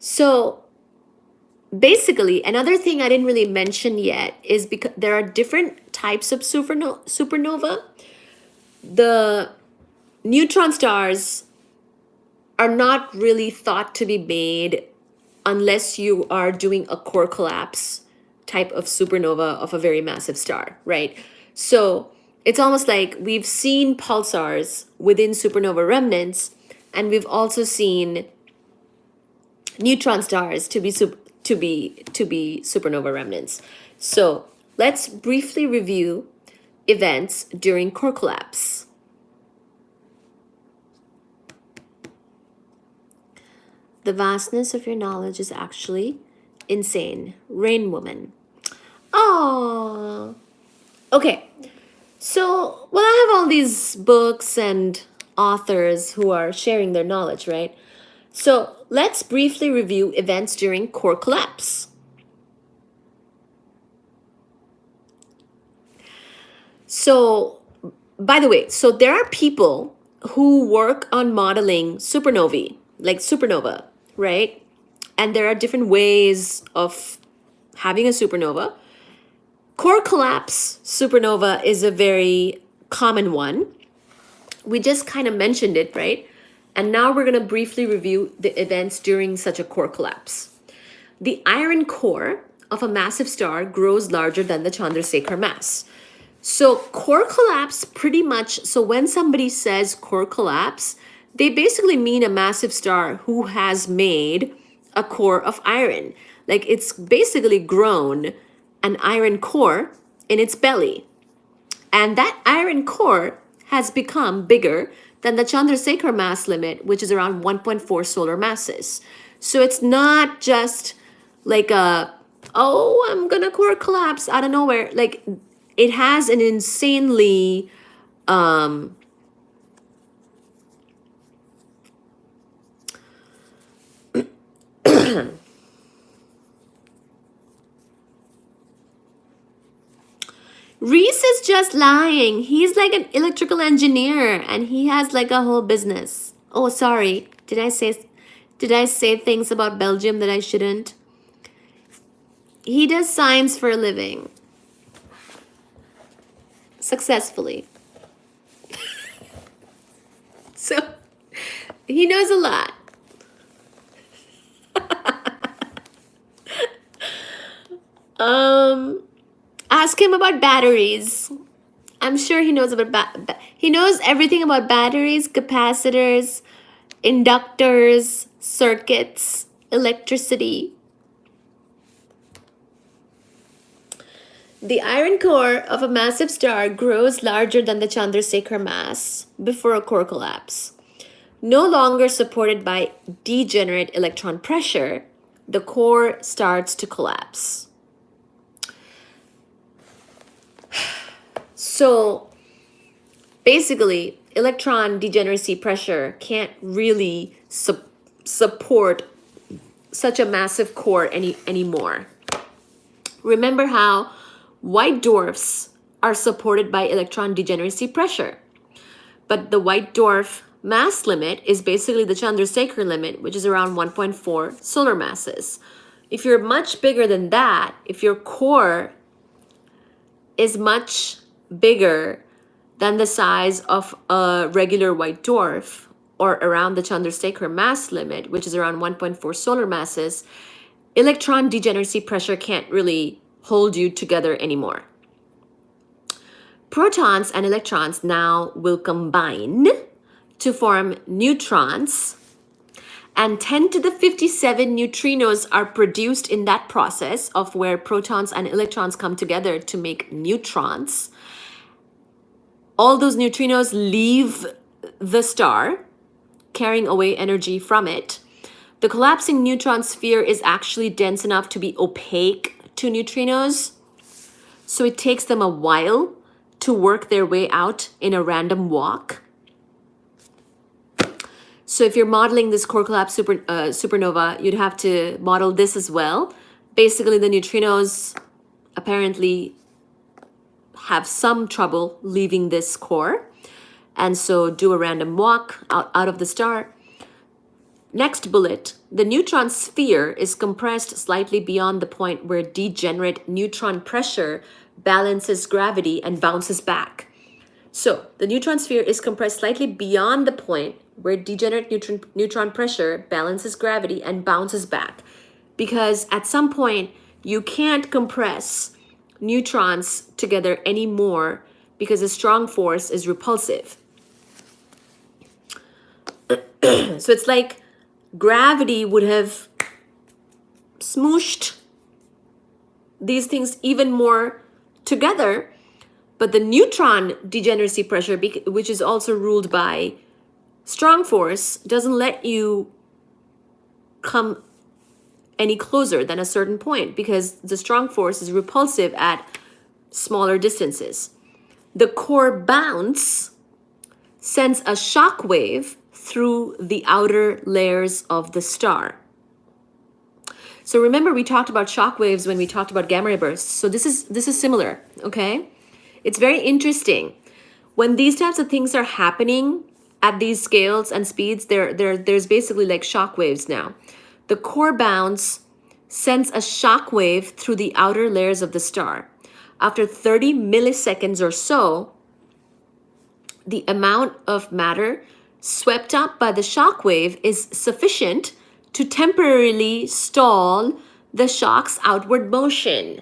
So basically, another thing I didn't really mention yet is because there are different types of supernova. The neutron stars are not really thought to be made unless you are doing a core collapse type of supernova of a very massive star, right? So it's almost like we've seen pulsars within supernova remnants, and we've also seen neutron stars to be supernova remnants. So let's briefly review events during core collapse. The vastness of your knowledge is actually insane. Rain Woman. Oh. Okay. So, well, I have all these books and authors who are sharing their knowledge, right? So let's briefly review events during core collapse. So, by the way, so there are people who work on modeling supernovae, like supernova, right? And there are different ways of having a supernova. Core collapse supernova is a very common one. We just kind of mentioned it, right? And now we're going to briefly review the events during such a core collapse. The iron core of a massive star grows larger than the Chandrasekhar mass. So core collapse pretty much, so when somebody says core collapse, they basically mean a massive star who has made a core of iron. Like it's basically grown an iron core in its belly. And that iron core has become bigger than the Chandrasekhar mass limit, which is around 1.4 solar masses. So it's not just like I'm gonna core collapse out of nowhere. Like it has an insanely Reese is just lying. He's like an electrical engineer and he has like a whole business. Oh, sorry. Did I say things about Belgium that I shouldn't? He does science for a living. Successfully. So he knows a lot. Ask him about batteries. I'm sure he knows about he knows everything about batteries, capacitors, inductors, circuits, electricity. The iron core of a massive star grows larger than the Chandrasekhar mass before a core collapse. No longer supported by degenerate electron pressure, the core starts to collapse. So basically, electron degeneracy pressure can't really support such a massive core anymore. Remember how white dwarfs are supported by electron degeneracy pressure, but the white dwarf mass limit is basically the Chandrasekhar limit, which is around 1.4 solar masses. If you're much bigger than that, if your core is much bigger than the size of a regular white dwarf, or around the Chandrasekhar mass limit, which is around 1.4 solar masses, electron degeneracy pressure can't really hold you together anymore. Protons and electrons now will combine to form neutrons, and 10 to the 57 neutrinos are produced in that process of where protons and electrons come together to make neutrons. All those neutrinos leave the star, carrying away energy from it. The collapsing neutron sphere is actually dense enough to be opaque to neutrinos, so it takes them a while to work their way out in a random walk. So if you're modeling this core collapse supernova, you'd have to model this as well. Basically, the neutrinos apparently have some trouble leaving this core, and so do a random walk out of the star. Next bullet, the neutron sphere is compressed slightly beyond the point where degenerate neutron pressure balances gravity and bounces back. So the neutron sphere is compressed slightly beyond the point where degenerate neutron pressure balances gravity and bounces back, because at some point you can't compress neutrons together anymore because a strong force is repulsive. So it's like gravity would have smooshed these things even more together, but the neutron degeneracy pressure, which is also ruled by strong force, doesn't let you come any closer than a certain point because the strong force is repulsive at smaller distances. The core bounce sends a shock wave through the outer layers of the star. So remember, we talked about shock waves when we talked about gamma ray bursts. So this is similar, okay? It's very interesting. When these types of things are happening at these scales and speeds, there's basically like shock waves now. The core bounce sends a shock wave through the outer layers of the star. After 30 milliseconds or so, the amount of matter swept up by the shock wave is sufficient to temporarily stall the shock's outward motion.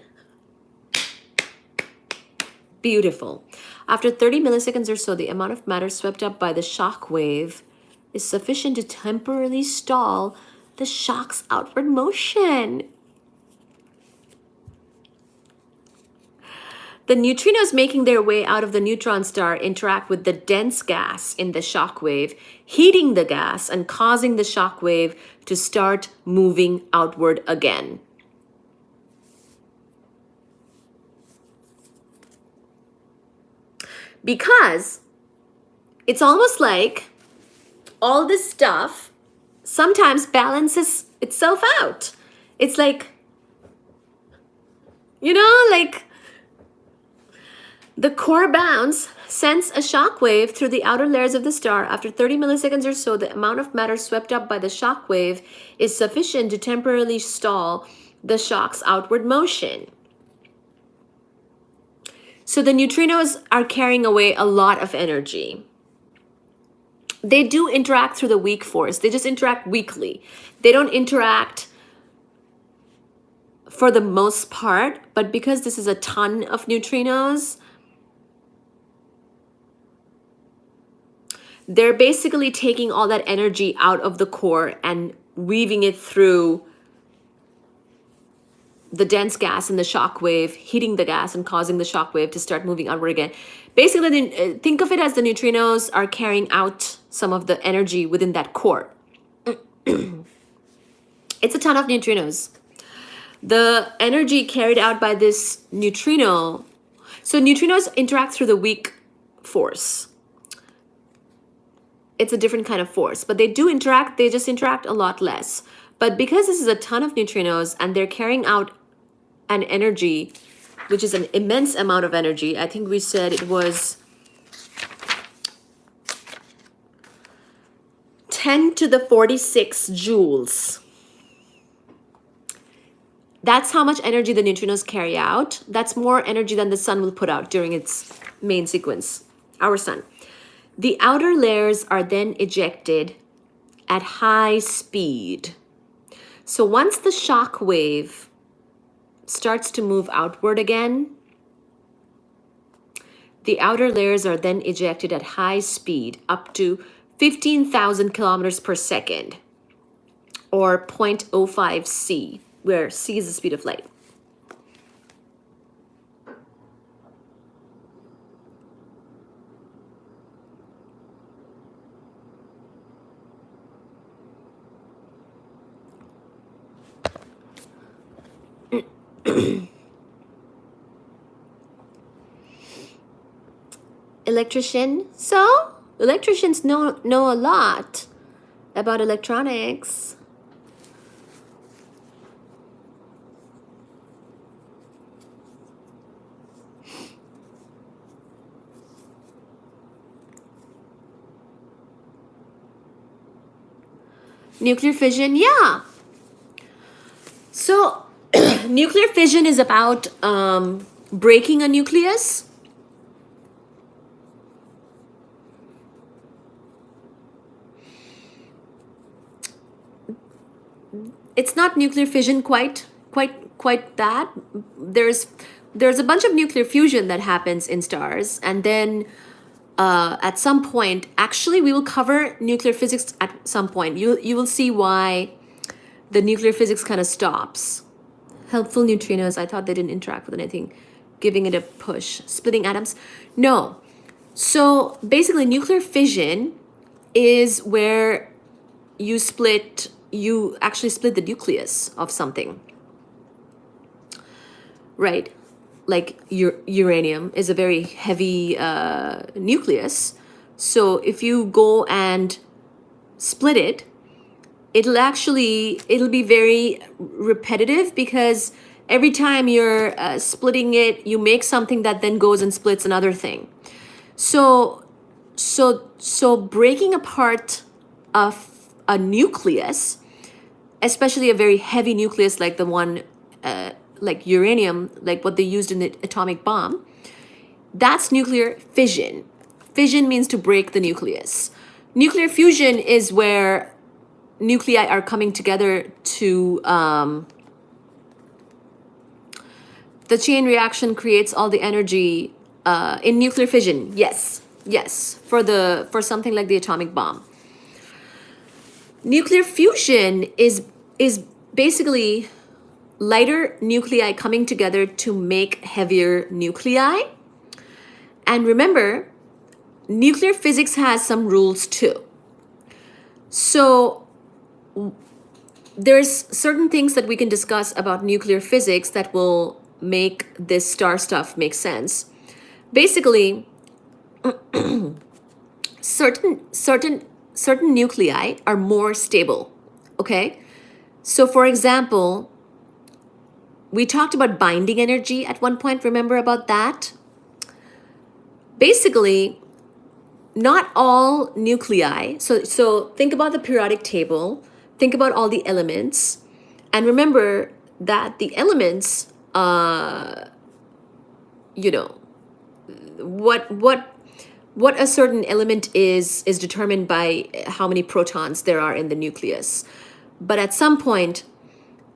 Beautiful. After 30 milliseconds or so, the amount of matter swept up by the shock wave is sufficient to temporarily stall the shock's outward motion. The neutrinos making their way out of the neutron star interact with the dense gas in the shock wave, heating the gas and causing the shock wave to start moving outward again. Because it's almost like all this stuff sometimes balances itself out. It's like, like the core bounce sends a shock wave through the outer layers of the star. After 30 milliseconds or so, the amount of matter swept up by the shock wave is sufficient to temporarily stall the shock's outward motion. So the neutrinos are carrying away a lot of energy. They do interact through the weak force. They just interact weakly. They don't interact for the most part, but because this is a ton of neutrinos, they're basically taking all that energy out of the core and weaving it through the dense gas in the shock wave, heating the gas and causing the shock wave to start moving outward again. Basically, think of it as the neutrinos are carrying out some of the energy within that core. It's a ton of neutrinos. The energy carried out by this neutrino, so neutrinos interact through the weak force. It's a different kind of force, but they do interact, they just interact a lot less. But because this is a ton of neutrinos and they're carrying out an energy, which is an immense amount of energy, I think we said it was 10 to the 46 joules. That's how much energy the neutrinos carry out. That's more energy than the sun will put out during its main sequence, our sun. The outer layers are then ejected at high speed. So once the shock wave starts to move outward again, the outer layers are then ejected at high speed, up to 15,000 kilometers per second, or 0.05 c, where c is the speed of light. Electrician. So electricians know a lot about electronics. Nuclear fission, yeah. So nuclear fission is about breaking a nucleus. It's not nuclear fission quite that. There's a bunch of nuclear fusion that happens in stars, and then at some point, actually, we will cover nuclear physics at some point. You will see why the nuclear physics kind of stops. Helpful neutrinos. I thought they didn't interact with anything. Giving it a push. Splitting atoms. No. So basically, nuclear fission is where you actually split the nucleus of something. Right? Like uranium is a very heavy nucleus. So if you go and split it, it'll be very repetitive, because every time you're splitting it, you make something that then goes and splits another thing. So breaking apart a nucleus, especially a very heavy nucleus like the one like uranium, like what they used in the atomic bomb, that's nuclear fission. Fission means to break the nucleus. Nuclear fusion is where nuclei are coming together to the chain reaction creates all the energy in nuclear fission. Yes, for something like the atomic bomb. Nuclear fusion is basically lighter nuclei coming together to make heavier nuclei. And remember, nuclear physics has some rules too. So there's certain things that we can discuss about nuclear physics that will make this star stuff make sense. Basically, certain nuclei are more stable, okay? So for example, we talked about binding energy at one point, remember about that? Basically, not all nuclei, so think about the periodic table, think about all the elements, and remember that the elements, what a certain element is determined by how many protons there are in the nucleus. But at some point,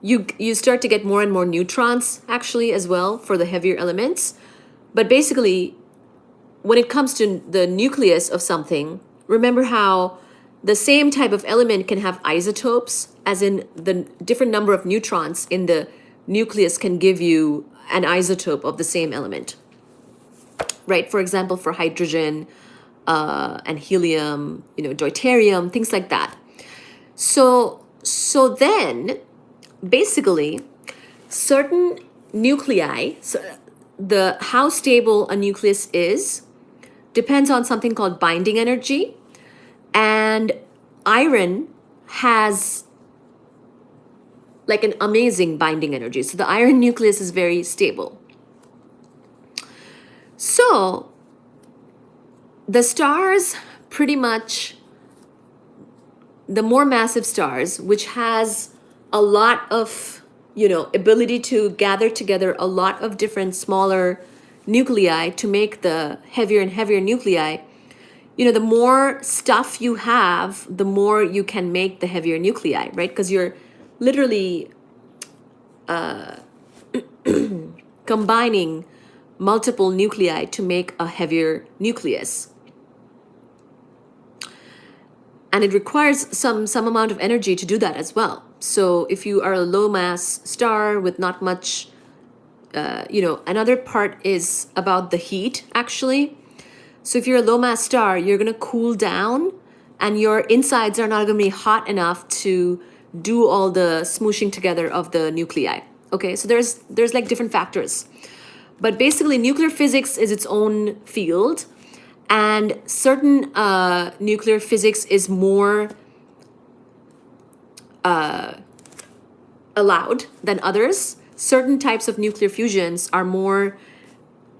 you start to get more and more neutrons actually as well for the heavier elements. But basically, when it comes to the nucleus of something, remember how the same type of element can have isotopes, as in the different number of neutrons in the nucleus can give you an isotope of the same element, right? For example, for hydrogen and helium, deuterium, things like that. So then, basically, certain nuclei, how stable a nucleus is, depends on something called binding energy. And iron has like an amazing binding energy. So the iron nucleus is very stable. So the stars, pretty much, the more massive stars, which has a lot of ability to gather together a lot of different smaller nuclei to make the heavier and heavier nuclei, the more stuff you have, the more you can make the heavier nuclei, right? Because you're literally combining multiple nuclei to make a heavier nucleus. And it requires some amount of energy to do that as well. So if you are a low mass star with not much, another part is about the heat, actually. So if you're a low mass star, you're going to cool down and your insides are not going to be hot enough to do all the smooshing together of the nuclei. Okay, so there's like different factors. But basically, nuclear physics is its own field, and certain nuclear physics is more allowed than others. Certain types of nuclear fusions are more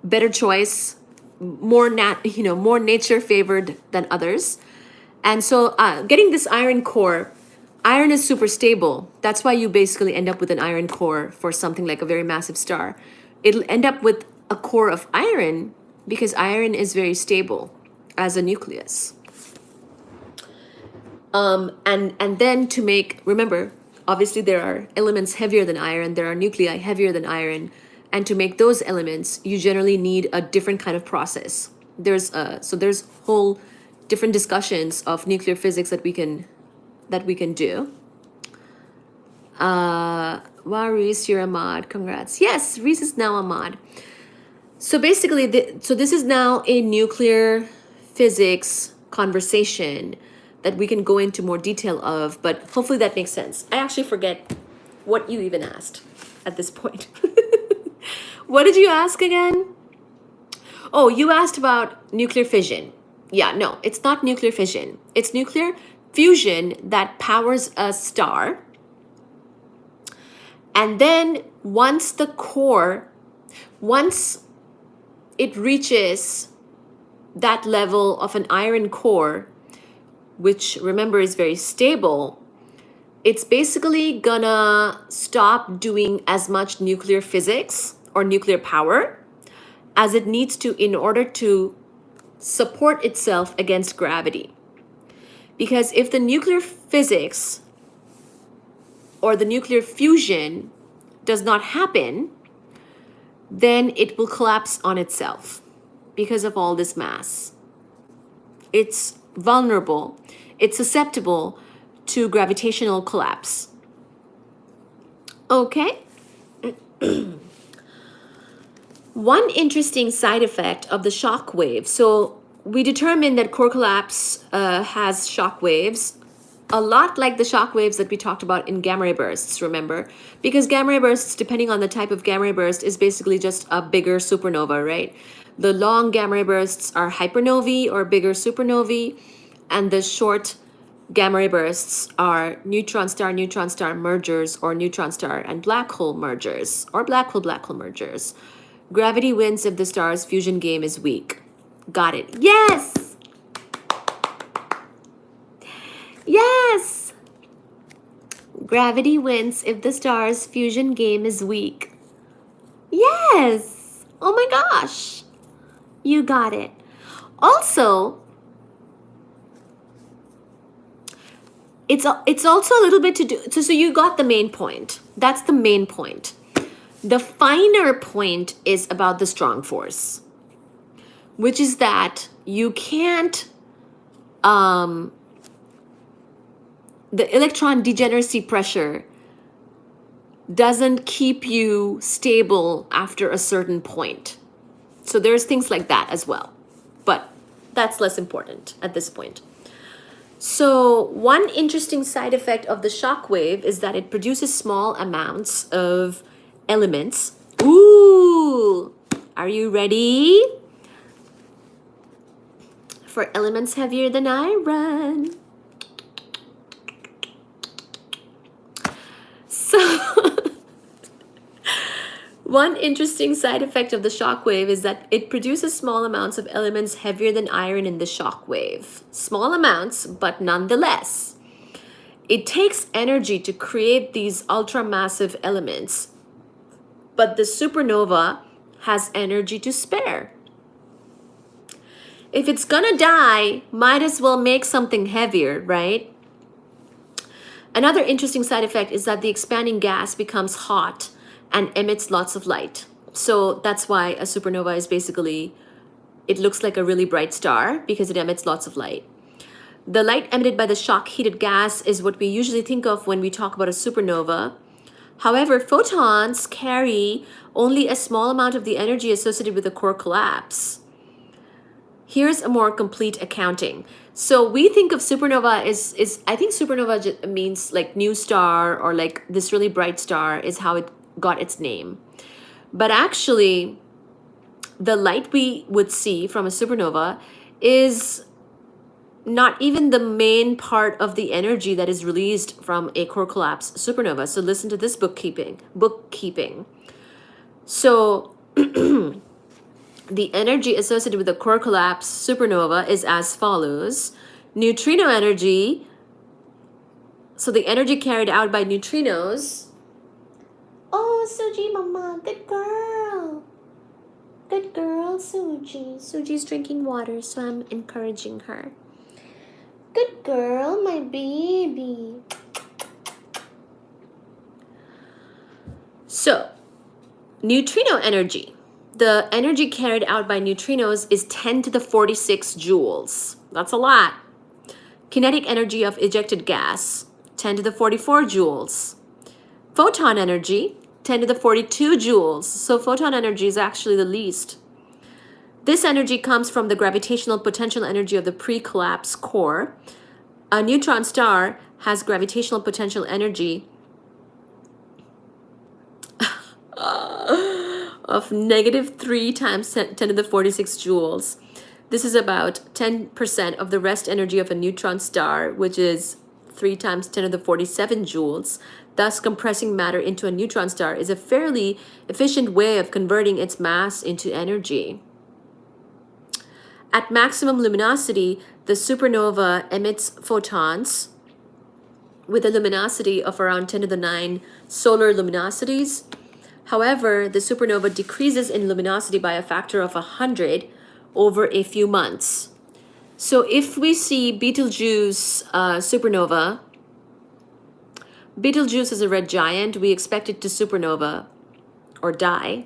better choice, more nature favored than others. And so getting this iron core, iron is super stable. That's why you basically end up with an iron core for something like a very massive star. It'll end up with a core of iron because iron is very stable as a nucleus. And then to make, remember, obviously there are elements heavier than iron, there are nuclei heavier than iron, and to make those elements, you generally need a different kind of process. There's whole different discussions of nuclear physics that we can do. Wow, Reese, you're a mod. Congrats. Yes, Reese is now a mod. So basically, this is now a nuclear physics conversation that we can go into more detail of, but hopefully that makes sense. I actually forget what you even asked at this point. What did you ask again? Oh, you asked about nuclear fission. Yeah, no, it's not nuclear fission. It's nuclear fusion that powers a star. And then once it reaches that level of an iron core, which remember is very stable, it's basically gonna stop doing as much nuclear physics or nuclear power as it needs to in order to support itself against gravity. Because if the nuclear physics or the nuclear fusion does not happen, then it will collapse on itself because of all this mass. It's vulnerable, it's susceptible to gravitational collapse. Okay? One interesting side effect of the shock wave. So we determined that core collapse has shock waves, a lot like the shock waves that we talked about in gamma ray bursts, remember? Because gamma ray bursts, depending on the type of gamma ray burst, is basically just a bigger supernova, right? The long gamma ray bursts are hypernovae or bigger supernovae, and the short gamma ray bursts are neutron star mergers, or neutron star and black hole mergers, or black hole mergers. Gravity wins if the star's fusion game is weak. Got it. Yes! Yes! Gravity wins if the star's fusion game is weak. Yes! Oh my gosh! You got it. Also, it's also a little bit to do, so you got the main point. That's the main point. The finer point is about the strong force, which is that you can't, the electron degeneracy pressure doesn't keep you stable after a certain point. So there's things like that as well, but that's less important at this point. So one interesting side effect of the shock wave is that it produces small amounts of elements. Ooh, are you ready for elements heavier than iron? So one interesting side effect of the shock wave is that it produces small amounts of elements heavier than iron in the shock wave. Small amounts, but nonetheless. it takes energy to create these ultramassive elements, but the supernova has energy to spare. If it's gonna die, might as well make something heavier, right? Another interesting side effect is that the expanding gas becomes hot and emits lots of light. So that's why a supernova is basically, it looks like a really bright star because it emits lots of light. The light emitted by the shock-heated gas is what we usually think of when we talk about a supernova. However, photons carry only a small amount of the energy associated with the core collapse. Here's a more complete accounting. So we think of supernova I think supernova means like new star, or like this really bright star is how it got its name. But actually, the light we would see from a supernova is not even the main part of the energy that is released from a core collapse supernova. So listen to this bookkeeping. So the energy associated with the core collapse supernova is as follows. Neutrino energy, so the energy carried out by neutrinos. Oh, Suji mama, good girl. Good girl, Suji. Suji's drinking water, so I'm encouraging her. Good girl, my baby. So, neutrino energy. The energy carried out by neutrinos is 10 to the 46 joules. That's a lot. Kinetic energy of ejected gas, 10 to the 44 joules. Photon energy, 10 to the 42 joules. So photon energy is actually the least. This energy comes from the gravitational potential energy of the pre-collapse core. A neutron star has gravitational potential energy of -3 times 10 to the 46 joules. This is about 10% of the rest energy of a neutron star, which is 3 times 10 to the 47 joules. Thus, compressing matter into a neutron star is a fairly efficient way of converting its mass into energy. At maximum luminosity, the supernova emits photons with a luminosity of around 10 to the 9 solar luminosities. However, the supernova decreases in luminosity by a factor of 100 over a few months. So if we see Betelgeuse supernova, Betelgeuse is a red giant. We expect it to supernova or die.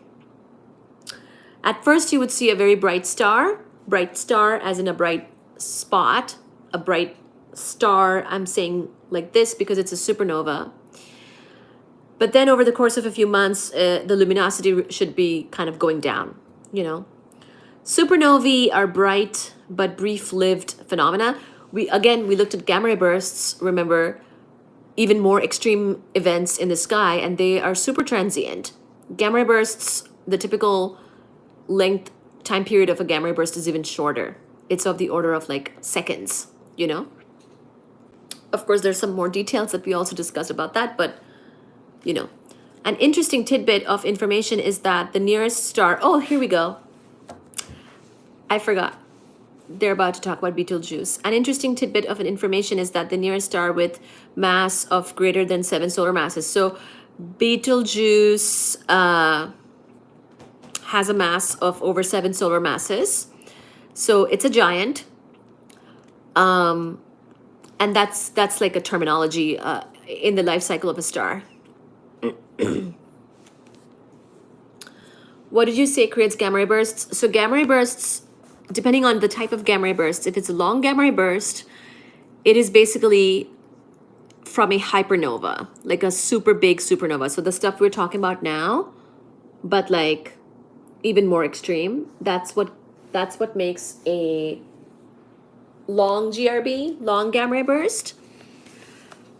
At first, you would see a very bright star as in a bright spot, a bright star. I'm saying like this because it's a supernova. But then over the course of a few months, the luminosity should be kind of going down, you know. Supernovae are bright but brief-lived phenomena. We looked at gamma ray bursts, remember, even more extreme events in the sky, and they are super transient. Gamma ray bursts, the typical time period of a gamma ray burst is even shorter. It's of the order of like seconds, you know. Of course, there's some more details that we also discussed about that, but you know, an interesting tidbit of information is that the nearest star, oh, here we go. I forgot. They're about to talk about Betelgeuse. An interesting tidbit of information is that the nearest star with mass of greater than 7 solar masses. So Betelgeuse has a mass of over 7 solar masses. So it's a giant. And that's like a terminology in the life cycle of a star. What did you say creates gamma ray bursts? So gamma ray bursts, depending on the type of gamma ray burst, if it's a long gamma ray burst, it is basically from a hypernova, like a super big supernova. So the stuff we're talking about now, but like even more extreme, that's what makes a long GRB, long gamma ray burst.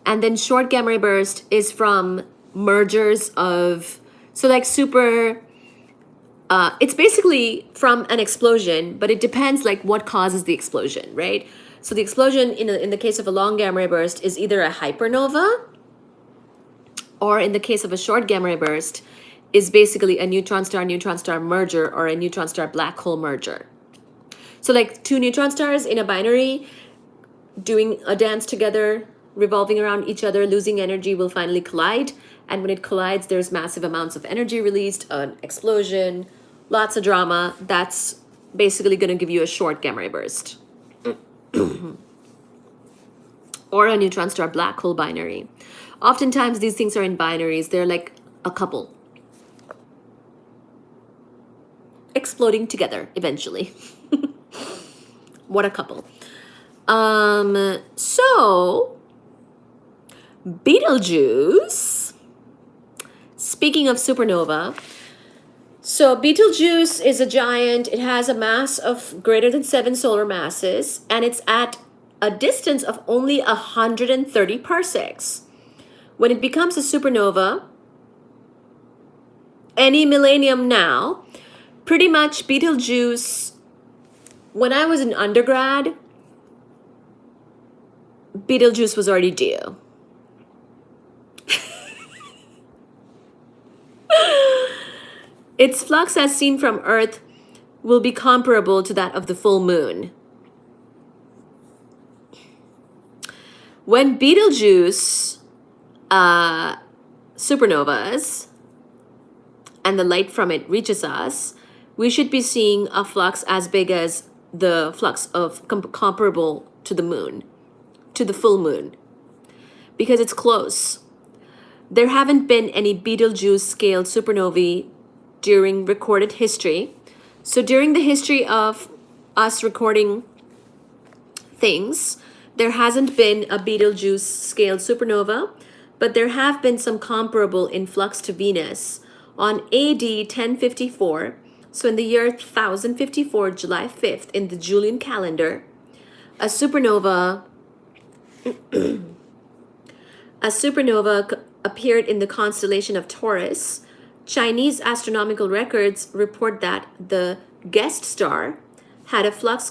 And then short gamma ray burst is from mergers of, so like super, it's basically from an explosion, but it depends like what causes the explosion, right? So the explosion in the case of a long gamma ray burst is either a hypernova, or in the case of a short gamma ray burst is basically a neutron star merger, or a neutron star black hole merger. So like two neutron stars in a binary doing a dance together, revolving around each other, losing energy, will finally collide. And when it collides, there's massive amounts of energy released, an explosion, lots of drama. That's basically going to give you a short gamma ray burst. Or a neutron star black hole binary. Oftentimes, these things are in binaries. They're like a couple exploding together eventually. What a couple. So Betelgeuse, speaking of supernova, so Betelgeuse is a giant. It has a mass of greater than 7 solar masses, and it's at a distance of only 130 parsecs. When it becomes a supernova, any millennium now, pretty much Betelgeuse, when I was in undergrad, Betelgeuse was already due. Its flux as seen from Earth will be comparable to that of the full moon. When Betelgeuse supernovas and the light from it reaches us, we should be seeing a flux as big as the flux of comparable to the moon, to the full moon, because it's close. There haven't been any Betelgeuse-scaled supernovae during recorded history. So during the history of us recording things, there hasn't been a Betelgeuse-scaled supernova, but there have been some comparable in flux to Venus. On AD 1054, so in the year 1054, July 5th, in the Julian calendar, a supernova appeared in the constellation of Taurus. Chinese astronomical records report that the guest star had a flux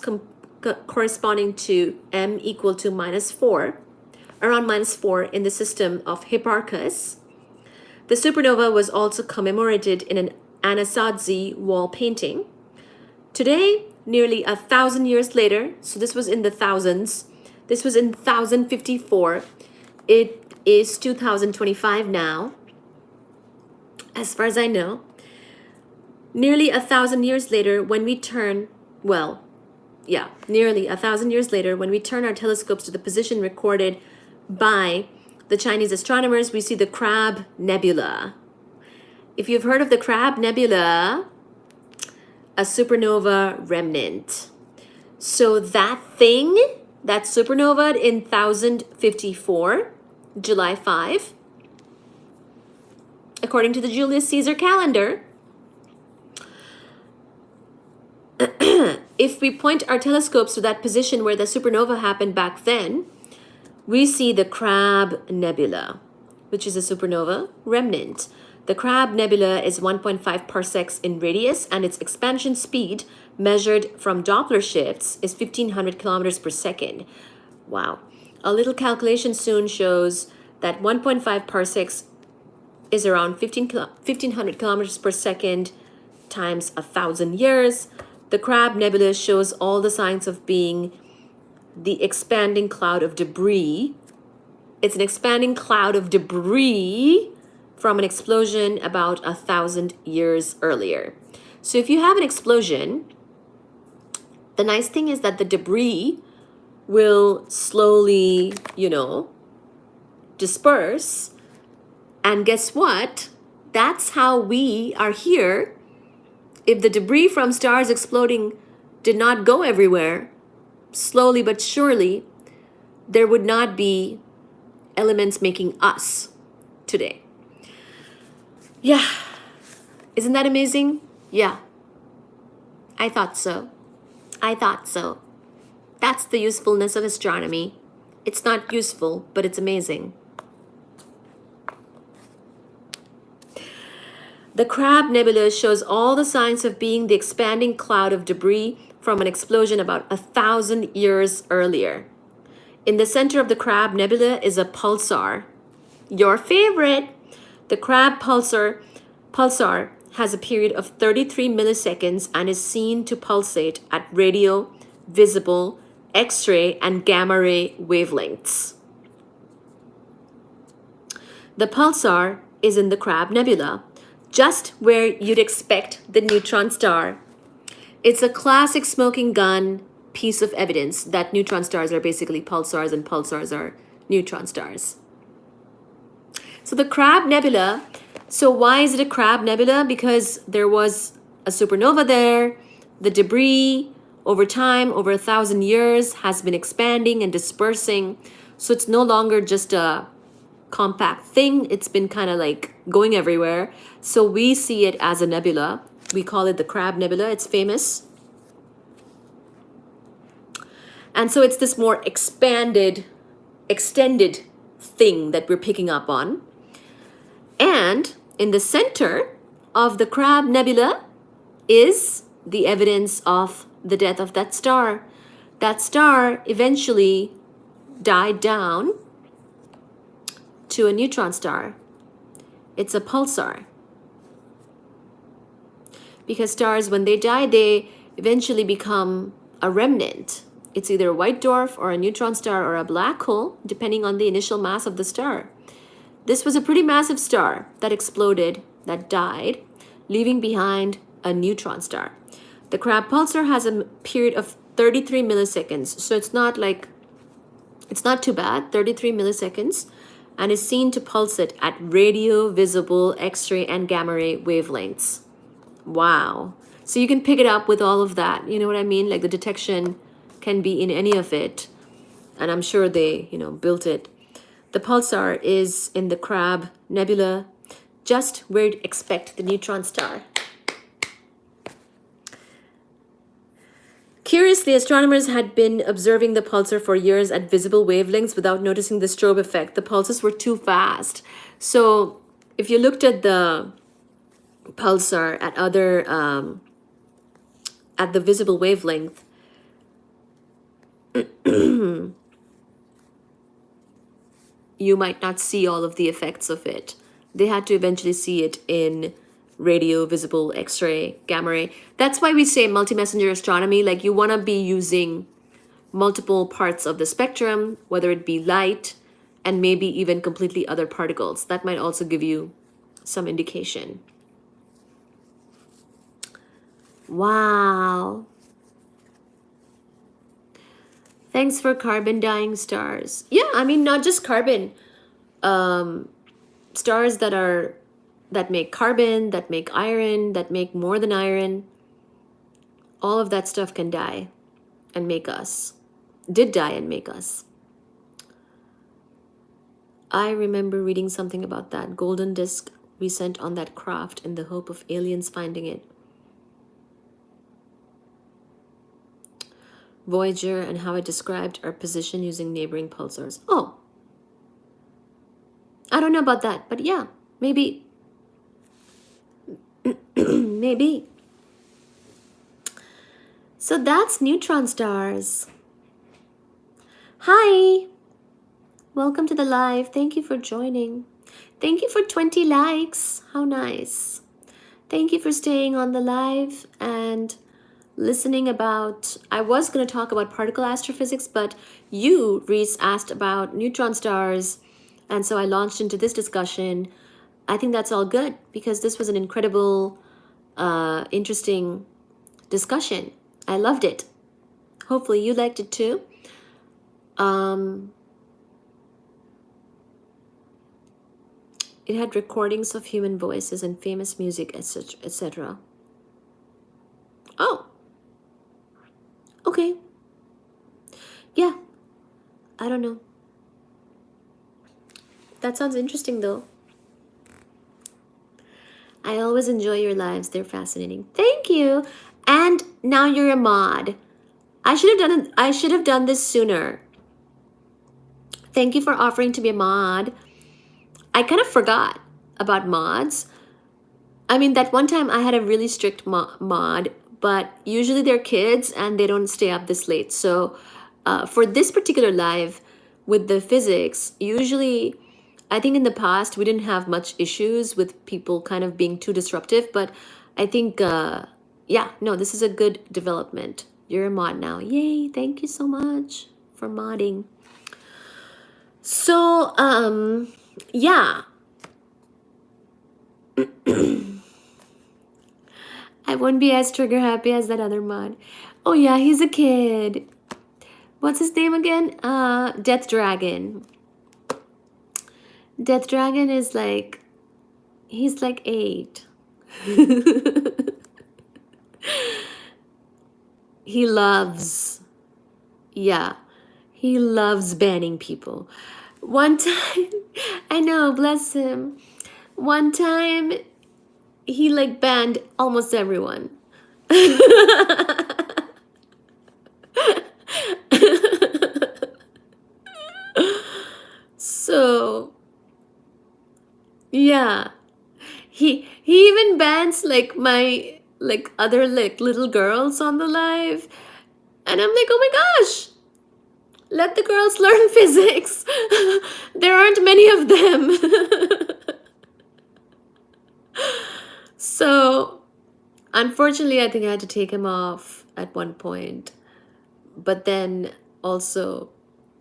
corresponding to m equal to -4, around -4 in the system of Hipparchus. The supernova was also commemorated in an Anasazi wall painting. Today, nearly 1,000 years later, so this was in the thousands, this was in 1054, it is 2025 now, as far as I know. Nearly 1,000 years later, when we turn, nearly 1,000 years later, when we turn our telescopes to the position recorded by the Chinese astronomers, we see the Crab Nebula. If you've heard of the Crab Nebula, a supernova remnant. So that thing, that supernova in 1054, July 5, according to the Julius Caesar calendar, if we point our telescopes to that position where the supernova happened back then, we see the Crab Nebula, which is a supernova remnant. The Crab Nebula is 1.5 parsecs in radius, and its expansion speed, measured from Doppler shifts, is 1,500 kilometers per second. Wow. A little calculation soon shows that 1.5 parsecs is around 1,500 kilometers per second times 1,000 years. The Crab Nebula shows all the signs of being the expanding cloud of debris. It's an expanding cloud of debris from an explosion about 1,000 years earlier. So if you have an explosion, the nice thing is that the debris will slowly, disperse. And guess what? That's how we are here. If the debris from stars exploding did not go everywhere, slowly but surely, there would not be elements making us today. Yeah. Isn't that amazing? Yeah. I thought so. That's the usefulness of astronomy. It's not useful, but it's amazing. The Crab Nebula shows all the signs of being the expanding cloud of debris from an explosion about 1,000 years earlier. In the center of the Crab Nebula is a pulsar. Your favorite. The Crab pulsar has a period of 33 milliseconds and is seen to pulsate at radio, visible, X-ray, and gamma ray wavelengths. The pulsar is in the Crab Nebula, just where you'd expect the neutron star. It's a classic smoking gun piece of evidence that neutron stars are basically pulsars and pulsars are neutron stars. So the Crab Nebula, so why is it a Crab Nebula? Because there was a supernova there. The debris over time, over 1,000 years, has been expanding and dispersing. So it's no longer just a compact thing. It's been kind of like going everywhere. So we see it as a nebula. We call it the Crab Nebula. It's famous. And so it's this more extended thing that we're picking up on. And in the center of the Crab Nebula is the evidence of the death of that star. That star eventually died down to a neutron star. It's a pulsar. Because stars, when they die, they eventually become a remnant. It's either a white dwarf or a neutron star or a black hole, depending on the initial mass of the star. This was a pretty massive star that exploded, that died, leaving behind a neutron star. The Crab pulsar has a period of 33 milliseconds, so it's not too bad, 33 milliseconds, and is seen to pulsate at radio, visible, X-ray, and gamma ray wavelengths. Wow. So you can pick it up with all of that. You know what I mean? Like the detection can be in any of it. And I'm sure they, built it. The pulsar is in the Crab Nebula, just where you'd expect the neutron star. Curiously, astronomers had been observing the pulsar for years at visible wavelengths without noticing the strobe effect. The pulses were too fast. So if you looked at the pulsar at at the visible wavelength, you might not see all of the effects of it. They had to eventually see it in radio, visible, X-ray, gamma ray. That's why we say multi-messenger astronomy. Like you want to be using multiple parts of the spectrum, whether it be light and maybe even completely other particles. That might also give you some indication. Wow. Thanks for carbon dying stars. Yeah, I mean, not just carbon. Stars that make carbon, that make iron, that make more than iron. All of that stuff can die and make us. Did die and make us. I remember reading something about that golden disk we sent on that craft in the hope of aliens finding it. Voyager and how it described our position using neighboring pulsars. Oh, I don't know about that, but yeah, maybe. Maybe. So that's neutron stars. Hi. Welcome to the live. Thank you for joining. Thank you for 20 likes. How nice. Thank you for staying on the live and listening about, I was going to talk about particle astrophysics, but you, Reese, asked about neutron stars, and so I launched into this discussion. I think that's all good because this was an incredible, interesting discussion. I loved it. Hopefully you liked it too. It had recordings of human voices and famous music, etc. Oh. Okay. Yeah. I don't know. That sounds interesting though. I always enjoy your lives. They're fascinating. Thank you. And now you're a mod. I should have done this sooner. Thank you for offering to be a mod. I kind of forgot about mods. I mean, that one time I had a really strict mod, but usually they're kids and they don't stay up this late. So for this particular live with the physics, usually I think in the past we didn't have much issues with people kind of being too disruptive, but I think, yeah, no, this is a good development. You're a mod now. Yay, thank you so much for modding. So, yeah, I won't be as trigger happy as that other mod. Oh yeah, he's a kid. What's his name again? Death Dragon. Death Dragon is like, he's like 8. He loves, yeah, he loves banning people. One time, I know, bless him. One time, he like banned almost everyone. So, yeah. He even bans like my like other like little girls on the live. And I'm like, "Oh my gosh. Let the girls learn physics. There aren't many of them." So, unfortunately, I think I had to take him off at one point. But then also,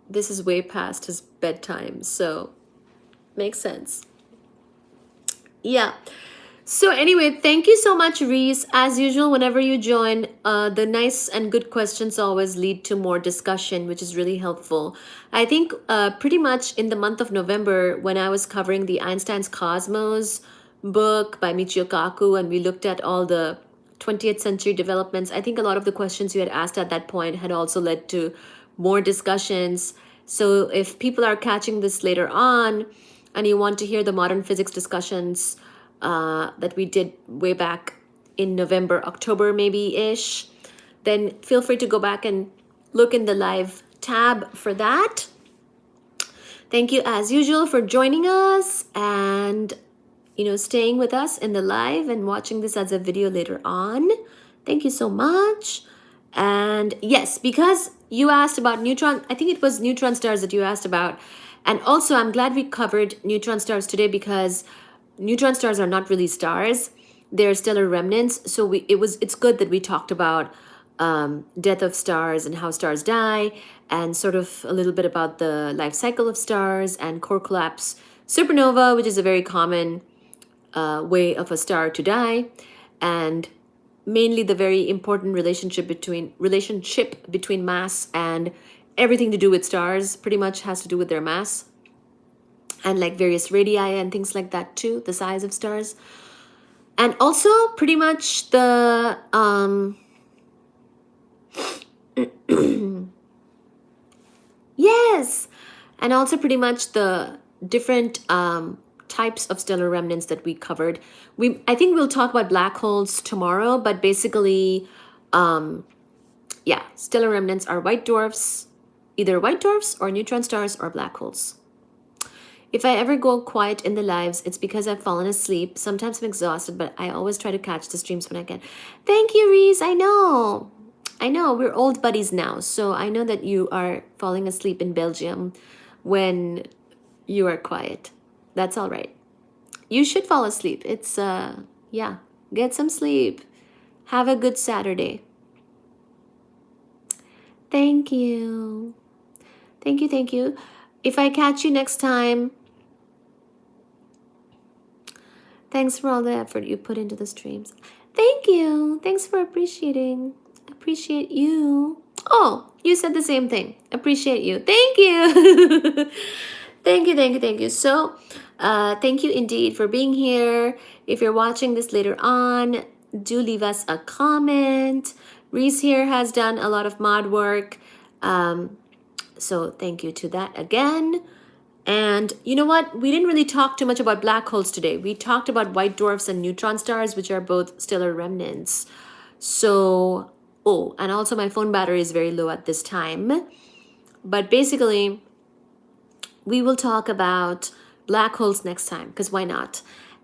this is way past his bedtime, so makes sense. Yeah. So anyway, thank you so much, Reese. As usual, whenever you join, the nice and good questions always lead to more discussion, which is really helpful. I think pretty much in the month of November, when I was covering the Einstein's Cosmos book by Michio Kaku, and we looked at all the 20th century developments, I think a lot of the questions you had asked at that point had also led to more discussions. So if people are catching this later on and you want to hear the modern physics discussions that we did way back in November, October, maybe ish, then feel free to go back and look in the live tab for that. Thank you as usual for joining us and staying with us in the live and watching this as a video later on. Thank you so much. And yes, because you asked about neutron, I think it was neutron stars that you asked about. And also, I'm glad we covered neutron stars today because neutron stars are not really stars. They're stellar remnants. So it's good that we talked about death of stars and how stars die, and sort of a little bit about the life cycle of stars and core collapse supernova, which is a very common way of a star to die, and mainly the very important relationship between mass and everything to do with stars pretty much has to do with their mass, and like various radii and things like that too, the size of stars. And also pretty much the yes, and also pretty much the different types of stellar remnants that we covered. I think we'll talk about black holes tomorrow, but basically, yeah, stellar remnants are white dwarfs, either white dwarfs or neutron stars or black holes. If I ever go quiet in the lives, it's because I've fallen asleep. Sometimes I'm exhausted, but I always try to catch the streams when I can. Thank you, Reese. I know. We're old buddies now, so I know that you are falling asleep in Belgium when you are quiet. That's all right. You should fall asleep. It's, yeah, get some sleep. Have a good Saturday. Thank you. Thank you, thank you. If I catch you next time, thanks for all the effort you put into the streams. Thank you. Thanks for appreciating. Appreciate you. Oh, you said the same thing. Appreciate you. Thank you. Thank you, thank you, thank you. So, thank you indeed for being here. If you're watching this later on, do leave us a comment. Reese here has done a lot of mod work. So thank you to that again. And you know what? We didn't really talk too much about black holes today. We talked about white dwarfs and neutron stars, which are both stellar remnants. So, oh, and also my phone battery is very low at this time. But basically, we will talk about black holes next time, because why not?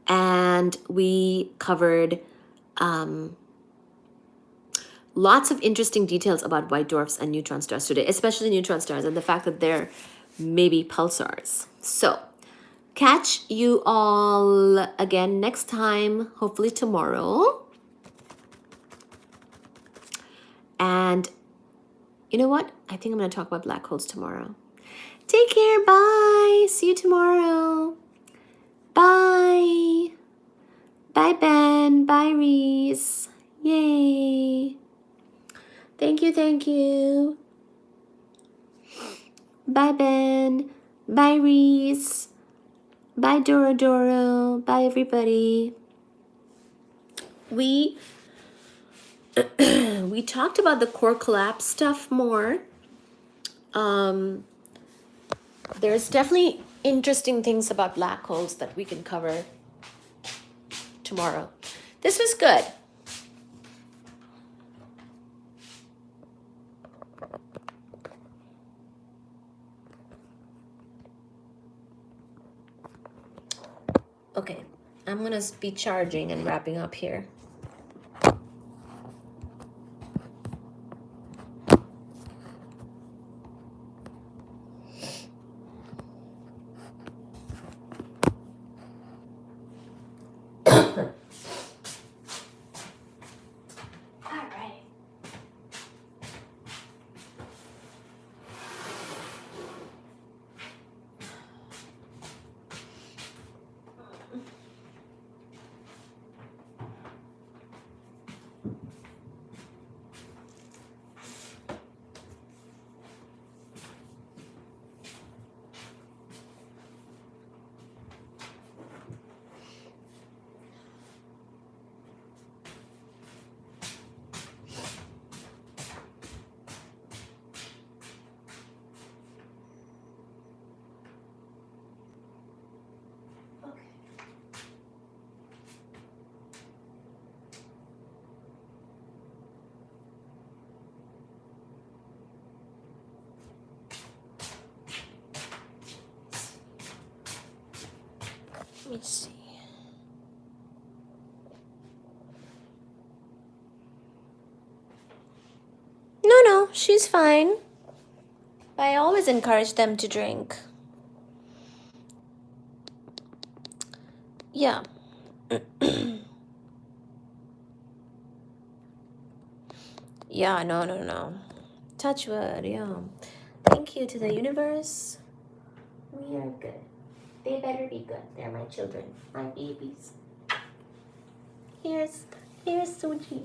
And we covered lots of interesting details about white dwarfs and neutron stars today, especially neutron stars and the fact that they're maybe pulsars. So, catch you all again next time, hopefully tomorrow. And you know what? I think I'm going to talk about black holes tomorrow. Take care. Bye. See you tomorrow. Bye. Bye, Ben. Bye, Reese. Yay. Thank you, thank you. Bye, Ben. Bye, Reese. Bye, Doro Doro. Bye, everybody. We talked about the core collapse stuff more. There's definitely interesting things about black holes that we can cover tomorrow. This was good. Okay, I'm gonna be charging and wrapping up here. Let me see. No, she's fine. I always encourage them to drink. Yeah. Yeah, no. Touch wood, yeah. Thank you to the universe. We are good. They better be good. They're my children, my babies. Here's Suji.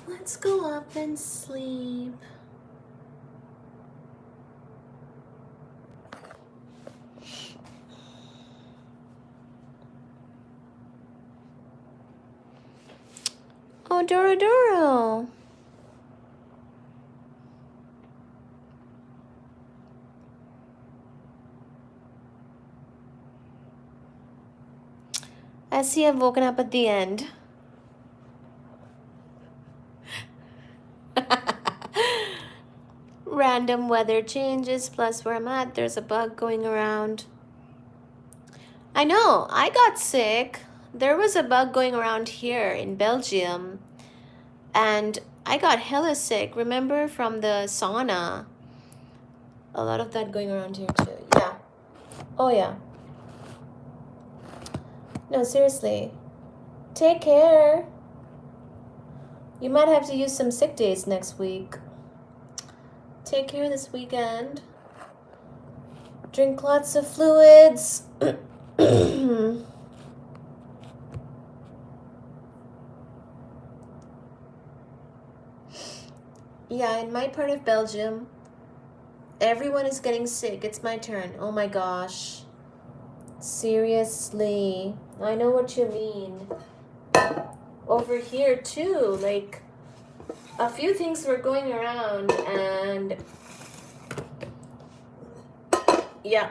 Let's go up and sleep. Oh, Doro. I see I've woken up at the end. Random weather changes, plus where I'm at, there's a bug going around. I know, I got sick. There was a bug going around here in Belgium, and I got hella sick, remember, from the sauna. A lot of that going around here too. Yeah. Oh yeah. No, seriously. Take care. You might have to use some sick days next week. Take care this weekend. Drink lots of fluids. Yeah, in my part of Belgium, everyone is getting sick. It's my turn. Oh my gosh. Seriously. I know what you mean. Over here too, like a few things were going around and yeah,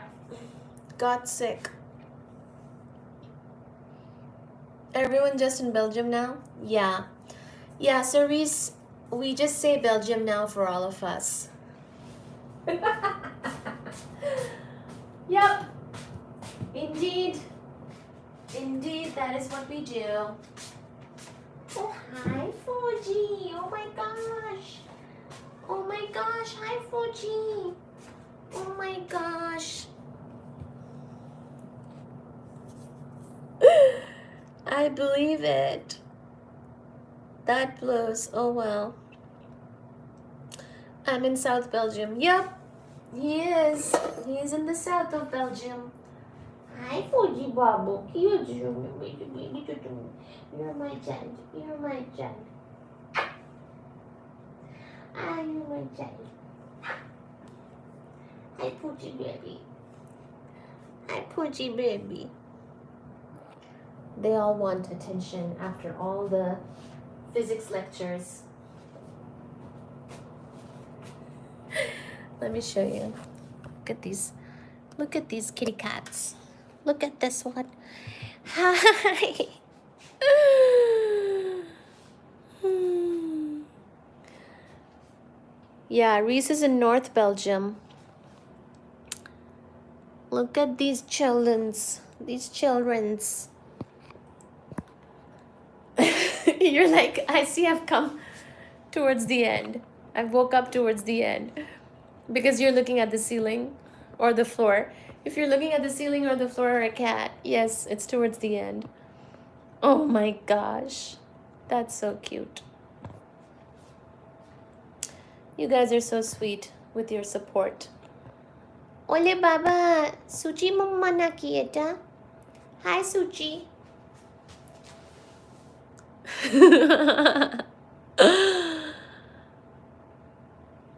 got sick. Everyone just in Belgium now? Yeah. Yeah, so Reese, we just say Belgium now for all of us. Yep. Indeed. Indeed, that is what we do. Oh, hi, Fuji. Oh my gosh. Oh my gosh. Hi, Fuji. Oh my gosh. I believe it. That blows. Oh well. I'm in South Belgium. Yep. He is. He is in the south of Belgium. Hi, Fuji Babu. You're my child. You're my child. You're my child. Hi, Fuji baby. Hi, Fuji baby. They all want attention after all the physics lectures. Let me show you. Look at these. Look at these kitty cats. Look at this one. Hi. Yeah, Reese is in North Belgium. Look at these childrens. These childrens. You're like, I see I've come towards the end. I woke up towards the end. Because you're looking at the ceiling or the floor. If you're looking at the ceiling or the floor or a cat, yes, it's towards the end. Oh my gosh. That's so cute. You guys are so sweet with your support. Ole Baba, Suchi Mama Nakieta. Hi, Suchi.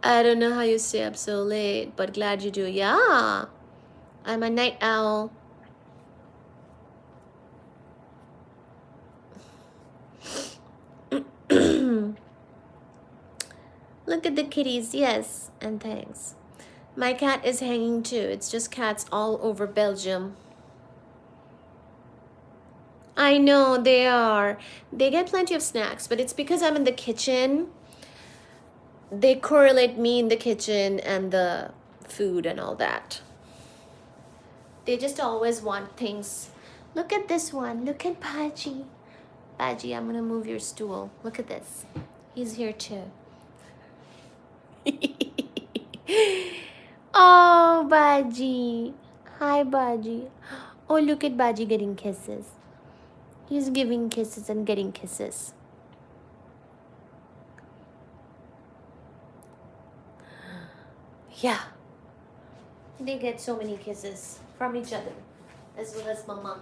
I don't know how you stay up so late, but glad you do. Yeah, I'm a night owl. Look at the kitties, yes, and thanks. My cat is hanging too. It's just cats all over Belgium. I know they are. They get plenty of snacks, but it's because I'm in the kitchen. They correlate me in the kitchen and the food and all that. They just always want things. Look at this one. Look at Baji. Baji, I'm gonna move your stool. Look at this. He's here too. Oh, Baji. Hi, Baji. Oh, look at Baji getting kisses. He's giving kisses and getting kisses. Yeah. They get so many kisses from each other, as well as Mama.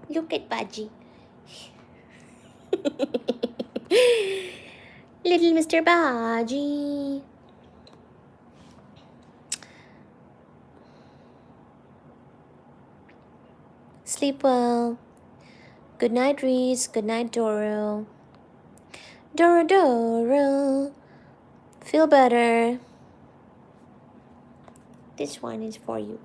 Look at Baji. Little Mr. Baji. Sleep well. Good night, Reese. Good night, Doro. Doro. Feel better. This one is for you.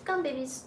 Come, babies.